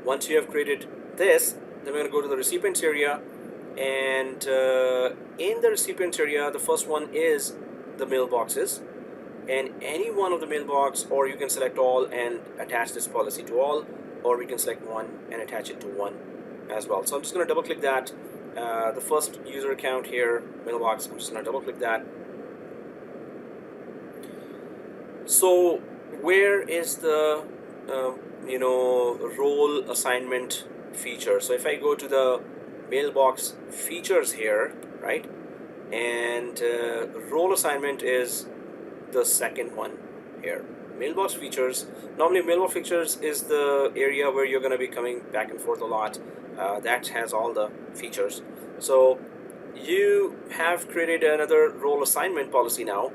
Once you have created this, then we're going to go to the recipients area, and in the recipients area the first one is the mailboxes, and any one of the mailbox, or you can select all and attach this policy to all, or we can select one and attach it to one as well. So I'm just going to double click that, the first user account here, mailbox, I'm just going to double click that. So where is the role assignment feature? So if I go to the mailbox features here, right, and role assignment is the second one here. Mailbox features, normally mailbox features is the area where you're going to be coming back and forth a lot. That has all the features. So you have created another role assignment policy now,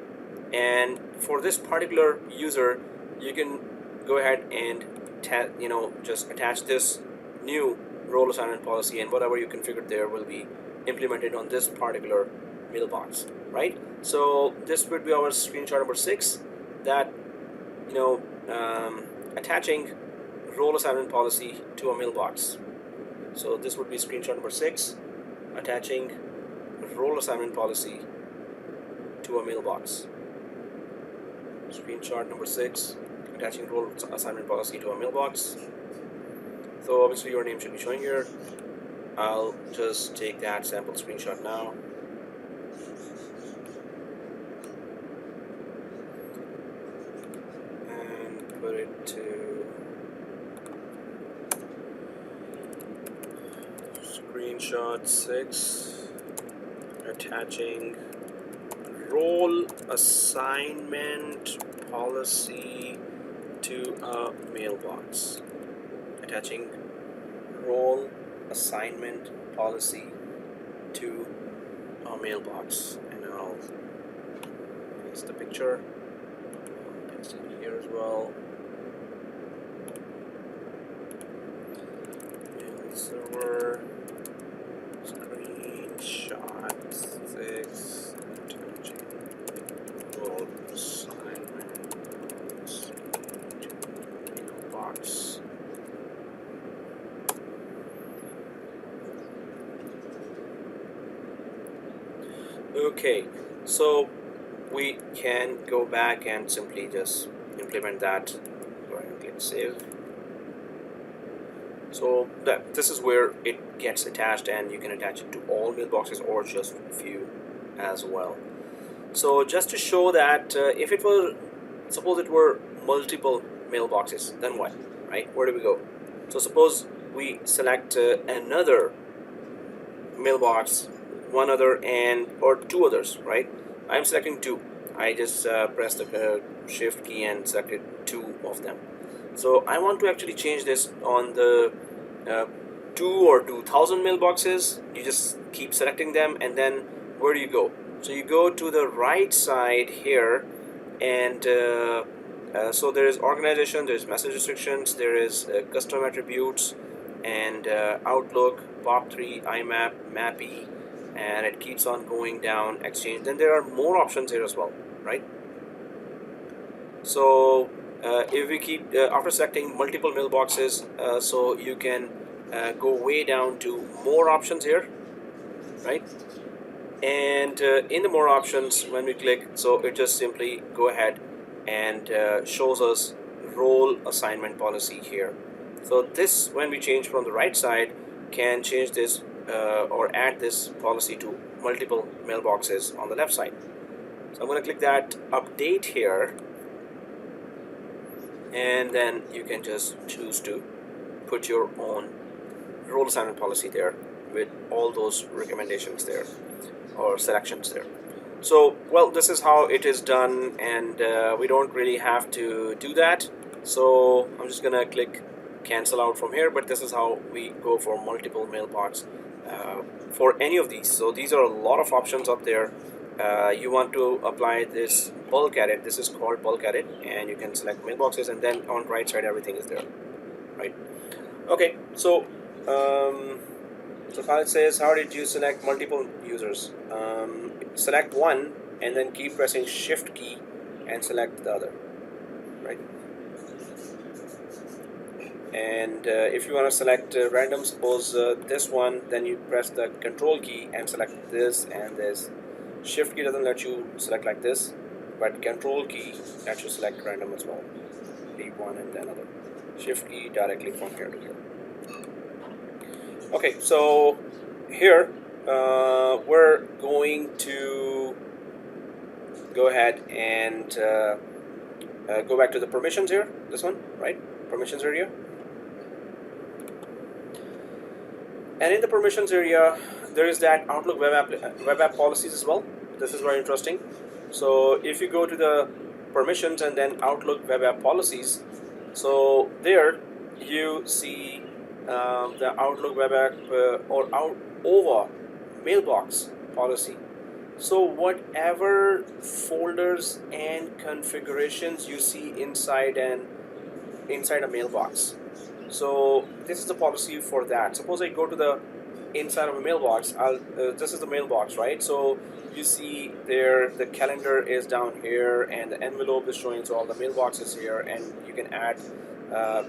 and for this particular user you can go ahead and just attach this new role assignment policy, and whatever you configured there will be implemented on this particular mailbox, right? So this would be our screenshot number 6, that attaching role assignment policy to a mailbox. So this would be screenshot number 6, attaching role assignment policy to a mailbox. Screenshot number 6, attaching role assignment policy to a mailbox. So obviously your name should be showing here. I'll just take that sample screenshot now. And put it to screenshot 6, attaching role assignment policy to a mailbox. Attaching role assignment policy to a mailbox, and I'll paste the picture, paste it here as well. Mail server, screenshot 6, attaching role assignment to mailbox. Okay, so we can go back and simply just implement that. Go ahead and click save. So this is where it gets attached, and you can attach it to all mailboxes or just few as well. So just to show that if it were, suppose it were multiple mailboxes, then what, right? Where do we go? So suppose we select another mailbox one other or two others, right? I'm selecting two. I just press the shift key and selected two of them. So I want to actually change this on the 2,000 mailboxes. You just keep selecting them, and then where do you go? So you go to the right side here, and so there is organization, there's message restrictions, there is custom attributes, and Outlook, POP3, IMAP, MAPI, and it keeps on going down. Exchange. Then there are more options here as well, right? So if we keep after selecting multiple mailboxes, so you can go way down to more options here, right? And in the more options, when we click, so it just simply go ahead and shows us role assignment policy here. So this, when we change from the right side, can change this or add this policy to multiple mailboxes on the left side. So I'm going to click that update here, and then you can just choose to put your own role assignment policy there with all those recommendations there or selections there. So, well, this is how it is done, and we don't really have to do that. So I'm just gonna click cancel out from here, but this is how we go for multiple mailbox for any of these. So these are a lot of options up there. You want to apply this bulk edit. This is called bulk edit, and you can select mailboxes, and then on right side everything is there, right? Okay, so so Khalid says, how did you select multiple users? Select one and then keep pressing shift key and select the other, right? And if you want to select random, suppose this one, then you press the control key and select this and this. Shift key doesn't let you select like this, but control key lets you select random as well. Leave one and then another. Shift key directly from here to here. Okay, so here we're going to go ahead and go back to the permissions here, this one, right? Permissions area. And in the permissions area, there is that Outlook web app policies as well. This is very interesting. So if you go to the permissions and then Outlook web app policies, so there you see the Outlook web app or OVA mailbox policy. So whatever folders and configurations you see inside a mailbox, so this is the policy for that. Suppose I go to the inside of a mailbox. This is the mailbox, right? So you see there the calendar is down here and the envelope is showing, so all the mailboxes here, and you can add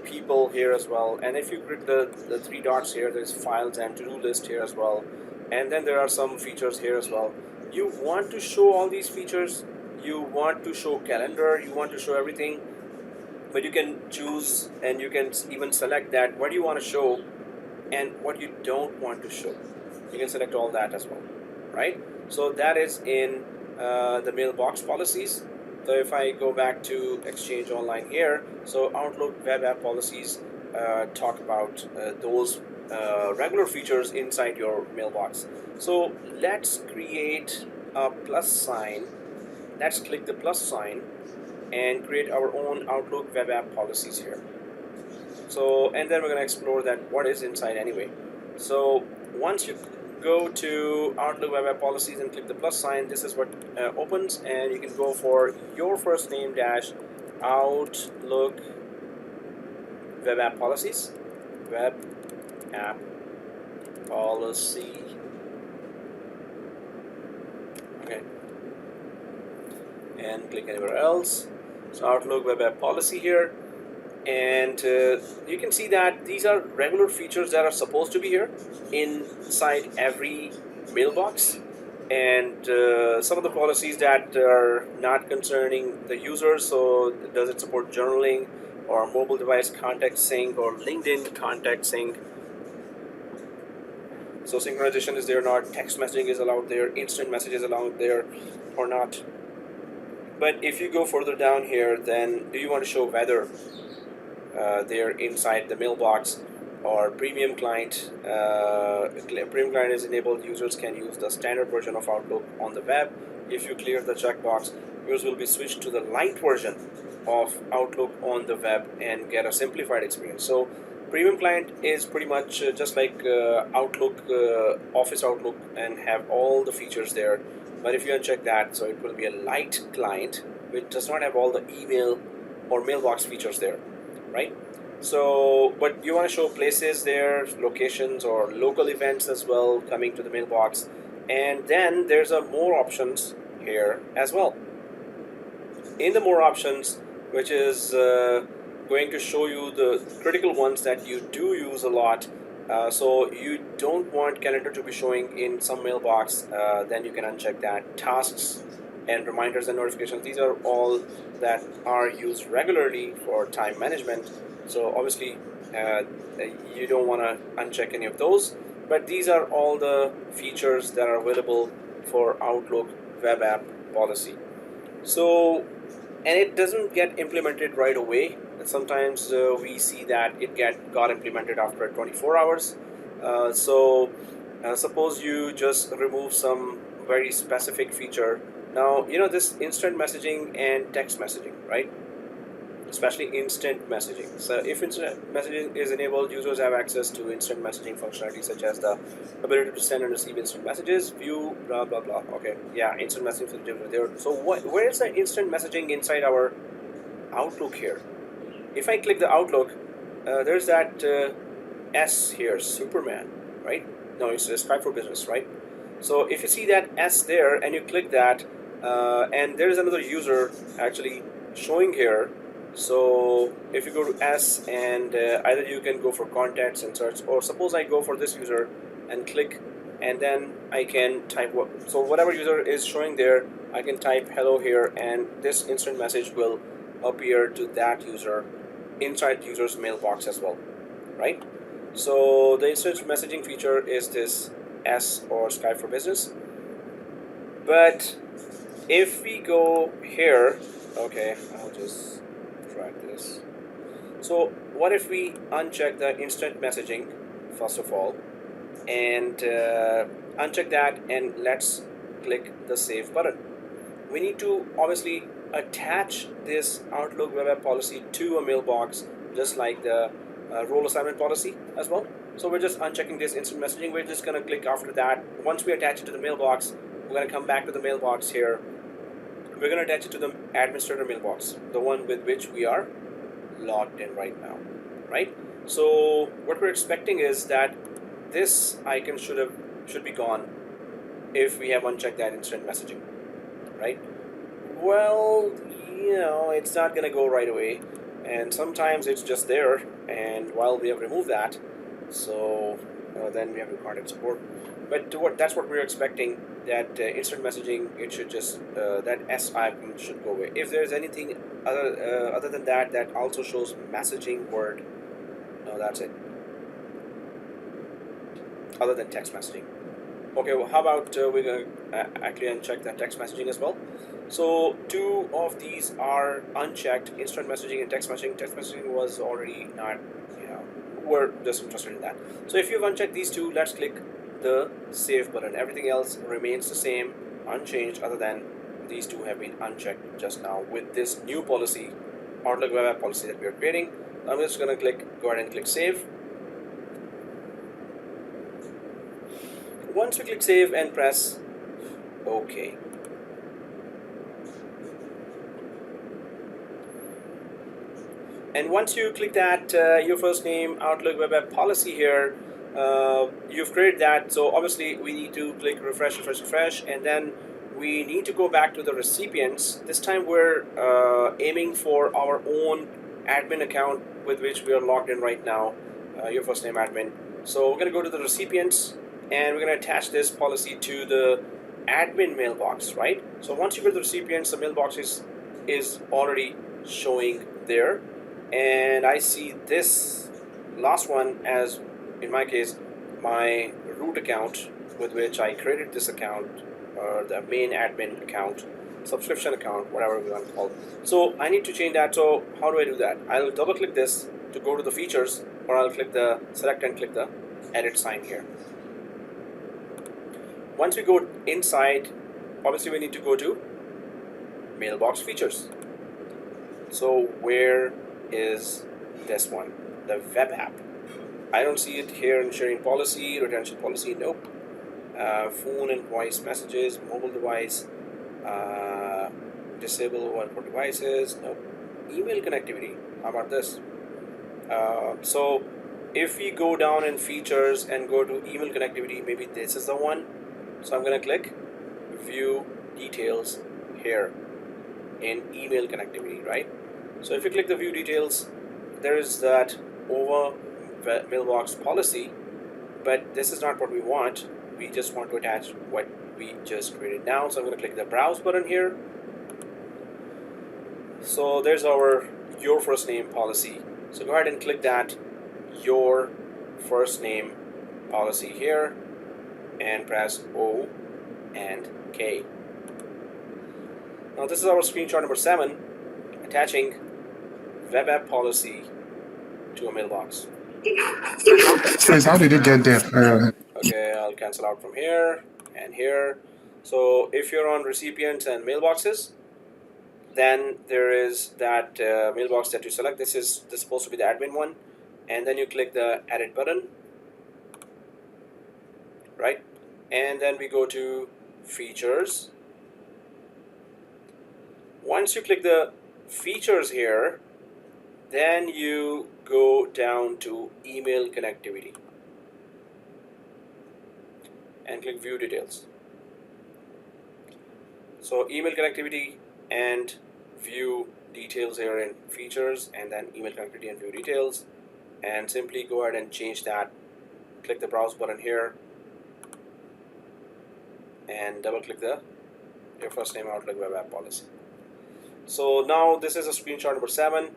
people here as well. And if you click the three dots here, there's files and to-do list here as well. And then there are some features here as well. You want to show all these features, you want to show calendar, you want to show everything, but you can choose and you can even select that what you want to show and what you don't want to show. You can select all that as well, right? So that is in the mailbox policies. So if I go back to ExchangeOnline here, so Outlook web app policies talk about those regular features inside your mailbox. So let's create a plus sign. Let's click the plus sign and create our own Outlook web app policies here. So, and then we're going to explore that what is inside anyway. So once you go to Outlook web app policies and click the plus sign, this is what opens, and you can go for your first name dash Outlook web app policies, web app policy. Okay, and click anywhere else. So Outlook web app policy here, and you can see that these are regular features that are supposed to be here inside every mailbox, and some of the policies that are not concerning the user. So does it support journaling or mobile device contact sync or LinkedIn contact sync? So synchronization is there or not, text messaging is allowed there, instant message is allowed there or not. But if you go further down here, then do you want to show weather there inside the mailbox? or premium client. Premium client is enabled. Users can use the standard version of Outlook on the web. If you clear the checkbox, users will be switched to the light version of Outlook on the web and get a simplified experience. So premium client is pretty much just like Outlook, Office Outlook, and have all the features there. But if you uncheck that, so it will be a light client which does not have all the email or mailbox features there, right? So, but you want to show places there, locations or local events as well coming to the mailbox. And then there's a more options here as well. In the more options, which is going to show you the critical ones that you do use a lot. So you don't want calendar to be showing in some mailbox, then you can uncheck that. Tasks and reminders and notifications, these are all that are used regularly for time management. So obviously you don't want to uncheck any of those, but these are all the features that are available for Outlook web app policy. So, and it doesn't get implemented right away. Sometimes we see that it got implemented after 24 hours. Suppose you just remove some very specific feature. Now, you know this instant messaging and text messaging, right? Especially instant messaging. So if instant messaging is enabled, users have access to instant messaging functionality such as the ability to send and receive instant messages, view, blah blah blah. Okay, yeah, instant messaging there. So where is the instant messaging inside our Outlook here? If I click the Outlook, there's that S here, Superman, right? No, it's Skype for Business, right? So if you see that S there and you click that, and there is another user actually showing here. So if you go to S and either you can go for contacts and search, or suppose I go for this user and click, and then I can type so whatever user is showing there, I can type hello here, and this instant message will appear to that user inside user's mailbox as well, right? So the instant messaging feature is this S or Skype for Business. But if we go here, okay, I'll just try this. So what if we uncheck the instant messaging first of all, and uncheck that, and let's click the save button. We need to obviously attach this Outlook web app policy to a mailbox, just like the role assignment policy as well. So we're just unchecking this instant messaging. We're just going to click after that. Once we attach it to the mailbox, we're going to come back to the mailbox here. We're going to attach it to the administrator mailbox, the one with which we are logged in right now, right? So what we're expecting is that this icon should be gone if we have unchecked that instant messaging, right? Well, you know, it's not going to go right away, and sometimes it's just there, and while we have removed that, so then we have to contact support. But that's what we're expecting, that instant messaging, it should just, that S icon should go away. If there's anything other than that that also shows messaging word, no, that's it, other than text messaging. Okay, well, how about we're going to actually uncheck that text messaging as well. So two of these are unchecked, instant messaging and text messaging. Text messaging was already not, you know, we're just interested in that. So if you've unchecked these two, let's click the save button. Everything else remains the same, unchanged, other than these two have been unchecked just now with this new policy, Outlook web app policy that we are creating. I'm just going to go ahead and click save. Once we click save and press OK, and once you click that, your first name Outlook web app policy here, you've created that. So obviously we need to click refresh, and then we need to go back to the recipients. This time we're aiming for our own admin account with which we are logged in right now, your first name admin. So we're going to go to the recipients, and we're going to attach this policy to the admin mailbox, right? So once you go to the recipients, the mailbox is already showing there, and I see this last one as, in my case, my root account with which I created this account, or the main admin account, subscription account, whatever we want to call it. So I need to change that. So how do I do that? I'll double click this, to go to the features, or I'll click the select and click the edit sign here. Once we go inside, obviously we need to go to mailbox features. So where is this one? The web app. I don't see it here in sharing policy, retention policy, nope. Phone and voice messages, mobile device, disable one for devices, nope. Email connectivity, how about this? So if we go down in features and go to email connectivity, maybe this is the one. So I'm going to click view details here in email connectivity, right? So if you click the view details, there is that over mailbox policy, but this is not what we want. We just want to attach what we just created now. So I'm going to click the browse button here. So there's our your first name policy. So go ahead and click that your first name policy here and press O and K. Now this is our screenshot number 7, attaching web app policy to a mailbox. Chris, how did you get there? Okay, I'll cancel out from here and here. So if you're on recipients and mailboxes, then there is that mailbox that you select. This is supposed to be the admin one, and then you click the edit button, right? And then we go to features. Once you click the features here, then you go down to email connectivity and click view details. So email connectivity and view details here in features, and then email connectivity and view details, and simply go ahead and change that. Click the browse button here and double click the your first name Outlook web app policy. So now this is a screenshot number 7,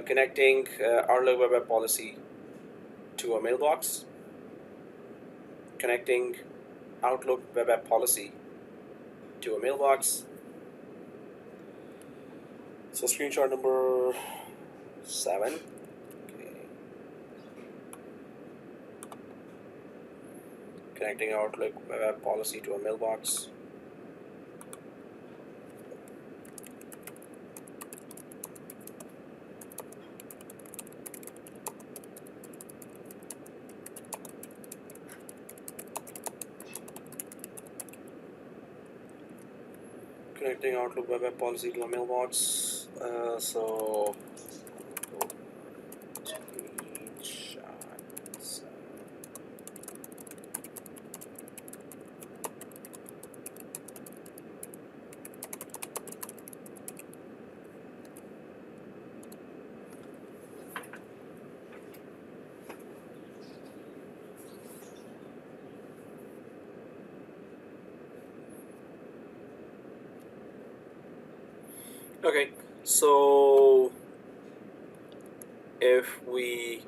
connecting Outlook web app policy to a mailbox, connecting Outlook web app policy to a mailbox. So screenshot number 7. Okay. Connecting Outlook web app policy to a mailbox. Connecting Outlook web app policy to a mailbox. So screenshots. Okay, so if we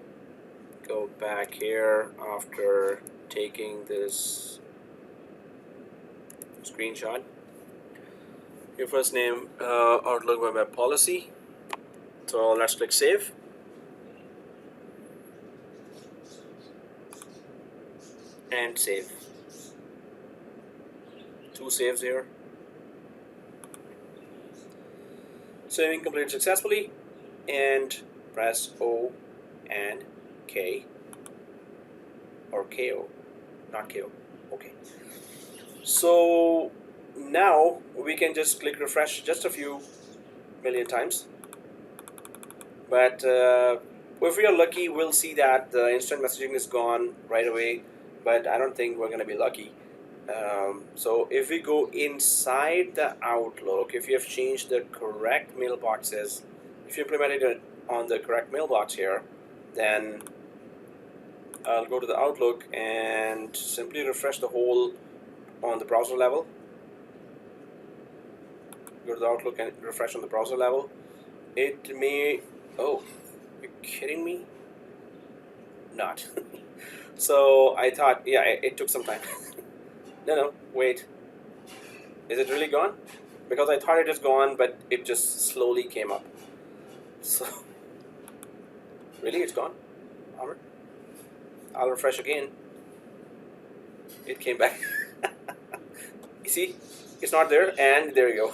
go back here after taking this screenshot, your first name Outlook web app policy. So let's click save. And save. 2 saves here. Saving completed successfully, and press O and K, or KO, not KO, okay. So now we can just click refresh just a few million times, but if we are lucky, we'll see that the instant messaging is gone right away, but I don't think we're going to be lucky. So if we go inside the Outlook, if you have changed the correct mailboxes, if you implemented it on the correct mailbox here, then I'll go to the Outlook and simply refresh the whole on the browser level. Go to the Outlook and refresh on the browser level. It may, oh, you're kidding me? Not. So I thought, yeah, it took some time. No, wait. Is it really gone? Because I thought it is gone, but it just slowly came up. So Really, it's gone? Amir? I'll refresh again. It came back. You see, it's not there, and there you go.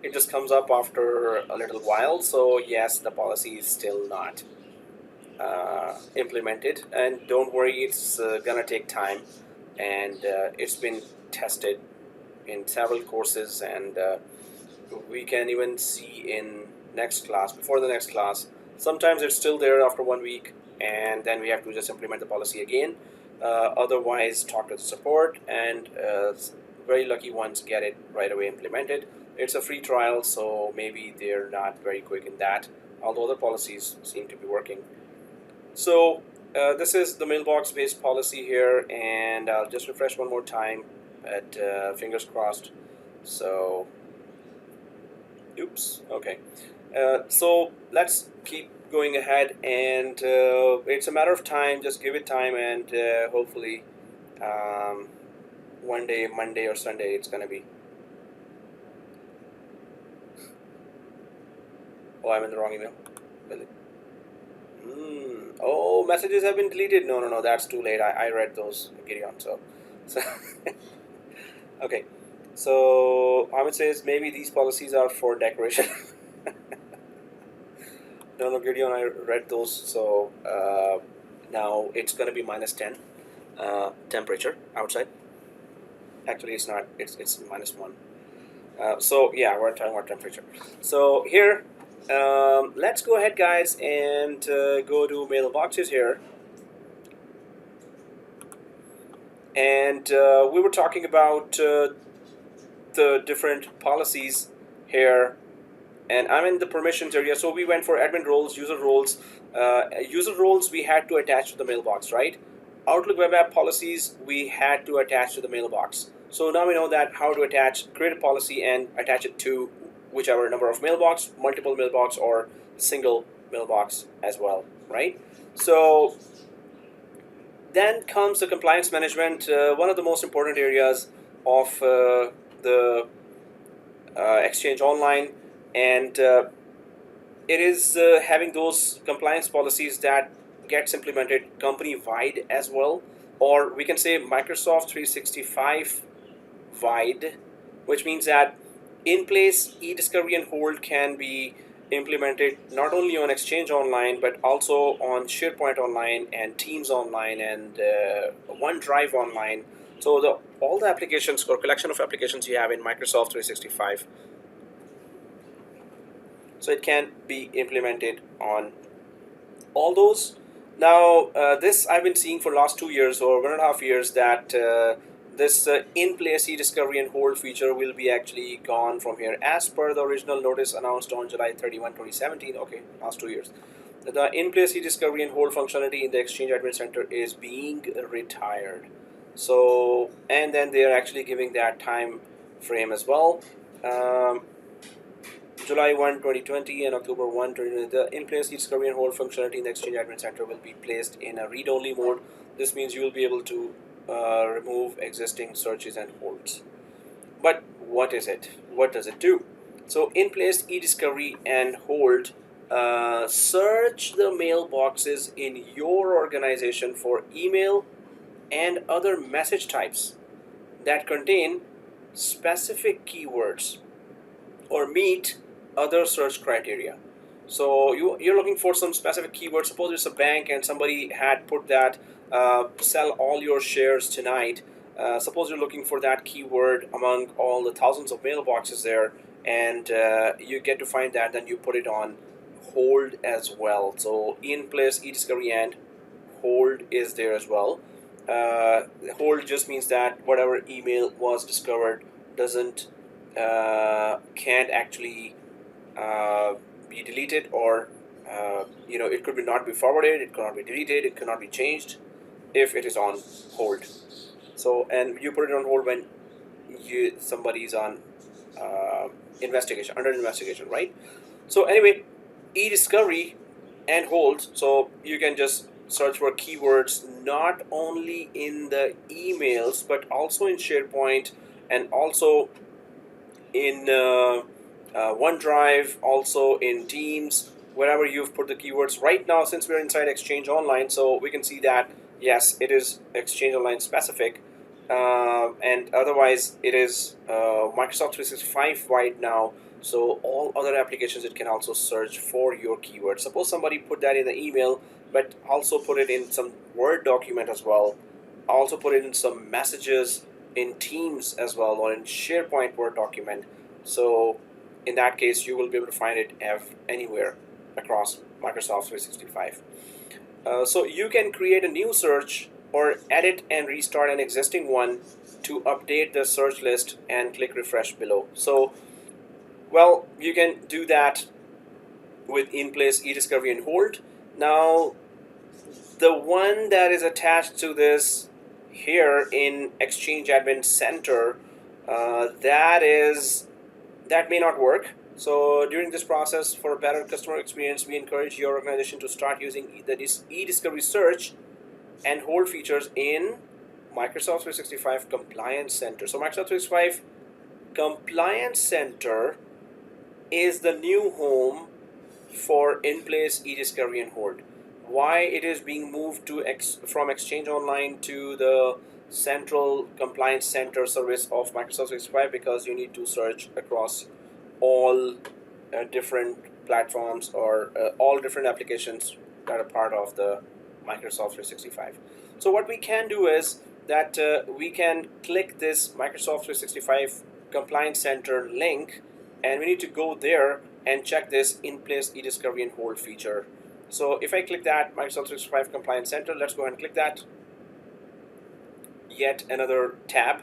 It just comes up after a little while. So yes, the policy is still not implemented, and don't worry, it's gonna take time, and it's been tested in several courses, and we can even see in next class, before the next class, sometimes it's still there after 1 week, and then we have to just implement the policy again. Otherwise, talk to the support, and very lucky ones get it right away implemented. It's a free trial, so maybe they're not very quick in that, although the policies seem to be working. So this is the mailbox based policy here, and I'll just refresh one more time at fingers crossed. So oops, okay. So let's keep going ahead, and it's a matter of time. Just give it time, and hopefully one day, Monday or Sunday, it's gonna be. Oh, I'm in the wrong email. Really? Oh, messages have been deleted. No, that's too late. I read those, Gideon. So okay. So Hamid says maybe these policies are for decoration. No, Gideon, I read those. So now it's going to be -10 temperature outside. Actually, it's not. It's -1. So yeah, we're talking about temperature. So here, let's go ahead, guys, and go to mailboxes here. And we were talking about the different policies here, and I'm in the permissions area. So we went for admin roles, user roles. User roles we had to attach to the mailbox, right? Outlook web app policies we had to attach to the mailbox. So now we know that how to create a policy and attach it to whichever number of mailbox, multiple mailbox, or single mailbox as well, right? So then comes the compliance management, one of the most important areas of the ExchangeOnline, and it is having those compliance policies that gets implemented company-wide as well, or we can say Microsoft 365 wide, which means that in-place e-discovery and hold can be implemented not only on ExchangeOnline but also on SharePoint Online and Teams Online and OneDrive Online. So all the applications or collection of applications you have in Microsoft 365, so it can be implemented on all those. Now this I've been seeing for last 2 years or 1.5 years that this in-place e-discovery and hold feature will be actually gone from here as per the original notice announced on July 31, 2017. Okay, last 2 years. The in-place e-discovery and hold functionality in the Exchange Admin Center is being retired. So, and then they are actually giving that time frame as well. July 1, 2020 and October 1, 2020, the in-place e-discovery and hold functionality in the Exchange Admin Center will be placed in a read-only mode. This means you will be able to remove existing searches and holds. But what is it? What does it do? So in-place e-discovery and hold search the mailboxes in your organization for email and other message types that contain specific keywords or meet other search criteria. So you're looking for some specific keyword. Suppose it's a bank and somebody had put that sell all your shares tonight. Suppose you're looking for that keyword among all the thousands of mailboxes there, and you get to find that, then you put it on hold as well. So in place e-discovery and hold is there as well. Hold just means that whatever email was discovered doesn't can't actually be deleted, or it could not be forwarded, it cannot be deleted, it cannot be changed if it is on hold. So, and you put it on hold when somebody's on under investigation, right? So anyway, e-discovery and hold, so you can just search for keywords not only in the emails but also in SharePoint and also in OneDrive, also in Teams, wherever you've put the keywords. Right now, since we're inside Exchange Online, so we can see that yes, it is Exchange Online specific, and otherwise it is Microsoft 365 wide now. So all other applications, it can also search for your keyword. Suppose somebody put that in the email, but also put it in some Word document as well. Also put it in some messages in Teams as well, or in SharePoint Word document. So in that case, you will be able to find it anywhere across Microsoft 365. So you can create a new search or edit and restart an existing one to update the search list and click refresh below. So, well, you can do that with in-place eDiscovery and hold. Now, the one that is attached to this here in Exchange Admin Center, that may not work. So during this process, for a better customer experience, we encourage your organization to start using the eDiscovery search and hold features in Microsoft 365 Compliance Center. So Microsoft 365 Compliance Center is the new home for in-place eDiscovery and hold. Why it is being moved to from Exchange Online to the Central Compliance Center service of Microsoft 365? Because you need to search across all different platforms, or all different applications that are part of the Microsoft 365. So what we can do is that we can click this Microsoft 365 Compliance Center link, and we need to go there and check this in-place eDiscovery and hold feature. So if I click that Microsoft 365 Compliance Center, let's go ahead and click that. Yet another tab,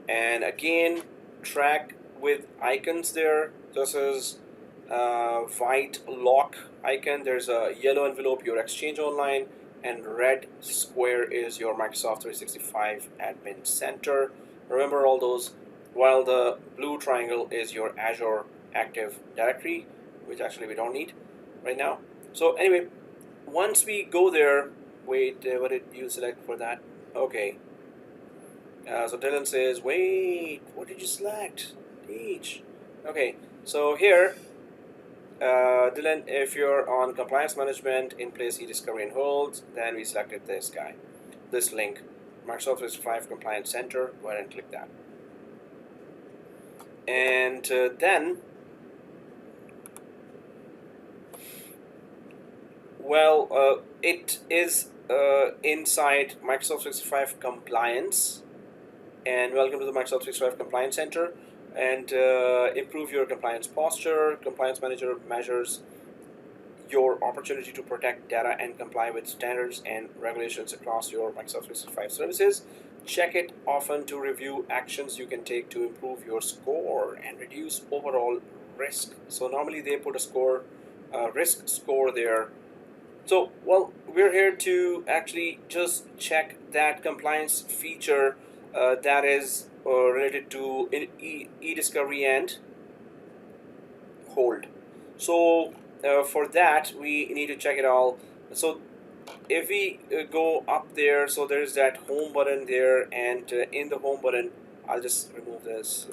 and again track with icons there. This is white lock icon. There's a yellow envelope, your Exchange Online, and red square is your Microsoft 365 Admin Center. Remember all those, while the blue triangle is your Azure Active Directory, which actually we don't need right now. So anyway, once we go there, wait, what did you select for that? Okay. So Dylan says, wait, what did you select? Teach. Okay, so here, Dylan, if you're on compliance management, in place eDiscovery and hold, then we selected this guy, this link, Microsoft 365 Compliance Center. Go ahead and click that. And then, well, it is inside Microsoft 365 Compliance. And welcome to the Microsoft 365 Compliance Center. And improve your compliance posture. Compliance Manager measures your opportunity to protect data and comply with standards and regulations across your Microsoft 365 services. Check it often to review actions you can take to improve your score and reduce overall risk. So normally they put a score, risk score there. So, well, we're here to actually just check that compliance feature that is related to eDiscovery and hold. So for that, we need to check it all. So if we go up there, so there's that home button there, and in the home button, I'll just remove this.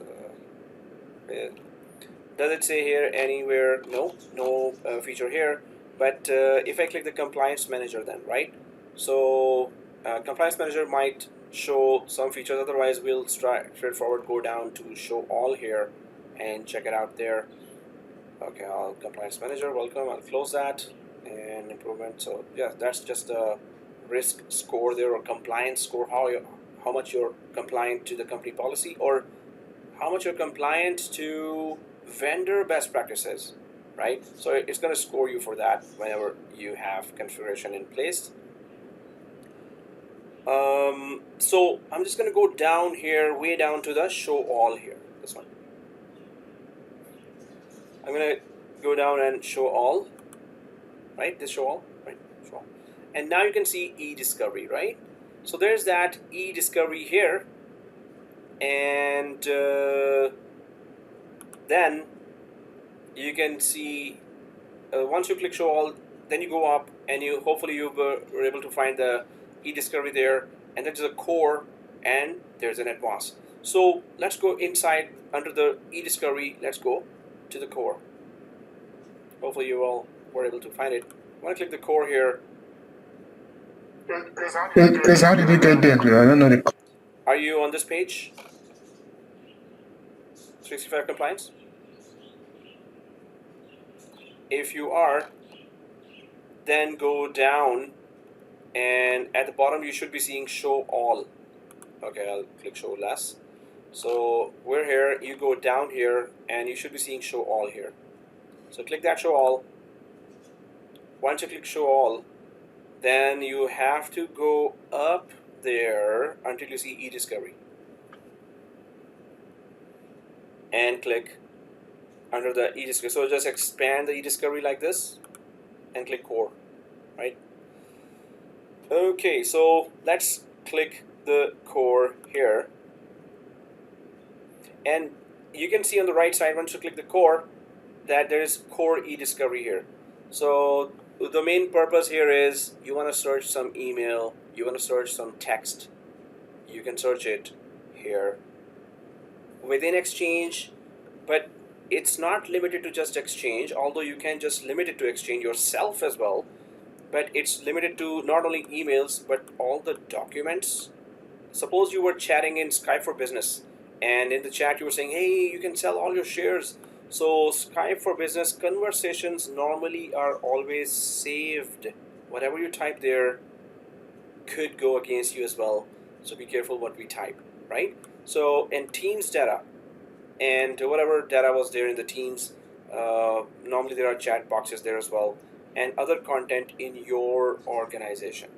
Does it say here anywhere? No feature here. But if I click the Compliance Manager, then right. So Compliance Manager might show some features. Otherwise, we'll straightforward go down to Show All here and check it out there. Okay, Compliance Manager, welcome. I'll close that, and improvement. So yeah, that's just the risk score there, or compliance score. How much you're compliant to the company policy, or how much you're compliant to vendor best practices, right? So it's going to score you for that whenever you have configuration in place. So I'm just going to go down here, way down to the Show All here. This one. I'm going to go down and Show All, right? This Show All, right? Show All. And now you can see eDiscovery, right? So there's that eDiscovery here, and then you can see once you click Show All, then you go up, and hopefully you were able to find the eDiscovery there, and there's a core, and there's an advanced. So let's go inside under the eDiscovery. Let's go to the core. Hopefully you all were able to find it. I want to click the core here. Please, how did you get there? I don't know the. Are you on this page? 65 compliance? If you are, then go down, and at the bottom you should be seeing show all. Okay, I'll click show less. So we're here, you go down here, and you should be seeing show all here. So click that show all. Once you click show all, then you have to go up there until you see e-discovery, and click under the e-discovery. So just expand the e-discovery like this and click core, right? Okay, so let's click the core here, and you can see on the right side once you click the core that there is core e-discovery here. So the main purpose here is you want to search some email, you want to search some text, you can search it here within Exchange, but it's not limited to just Exchange, although you can just limit it to Exchange yourself as well, but it's limited to not only emails but all the documents. Suppose you were chatting in Skype for Business, and in the chat you were saying, hey, you can sell all your shares. So Skype for Business conversations normally are always saved. Whatever you type there could go against you as well. So be careful what we type, right? So in Teams data, and whatever data was there in the Teams, normally there are chat boxes there as well, and other content in your organization.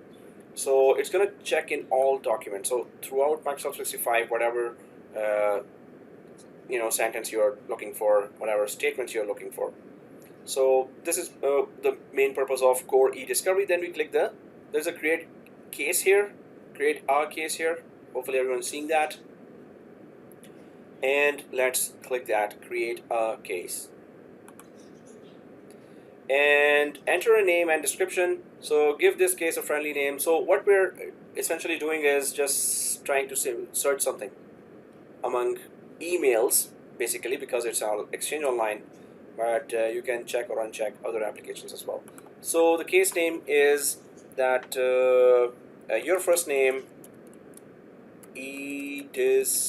So it's going to check in all documents. So throughout Microsoft 365, whatever sentence you're looking for, whatever statements you're looking for. So this is the main purpose of core e-discovery. Then we click there's a create case here, create a case here. Hopefully everyone's seeing that. And let's click that, create a case. And enter a name and description. So give this case a friendly name. So what we're essentially doing is just trying to search something among emails, basically, because it's our ExchangeOnline, but you can check or uncheck other applications as well. So the case name is that your first name, e-discovery.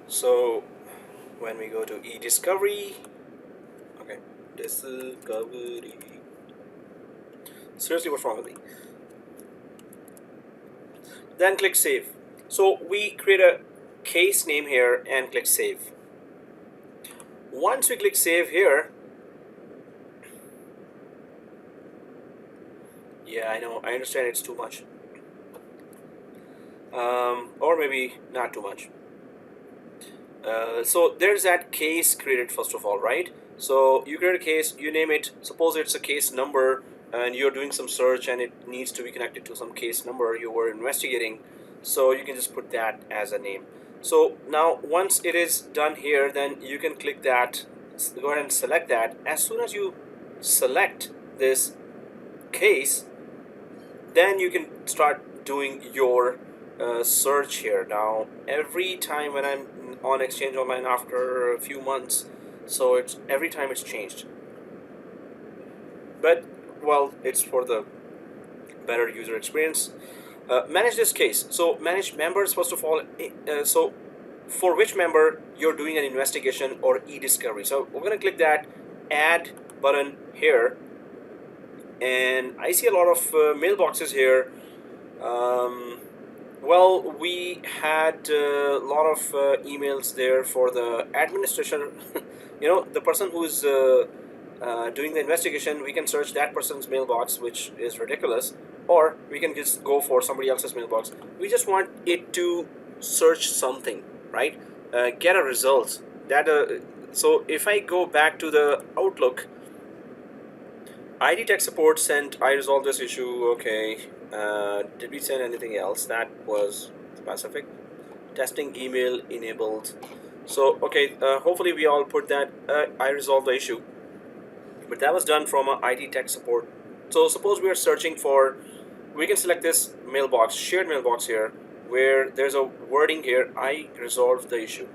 So when we go to e-discovery, okay, discovery. Seriously, what's wrong with me? Then click save. So we create a case name here and click save. Once we click save here, yeah, I know, I understand it's too much, or maybe not too much. So there's that case created first of all, right? So you create a case, you name it, suppose it's a case number, and you're doing some search and it needs to be connected to some case number you were investigating, so you can just put that as a name. So now once it is done here, then you can click that, go ahead and select that. As soon as you select this case, then you can start doing your search here. Now every time when I'm on ExchangeOnline after a few months, so it's every time it's changed, but well, it's for the better user experience. Manage this case. So manage members first of all. So for which member you're doing an investigation or e-discovery. So we're going to click that add button here, and I see a lot of mailboxes here. Well, we had a lot of emails there for the administration. The person who's doing the investigation, we can search that person's mailbox, which is ridiculous, or we can just go for somebody else's mailbox. We just want it to search something, right? Get a result. So if I go back to the Outlook, ID tech support sent, I resolved this issue, okay. Did we send anything else that was specific? Testing email enabled. So, okay, hopefully we all put that, I resolved the issue. But that was done from a ID tech support. So suppose we are searching for, we can select this mailbox, shared mailbox here, where there's a wording here, I resolved the issue.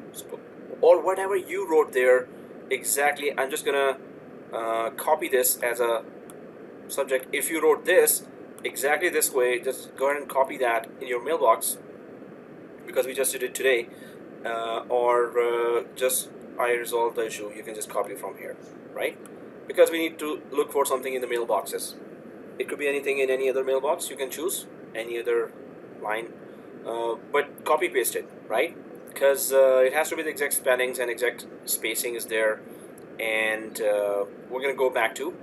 Or whatever you wrote there, exactly, I'm just gonna copy this as a subject. If you wrote this exactly this way, just go ahead and copy that in your mailbox, because we just did it today, or just I resolved the issue, you can just copy from here, right? Because we need to look for something in the mailboxes. It could be anything in any other mailbox, you can choose any other line, but copy paste it, right? Because it has to be the exact spellings and exact spacing is there. And we're going to go back to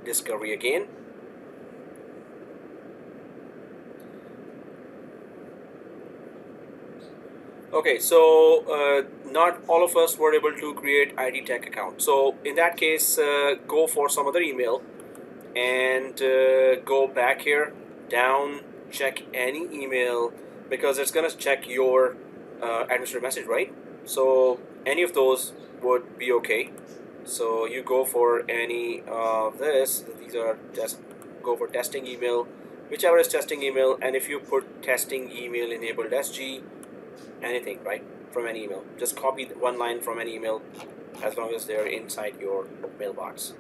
discovery again. Okay, so not all of us were able to create ID tech account. So in that case, go for some other email and go back here, down, check any email, because it's gonna check your administrative message, right? So any of those would be okay. So you go for any of this. These are just go for testing email, whichever is testing email, and if you put testing email enabled SG, anything, right, from any email, just copy one line from any email as long as they're inside your mailbox.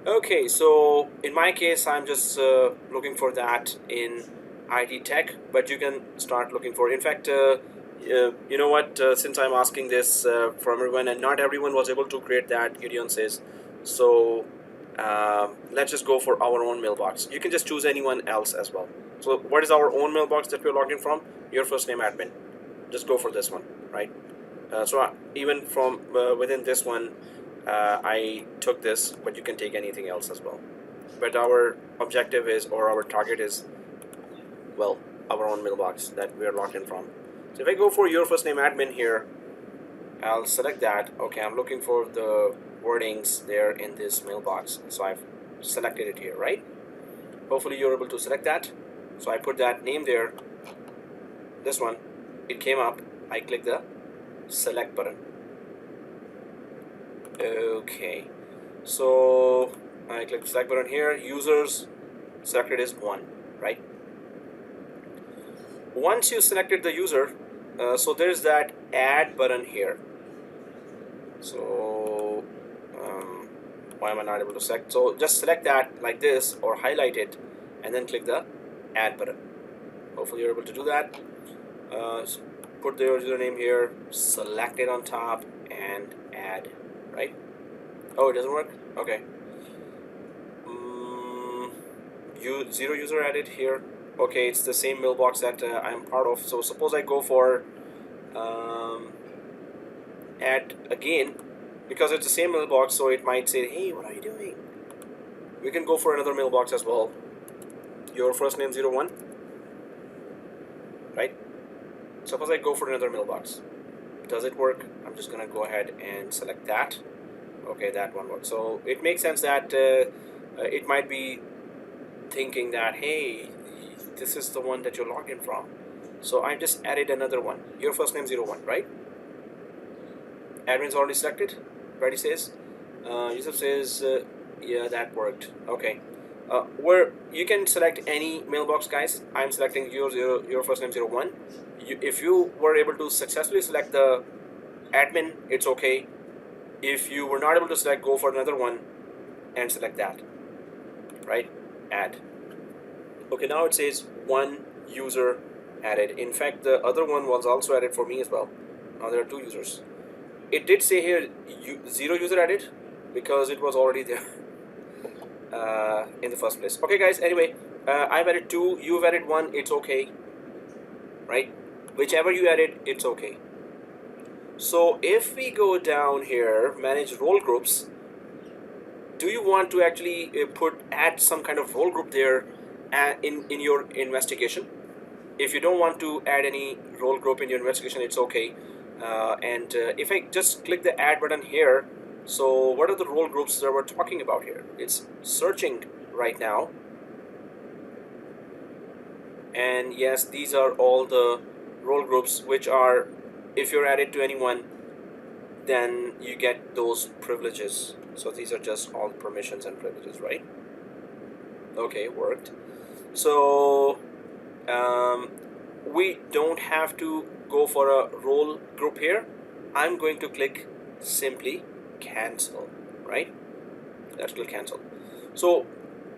Okay, so in my case, I'm just looking for that in ID tech, but you can start looking for, in fact, you know what, since I'm asking this from everyone and not everyone was able to create that, Gideon says, so let's just go for our own mailbox. You can just choose anyone else as well. So what is our own mailbox that we're logged in from? Your first name admin. Just go for this one, right? So even from within this one, I took this, but you can take anything else as well. But our objective is, or our target is, well, our own mailbox that we are logged in from. So if I go for your first name admin here, I'll select that. Okay, I'm looking for the wordings there in this mailbox. So I've selected it here, right? Hopefully you're able to select that. So I put that name there, this one, it came up. I click the select button. Okay, so I click the select button here. Users selected is 1, right? Once you selected the user, so there's that add button here. So why am I not able to select? So just select that like this or highlight it and then click the add button. Hopefully you're able to do that. So put the username here, select it on top and add, right? Oh, it doesn't work? Okay. Zero user added here. Okay, it's the same mailbox that I'm part of. So suppose I go for add again, because it's the same mailbox, so it might say, hey, what are you doing? We can go for another mailbox as well. Your first name 01, right? Suppose I go for another mailbox. Does it work? I'm just gonna go ahead and select that. Okay, that one works. So it makes sense that it might be thinking that, hey, this is the one that you're logged in from. So I just added another one. Your first name 01, right? Admin's already selected. Ready says. Yusuf says, yeah, that worked. Okay. Where you can select any mailbox, guys. I'm selecting your first name 01. If you were able to successfully select the admin, it's okay. If you were not able to select, go for another one and select that, right? Add. Okay, now it says 1 user added. In fact, the other one was also added for me as well. Now there are 2 users. It did say here 0 user added because it was already there in the first place. Okay, guys, anyway, I've added 2, you've added 1, it's okay. right? Whichever you added, it's okay. So if we go down here, manage role groups, do you want to actually add some kind of role group there in your investigation? If you don't want to add any role group in your investigation, it's okay. If I just click the add button here, so what are the role groups that we're talking about here? It's searching right now. And yes, these are all the role groups which are, if you're added to anyone, then you get those privileges. So these are just all permissions and privileges, right? Okay, worked. So we don't have to go for a role group here. I'm going to click simply cancel, right? Let's click cancel. So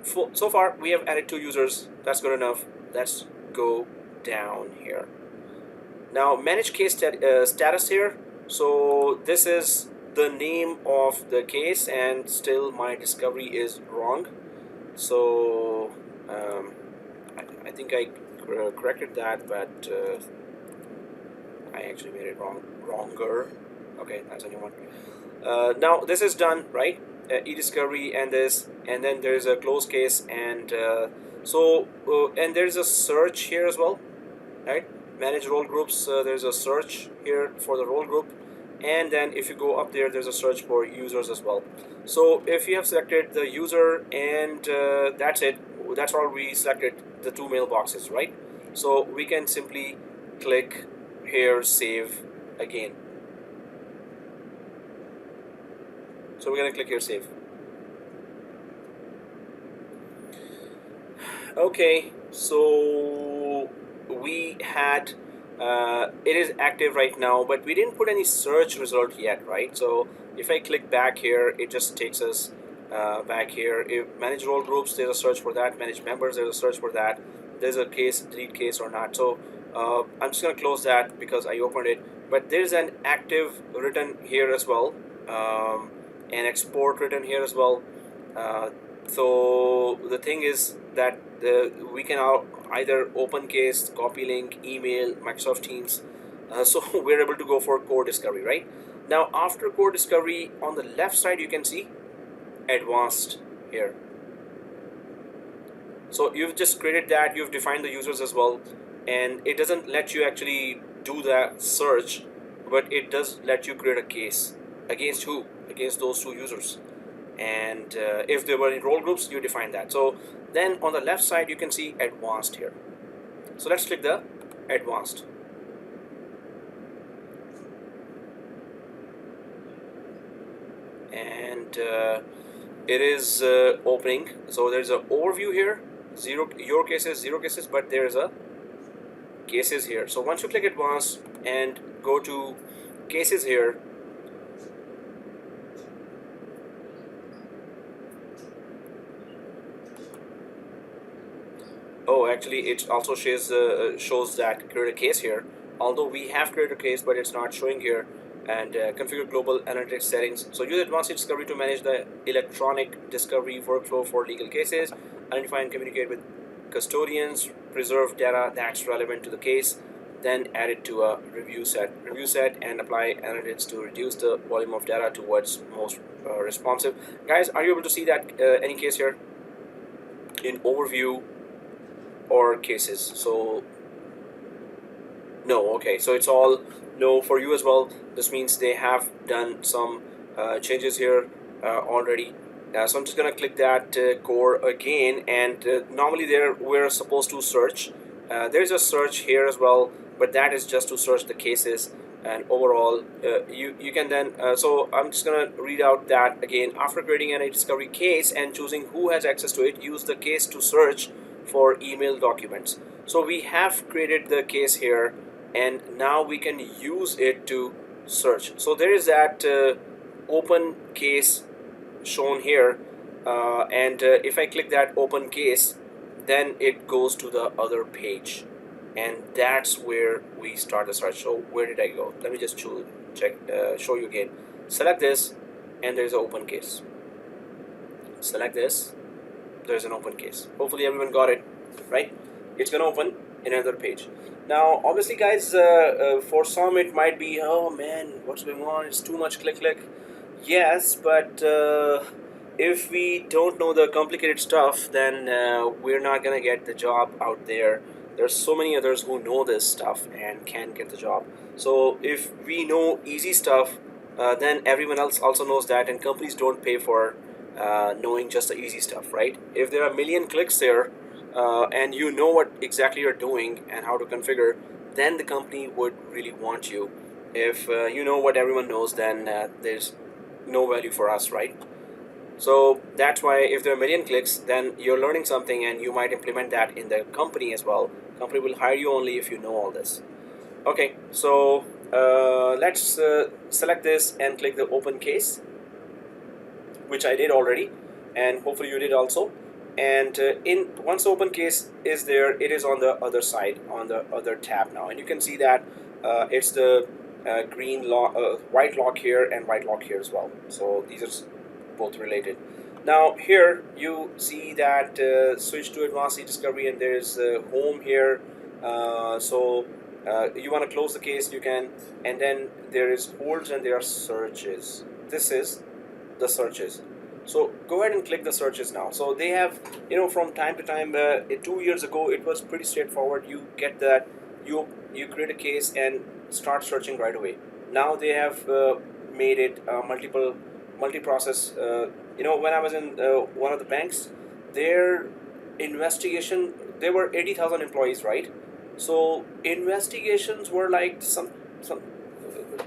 so far we have added 2 users. That's good enough. Let's go down here. Now manage case status here. So this is the name of the case, and still my discovery is wrong. So I think I corrected that, but I actually made it wronger. Okay, that's a new one. Now this is done, right? E-discovery and this, and then there's a close case, and and there's a search here as well, right? Manage role groups. There's a search here for the role group, and then if you go up there, there's a search for users as well. So if you have selected the user, and that's it, that's all we selected, the 2 mailboxes, right? So we can simply click here, save again. So we're gonna click here, save. Okay, so we had it is active right now, but we didn't put any search result yet, right? So if I click back here, it just takes us back here. If manage role groups, there's a search for that. Manage members, there's a search for that. There's a case, delete case or not. So I'm just gonna close that because I opened it, but there's an active written here as well, and export written here as well. So the thing is that we can either open case, copy link, email, Microsoft Teams. So we're able to go for core discovery, right? Now after core discovery, on the left side you can see advanced here. So you've just created that, you've defined the users as well, and it doesn't let you actually do that search, but it does let you create a case. Against who? Against those 2 users. And if there were in role groups, you define that. So then on the left side you can see advanced here. So let's click the advanced. And it is opening. So there's an overview here, your cases, 0 cases, but there's a cases here. So once you click advanced and go to cases here, oh, actually it also shows that create a case here, although we have created a case, but it's not showing here. And configure global analytics settings. So use advanced discovery to manage the electronic discovery workflow for legal cases, identify and communicate with custodians, preserve data that's relevant to the case, then add it to a review set, and apply analytics to reduce the volume of data to what's most responsive. Guys, are you able to see that any case here in overview or cases? So no. Okay, so it's all no for you as well. This means they have done some changes here already. So I'm just gonna click that core again, and normally there we're supposed to search. There's a search here as well, but that is just to search the cases. And overall you can then so I'm just gonna read out that again. After creating an discovery case and choosing who has access to it, use the case to search for email documents. So we have created the case here, and now we can use it to search. So there is that open case shown here, and if I click that open case, then it goes to the other page, and that's where we start the search. So where did I go? Let me just show you again. Select this, and there's an open case. Select this, there's an open case. Hopefully everyone got it, right? It's gonna open in another page. Now, obviously, guys, for some it might be, oh man, what's going on? It's too much click click. Yes, but if we don't know the complicated stuff, then we're not gonna get the job out there. There's so many others who know this stuff and can get the job. So if we know easy stuff, then everyone else also knows that, and companies don't pay for knowing just the easy stuff, right? If there are a million clicks there, and you know what exactly you're doing and how to configure, then the company would really want you. If you know what everyone knows, then there's no value for us, right? So that's why if there are a million clicks, then you're learning something and you might implement that in the company as well. Company will hire you only if you know all this. Okay, so let's select this and click the open case, which I did already, and hopefully you did also. And in once open case is there, it is on the other side, on the other tab now, and you can see that it's the green lock, white lock here and white lock here as well. So these are both related. Now here you see that switch to advanced e-discovery, and there's home here. You want to close the case, you can, and then there is holds and there are searches. This is the searches. So go ahead and click the searches now. So they have, from time to time, 2 years ago it was pretty straightforward. You get that, you create a case and start searching right away. Now they have made it multi-process. When I was in one of the banks, their investigation, there were 80,000 employees, right? So investigations were like some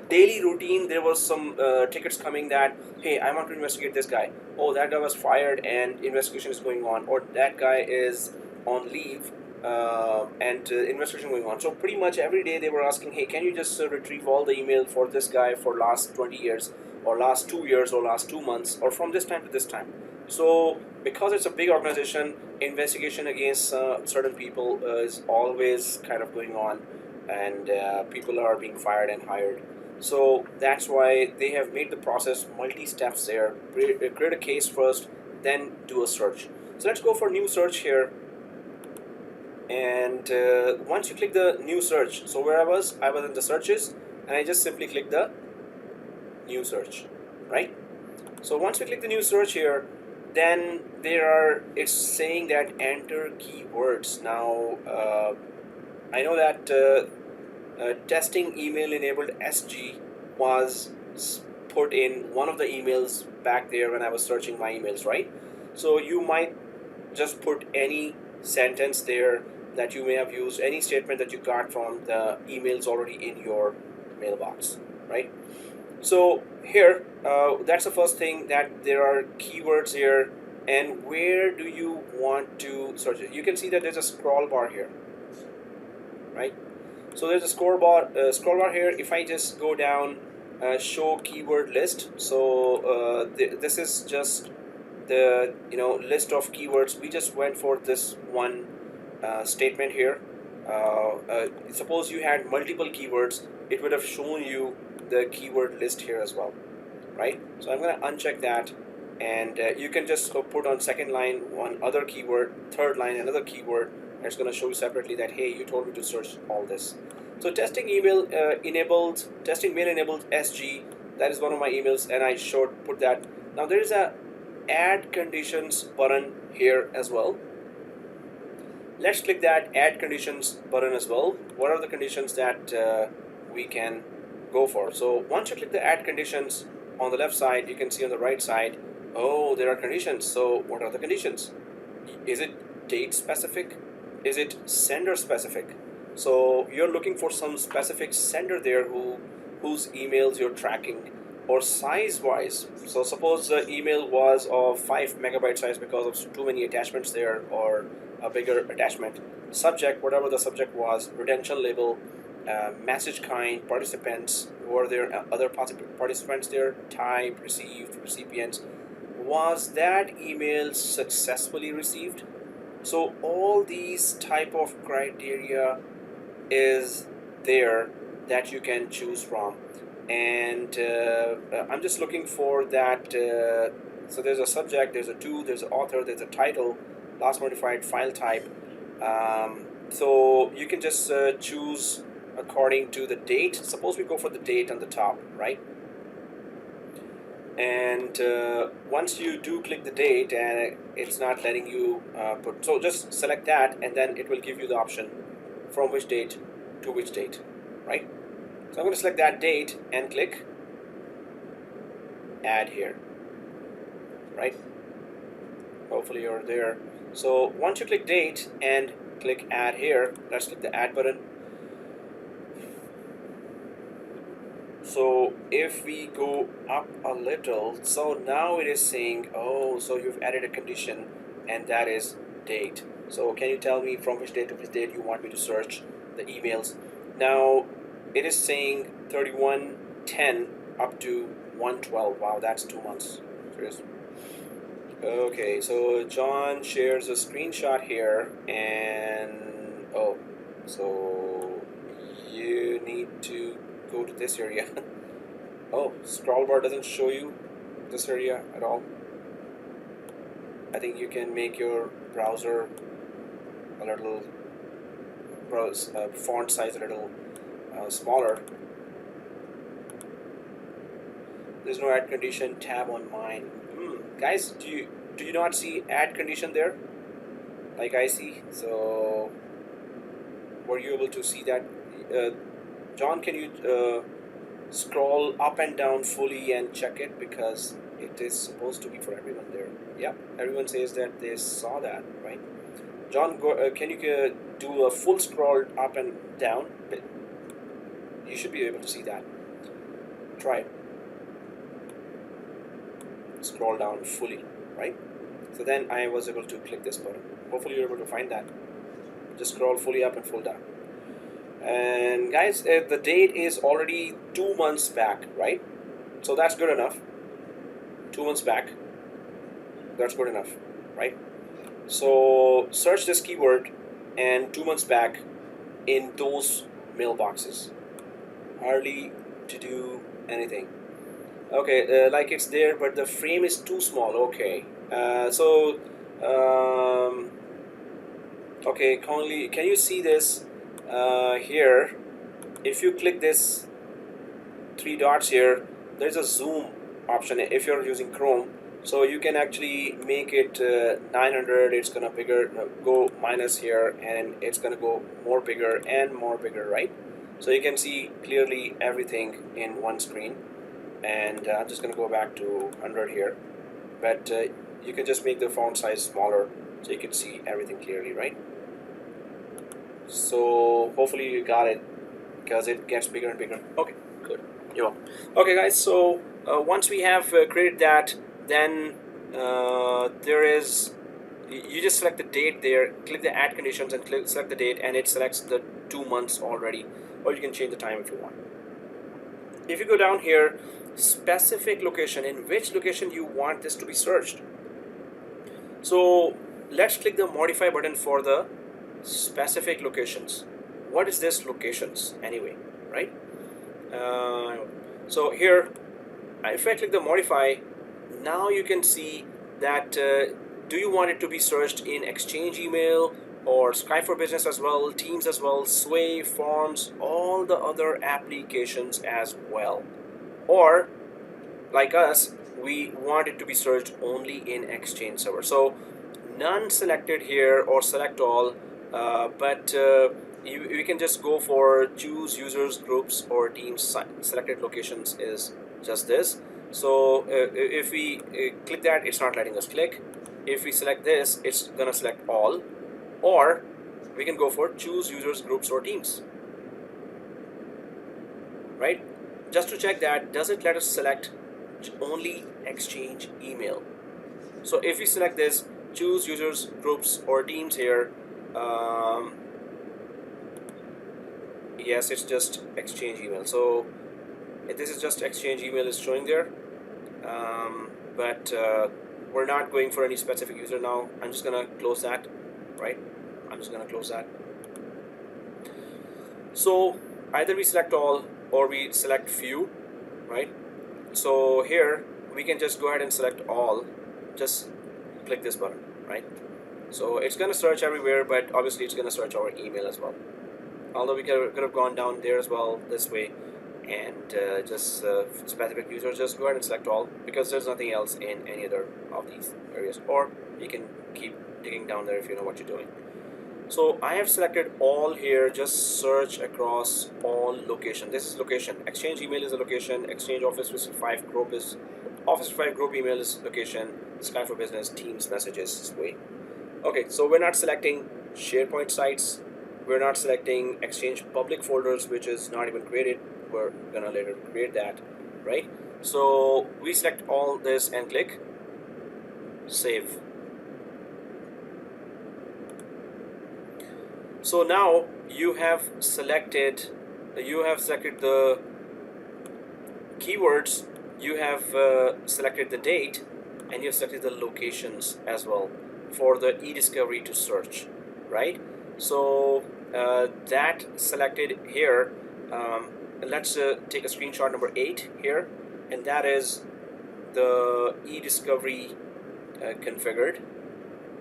daily routine. There was some tickets coming that, hey, I want to investigate this guy. Oh, that guy was fired and investigation is going on, or that guy is on leave and investigation going on. So pretty much every day they were asking, hey, can you just retrieve all the email for this guy for last 20 years or last 2 years or last 2 months or from this time to this time. So because it's a big organization, investigation against certain people is always kind of going on, and people are being fired and hired. So that's why they have made the process multi-steps there. Create a case first, then do a search. So let's go for new search here. And once you click the new search, so where I was in the searches, and I just simply click the new search, right? So once we click the new search here, then it's saying that enter keywords. Now I know that testing email enabled SG was put in one of the emails back there when I was searching my emails, right? So you might just put any sentence there that you may have used, any statement that you got from the emails already in your mailbox, right? So here, that's the first thing, that there are keywords here, and where do you want to search it? You can see that there's a scroll bar here, right? So there's a scroll bar here. If I just go down, show keyword list. So this is just the list of keywords. We just went for this one statement here. Suppose you had multiple keywords, it would have shown you the keyword list here as well, right? So I'm going to uncheck that, and you can just put on second line one other keyword, third line another keyword, and it's going to show you separately that, hey, you told me to search all this. So testing mail enabled SG, that is one of my emails, and I put that. Now there is a add conditions button here as well. Let's click that add conditions button as well. What are the conditions that we can go for? So once you click the add conditions on the left side, you can see on the right side, oh, there are conditions. So what are the conditions? Is it date specific? Is it sender specific? So you're looking for some specific sender there whose emails you're tracking, or size wise. So suppose the email was of 5 megabyte size because of too many attachments there, or a bigger attachment. Subject, whatever the subject was, redemption label, message kind, participants, were there other participants there, type, received, recipients. Was that email successfully received? So all these type of criteria is there that you can choose from, and I'm just looking for that. So there's a subject, there's a to, there's an author, there's a title, last modified file type, So you can just choose according to the date. Suppose we go for the date on the top, right? And once you do click the date and it's not letting you put, so just select that and then it will give you the option from which date to which date, right? So I'm going to select that date and click add here, right? Hopefully you're there. So once you click date and click add here, let's click the add button. So if we go up a little, so now it is saying, oh, so you've added a condition and that is date. So can you tell me from which date to which date you want me to search the emails? Now it is saying 3110 up to 112. Wow, that's 2 months. Serious. Okay, so John shares a screenshot here and oh, so you need to go to this area. Oh, scroll bar doesn't show you this area at all. I think you can make your browser a little font size a little smaller. There's no add condition tab on mine. Guys, do you not see add condition there like I see? So were you able to see that? John, can you scroll up and down fully and check it, because it is supposed to be for everyone there. Yeah, everyone says that they saw that, right? John, can you do a full scroll up and down? You should be able to see that. Try it. Scroll down fully, right? So then I was able to click this button. Hopefully you're able to find that. Just scroll fully up and full down. And guys, the date is already 2 months back, right? So that's good enough. 2 months back, that's good enough, right? So search this keyword and 2 months back in those mailboxes. Hardly to do anything. Okay, like it's there, but the frame is too small. Okay, okay, Conley, can you see this here? If you click this 3 dots here, there's a zoom option if you're using Chrome. So you can actually make it 900. It's gonna go minus here, and it's gonna go more bigger and more bigger, right? So you can see clearly everything in one screen. And I'm just gonna go back to 100 here, but you can just make the font size smaller so you can see everything clearly, right? So hopefully you got it, because it gets bigger and bigger. Okay, good. You're welcome. Okay, guys. So once we have created that, then you just select the date there, click the add conditions, and select the date, and it selects the 2 months already. Or you can change the time if you want. If you go down here, specific location, in which location you want this to be searched. So let's click the modify button for the specific locations. What is this locations anyway, right? So here, if I click the modify, now you can see that do you want it to be searched in Exchange email or Skype for Business as well, Teams as well, Sway, Forms, all the other applications as well. Or like us, we want it to be searched only in Exchange server. So none selected here or select all, but we can just go for choose users, groups, or teams. Selected locations is just this. So if we click that, it's not letting us click. If we select this, it's gonna select all. Or we can go for choose users, groups, or teams, right? Just to check that, does it let us select only Exchange email? So if we select this, choose users, groups, or teams here, yes, it's just Exchange email. So this is just Exchange email is showing there, but we're not going for any specific user now. I'm just gonna close that, right? I'm just gonna close that. So either we select all or we select few, right? So here we can just go ahead and select all. Just click this button, right? So it's going to search everywhere, but obviously it's going to search our email as well. Although we could have gone down there as well this way, and just specific users, just go ahead and select all, because there's nothing else in any other of these areas. Or you can keep digging down there if you know what you're doing. So I have selected all here. Just search across all location. This is location. Exchange email is a location. Exchange Office 365 group is Office 365 group email is location. Sky for Business, Teams messages is way. Okay, so we're not selecting SharePoint sites. We're not selecting Exchange public folders, which is not even created. We're gonna later create that, right? So we select all this and click save. So now you have selected the keywords, you have selected the date, and you have selected the locations as well for the e-discovery to search, right? So that selected here. Let's take a screenshot number 8 here, and that is the e-discovery configured.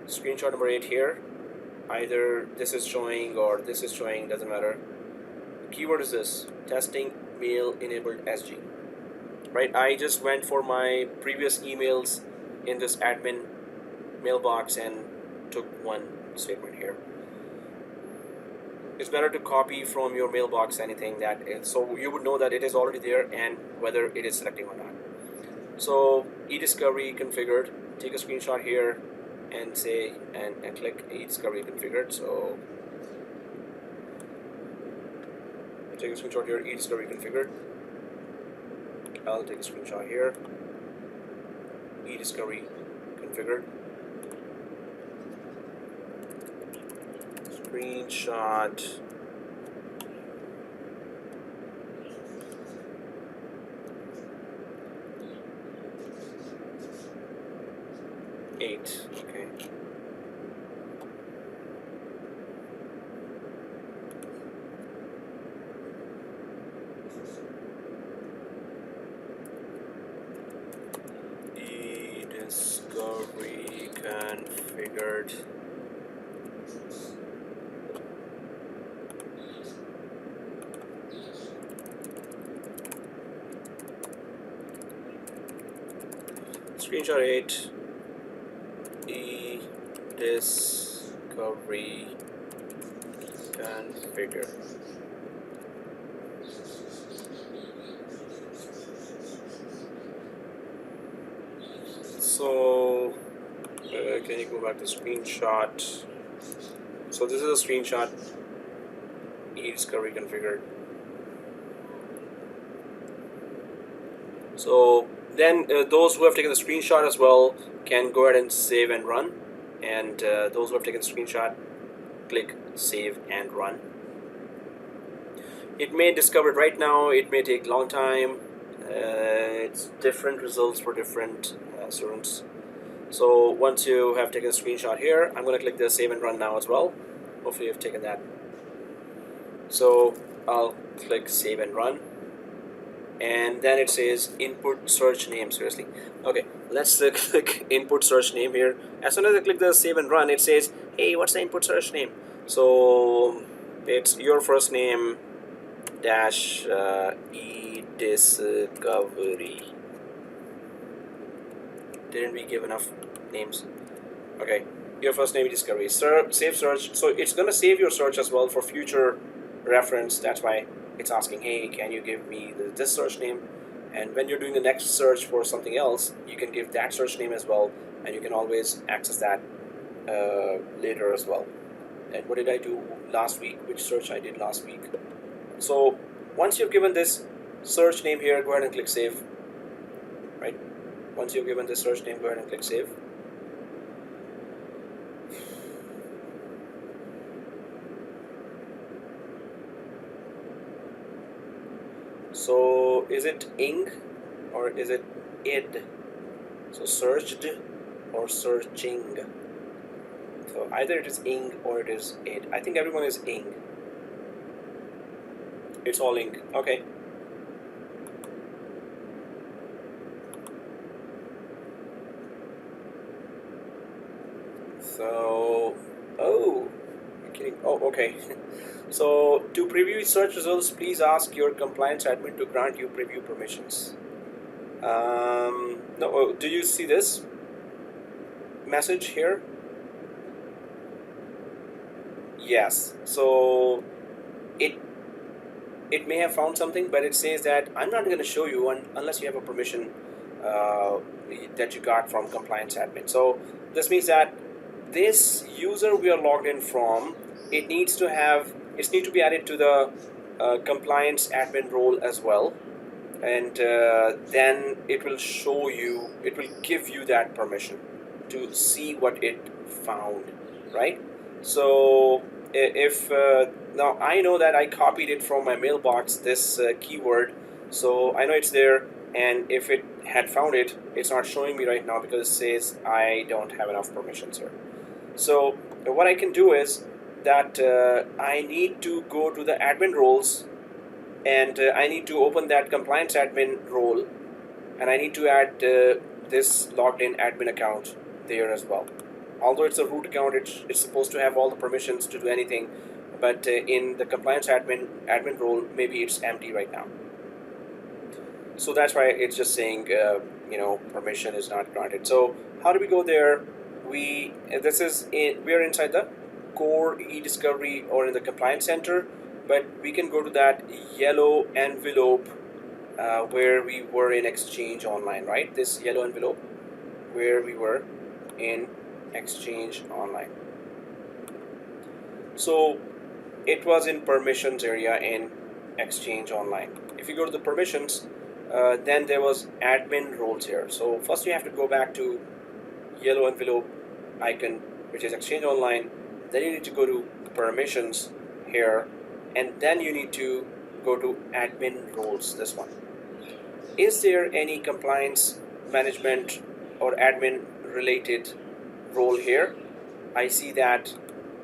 Screenshot number 8 here. Either this is showing or this is showing, doesn't matter. Keyword is this: testing mail enabled SG, right? I just went for my previous emails in this admin mailbox and took one statement here. It's better to copy from your mailbox anything that is, so you would know that it is already there and whether it is selecting or not. So e-discovery configured, take a screenshot here and say and click e-discovery configured. So I'll take a screenshot here, e-discovery configured. I'll take a screenshot here, e-discovery configured. Screenshot. Eight. Okay. E-discovery configured. Screenshot 8. E-discovery configure. So can you go back to screenshot? So this is a screenshot, e-discovery configured. So then those who have taken the screenshot as well can go ahead and save and run, and those who have taken the screenshot, click save and run. It may discover it right now, it may take a long time. It's different results for different students. So once you have taken a screenshot here, I'm going to click the save and run now as well. Hopefully you've taken that. So I'll click save and run, and then it says input search name. Seriously. Okay, let's click input search name here. As soon as I click the save and run, it says, hey, what's the input search name? So it's your first name dash e-discovery. Didn't we give enough names? Okay, your first name e-discovery. Save search. So it's gonna save your search as well for future reference. That's why it's asking, hey, can you give me this search name? And when you're doing the next search for something else, you can give that search name as well, and you can always access that later as well. And what did I do last week? Which search I did last week? So once you've given this search name here, go ahead and click save. Right? Once you've given this search name, go ahead and click save. So is it ing or is it id? So searched or searching. So either it is ing or it is id. I think everyone is ing. It's all ing. Okay. So, oh, you're kidding. Oh, okay. So, to preview search results, please ask your compliance admin to grant you preview permissions. No, oh, do you see this message here? Yes. So, it may have found something, but it says that I'm not going to show you unless you have a permission that you got from compliance admin. So this means that this user we are logged in from, it needs to be added to the compliance admin role as well, and then it will show you, it will give you that permission to see what it found, right? So if now I know that I copied it from my mailbox, this keyword, so I know it's there, and if it had found it, it's not showing me right now because it says I don't have enough permissions here. So what I can do is that I need to go to the admin roles, and I need to open that compliance admin role, and I need to add this logged in admin account there as well. Although it's a root account, it's supposed to have all the permissions to do anything, but in the compliance admin role, maybe it's empty right now. So that's why it's just saying permission is not granted. So how do we go there? We are inside the core e-discovery or in the compliance center, but we can go to that yellow envelope where we were in ExchangeOnline, right? This yellow envelope where we were in ExchangeOnline. So it was in permissions area in ExchangeOnline. If you go to the permissions, then there was admin roles here. So first you have to go back to yellow envelope icon, which is ExchangeOnline. Then you need to go to permissions here, and then you need to go to admin roles, this one. Is there any compliance management or admin related role here? I see that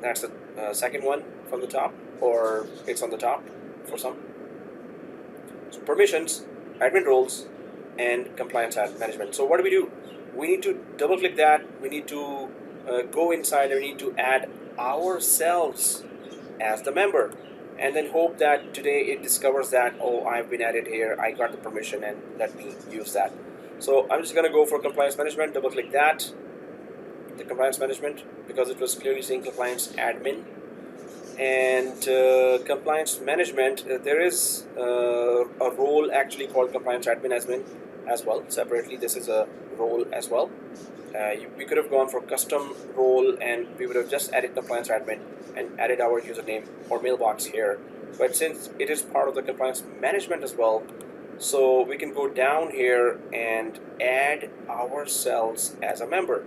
that's the second one from the top, or it's on the top for some. So permissions, admin roles, and compliance management. So what do? We need to double click that. We need to go inside, and we need to add ourselves as the member, and then hope that today it discovers that, oh, I've been added here, I got the permission, and let me use that. So I'm just gonna go for compliance management, double click that, the compliance management, because it was clearly saying compliance admin. And compliance management, there is a role actually called compliance admin as well, separately. This is a role as well. We could have gone for custom role, and we would have just added compliance admin and added our username or mailbox here. But since it is part of the compliance management as well, so we can go down here and add ourselves as a member,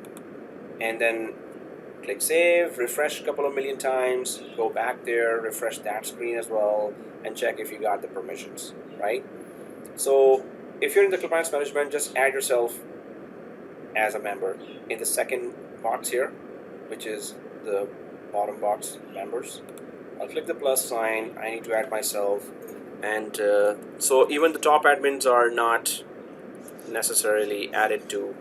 and then click save, refresh a couple of million times, go back there, refresh that screen as well, and check if you got the permissions, right? So if you're in the compliance management, just add yourself as a member in the second box here, which is the bottom box, members. I'll click the plus sign, I need to add myself, and so even the top admins are not necessarily added to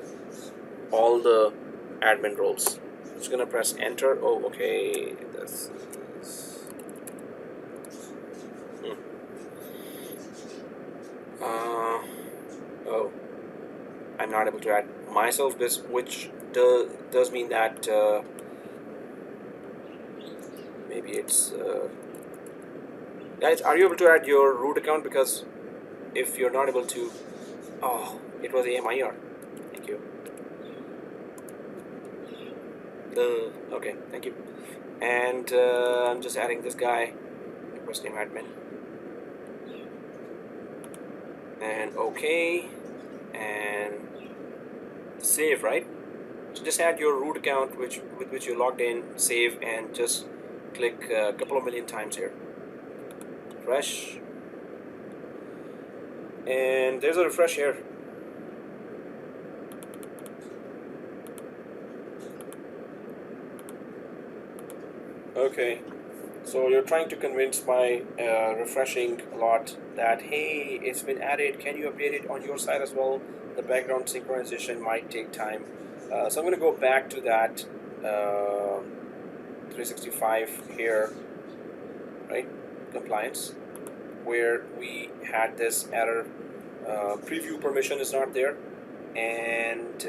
all the admin roles. Just gonna press enter. Oh, okay. That's oh, I'm not able to add myself. This, which does mean that maybe it's guys. Are you able to add your root account? Because if you're not able to, oh, it was Amir. Thank you. Okay, thank you. And I'm just adding this guy, first name admin, and okay, and save, right? So just add your root account with which you logged in, save, and just click a couple of million times here. Refresh, and there's a refresh here. Okay, so you're trying to convince by refreshing a lot that, hey, it's been added, can you update it on your side as well? The background synchronization might take time. So I'm going to go back to that 365 here, right? Compliance, where we had this error, preview permission is not there, and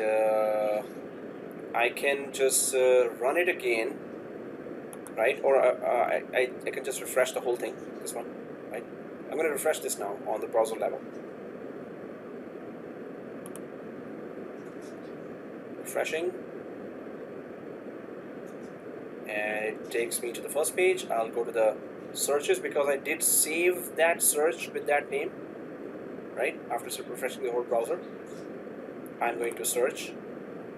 I can just run it again, right? Or I can just refresh the whole thing, this one, right? I'm going to refresh this now on the browser level. Refreshing, and it takes me to the first page. I'll go to the searches because I did save that search with that name, right? After refreshing the whole browser, I'm going to search,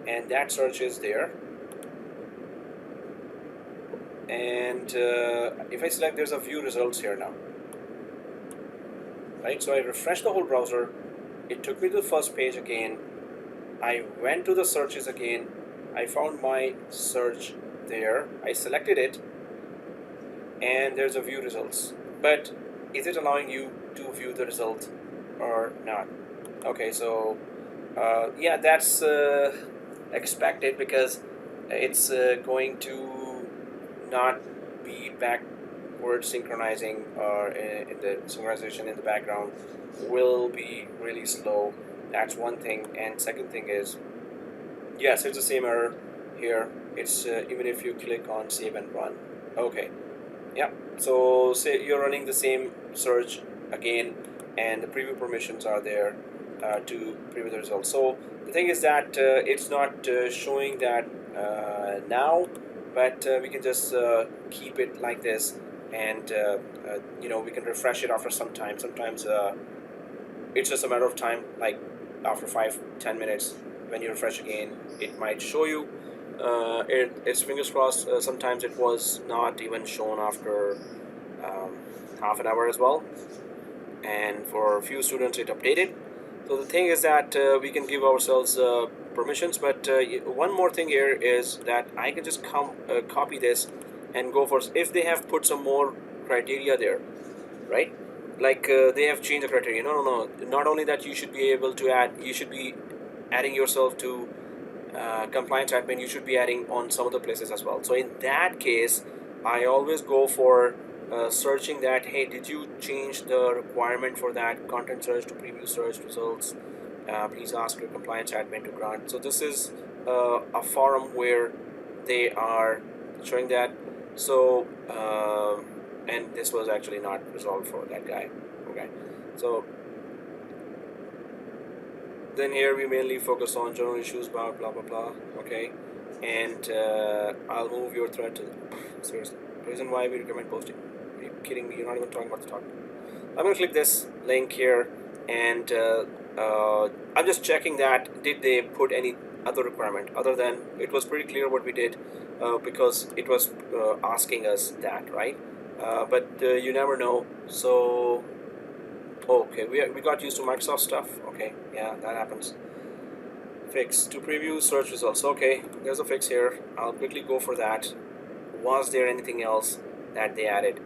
and that search is there. And if I select, there's a view results here now, right? So I refreshed the whole browser, it took me to the first page again, I went to the searches again, I found my search there, I selected it, and there's a view results. But is it allowing you to view the result or not? Okay, so yeah, that's expected, because it's going to not be backward synchronizing, or in the synchronization in the background will be really slow. That's one thing. And second thing is, yes, it's the same error here. It's even if you click on save and run. Okay, yeah, so say you're running the same search again, and the preview permissions are there to preview the results. So the thing is that it's not showing that now, but we can just keep it like this, and we can refresh it after some time. Sometimes it's just a matter of time, like after 5-10 minutes, when you refresh again, it might show you. It's fingers crossed. Sometimes it was not even shown after half an hour as well, and for a few students it updated. So the thing is that we can give ourselves permissions, but one more thing here is that I can just copy this and go for, if they have put some more criteria there, right? Like they have changed the criteria. No. Not only that, you should be able to add, you should be adding yourself to compliance admin, you should be adding on some other places as well. So in that case, I always go for searching that, hey, did you change the requirement for that content search to preview search results? Please ask your compliance admin to grant. So this is a forum where they are showing that. So and this was actually not resolved for that guy. Okay, so then here we mainly focus on general issues about blah blah blah. Okay, and I'll move your thread to seriously, reason why we recommend posting. Are you kidding me? You're not even talking about the topic. I'm gonna click this link here, and I'm just checking that did they put any other requirement other than, it was pretty clear what we did, because it was asking us that, right? But you never know. So okay, we got used to Microsoft stuff. Okay, yeah, that happens. Fix to preview search results. Okay, there's a fix here. I'll quickly go for that. Was there anything else that they added?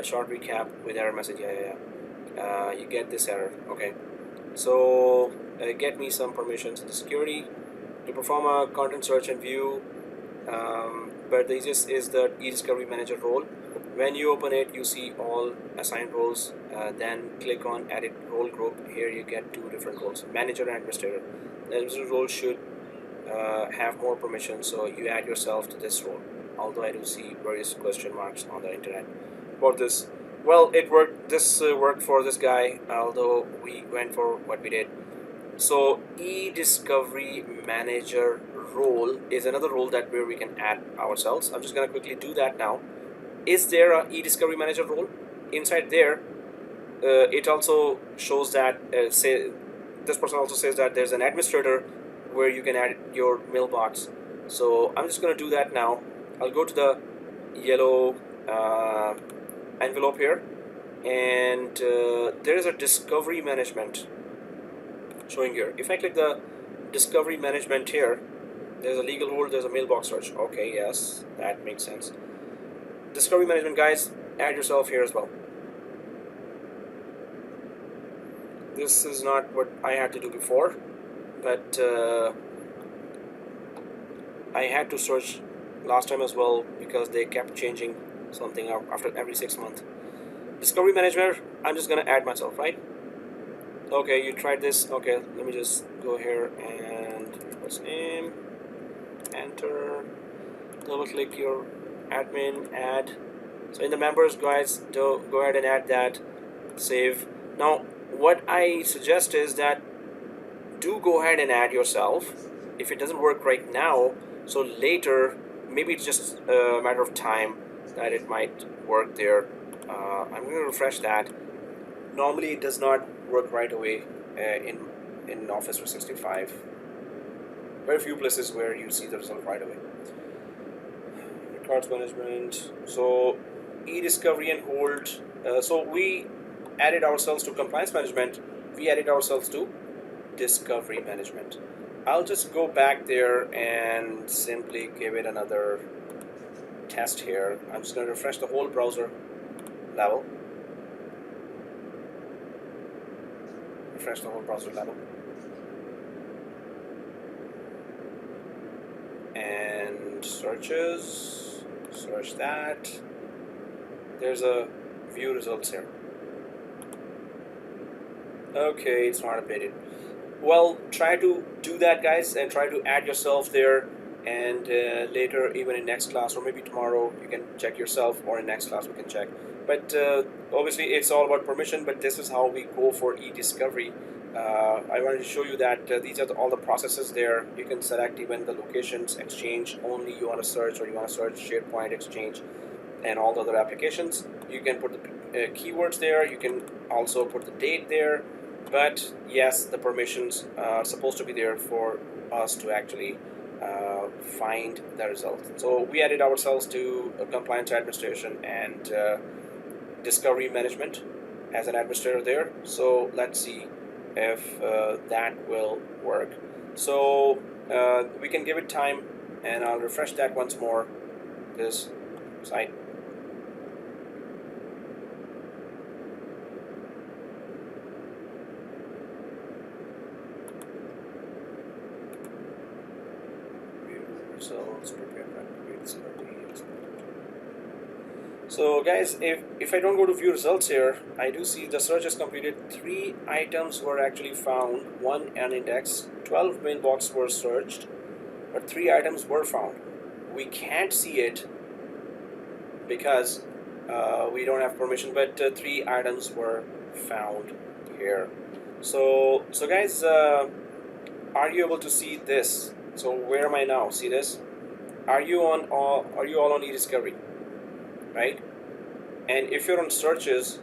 Short recap with error message. Yeah. You get this error. Okay, so get me some permissions in the security to perform a content search and view. But the easiest is the e-discovery manager role. When you open it, you see all assigned roles. Then click on edit role group. Here you get two different roles, manager and administrator. The administrator role should have more permissions, so you add yourself to this role. Although I do see various question marks on the internet about this. Well, it worked. This worked for this guy, although we went for what we did. So e-discovery manager role is another role that where we can add ourselves. I'm just gonna quickly do that now. Is there a e-discovery manager role? Inside there, it also shows that say this person also says that there's an administrator where you can add your mailbox. So I'm just gonna do that now. I'll go to the yellow envelope here, and there is a discovery management showing here. If I click the discovery management here, there's a legal role, there's a mailbox search. Okay, yes, that makes sense. Discovery management, guys, add yourself here as well. This is not what I had to do before, but I had to search last time as well, because they kept changing something out after every 6 months. Discovery manager, I'm just gonna add myself, right? Okay, you tried this. Okay, let me just go here and press name, enter, double click your admin, add. So in the members, guys, go ahead and add that, save. Now what I suggest is that do go ahead and add yourself if it doesn't work right now, so later maybe it's just a matter of time that it might work there. I'm going to refresh that. Normally it does not work right away in Office 365. Very few places where you see the result right away. Records management, so e-discovery and hold. So we added ourselves to compliance management, we added ourselves to discovery management. I'll just go back there and simply give it another test here. I'm just going to refresh the whole browser level. Refresh the whole browser level. And searches, search that. There's a view results here. Okay, it's not updated. Well, try to do that, guys, and try to add yourself there, and later, even in next class or maybe tomorrow, you can check yourself, or in next class we can check. But obviously it's all about permission, but this is how we go for e-discovery. I wanted to show you that these are all the processes there. You can select even the locations, Exchange only you want to search, or you want to search SharePoint, Exchange, and all the other applications. You can put the keywords there. You can also put the date there. But yes, the permissions are supposed to be there for us to actually find the result. So we added ourselves to compliance administration and discovery management as an administrator there. So let's see if that will work. So we can give it time, and I'll refresh that once more, this site. Results, prepare So guys, if I don't go to view results here, I do see the search is completed. 3 items were actually found, 1 unindexed, 12 mailboxes were searched, but 3 items were found. We can't see it because we don't have permission, but 3 items were found here. So guys, are you able to see this? So where am I now? See this? Are you all on e-discovery? Right? And if you're on searches,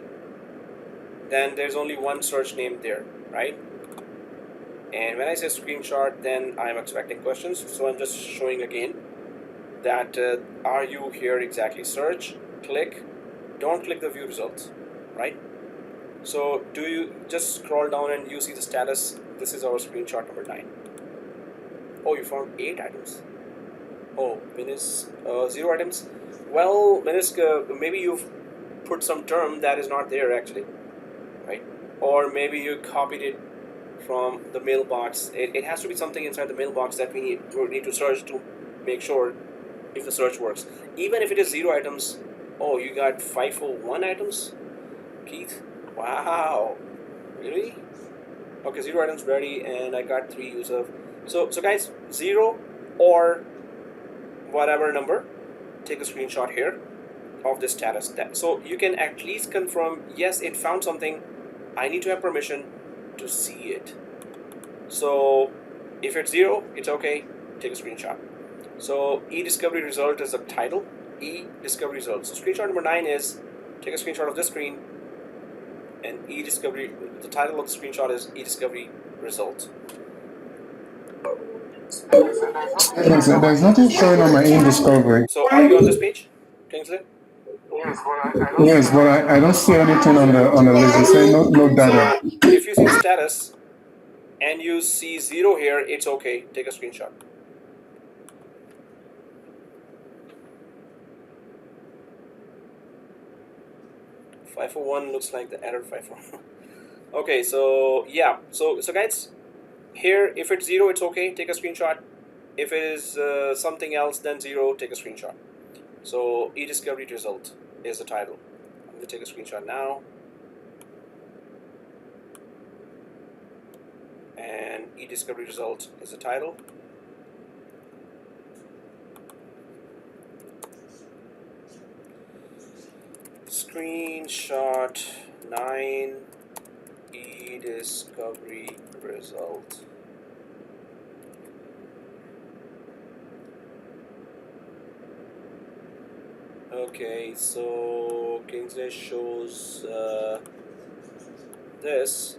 then there's only one search name there, right? And when I say screenshot, then I'm expecting questions. So I'm just showing again that are you here exactly? Search, click, don't click the view results, right? So do you just scroll down and you see the status? This is our screenshot number 9. Oh, you found 8 items. Oh, Minis, 0 items. Well, Minisk, maybe you've put some term that is not there actually, right? Or maybe you copied it from the mailbox. It has to be something inside the mailbox that we need to search to make sure if the search works. Even if it is 0 items. Oh, you got 501 items, Keith? Wow, really? Okay, 0 items ready, and I got 3 use of. So guys, 0 or whatever number, take a screenshot here of the status. So you can at least confirm, yes, it found something. I need to have permission to see it. So if it's 0, it's okay, take a screenshot. So e-discovery result is the title, e-discovery result. So screenshot number 9 is, take a screenshot of this screen, and e-discovery, the title of the screenshot is e-discovery result. There's nothing showing on my e-discovery. So are you on this page, Kingsley? Yes, but I don't see anything on the list. It's saying no data. So if you see the status and you see 0 here, it's okay. Take a screenshot. .501 looks like the error 501. Okay, so yeah, so guys, here if it's 0, it's okay. Take a screenshot. If it is something else, then 0, take a screenshot. So e-discovery result is the title. I'm going to take a screenshot now. And e-discovery result is the title. Screenshot 9 e-discovery result. Okay, so Kingsley shows this.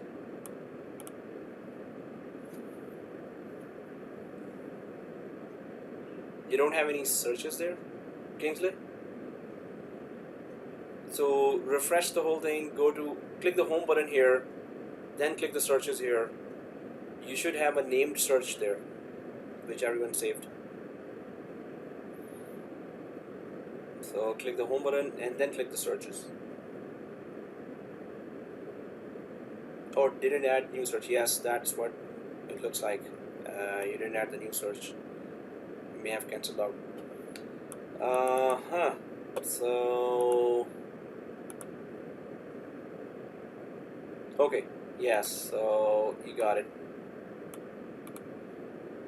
You don't have any searches there, Kingsley? So refresh the whole thing, click the home button here, then click the searches here. You should have a named search there, which everyone saved. So click the home button and then click the searches. Oh, didn't add new search. Yes, that's what it looks like. You didn't add the new search. You may have cancelled out. So okay, yes, so you got it.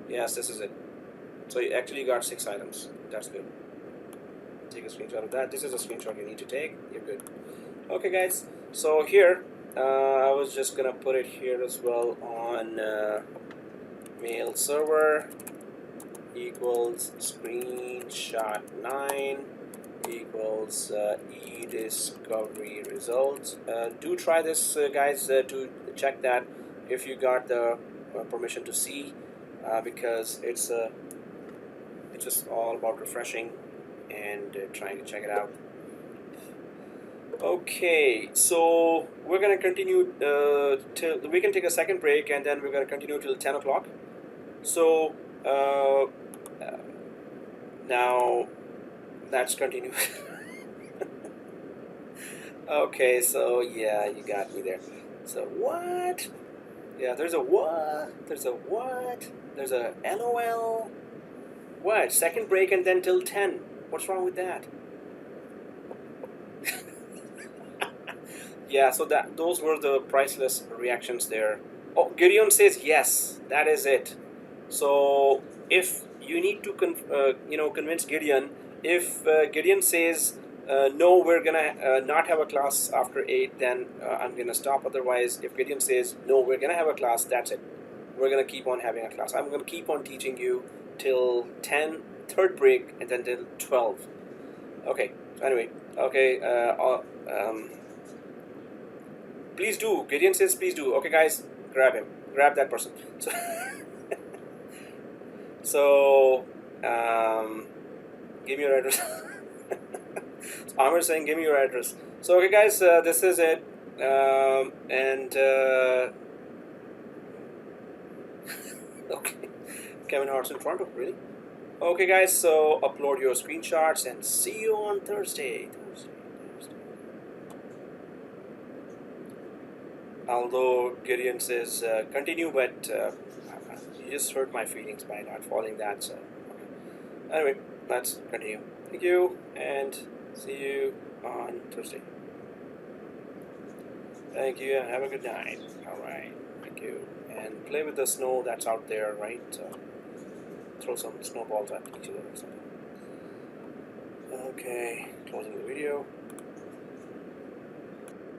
Yes, this is it. So you actually got 6 items. That's good. Take a screenshot of that. This is a screenshot you need to take. You're good. Okay, guys. So here, I was just gonna put it here as well on mail server equals screenshot 9 equals e-discovery results. Do try this, guys, to check that if you got the permission to see, because it's just all about refreshing and trying to check it out. Okay, so we're gonna continue till we can take a second break, and then we're gonna continue till 10 o'clock. So now let's continue. Okay, so yeah, you got me there. So what? Yeah, there's a what? There's a what? There's a LOL. What? Second break and then till 10. What's wrong with that? Yeah, so those were the priceless reactions there. Oh, Gideon says yes, that is it. So if you need to convince Gideon, if Gideon says no, we're gonna not have a class after 8, then I'm gonna stop. Otherwise, if Gideon says no, we're gonna have a class, that's it. We're gonna keep on having a class. I'm gonna keep on teaching you till 10, third break, and then till 12. Okay. So anyway, okay. Please do. Gideon says please do. Okay, guys, grab him. Grab that person. So, give me your address. So Amir saying, give me your address. So, okay, guys, this is it. Okay, Kevin Hart's in Toronto, really? Okay, guys, so upload your screenshots and see you on Thursday. Although Gideon says continue, but you just hurt my feelings by not following that. So anyway, let's continue. Thank you, and see you on Thursday. Thank you, and have a good night. All right, thank you, and play with the snow that's out there, right? Throw some snowballs at each other or something. Okay, closing the video.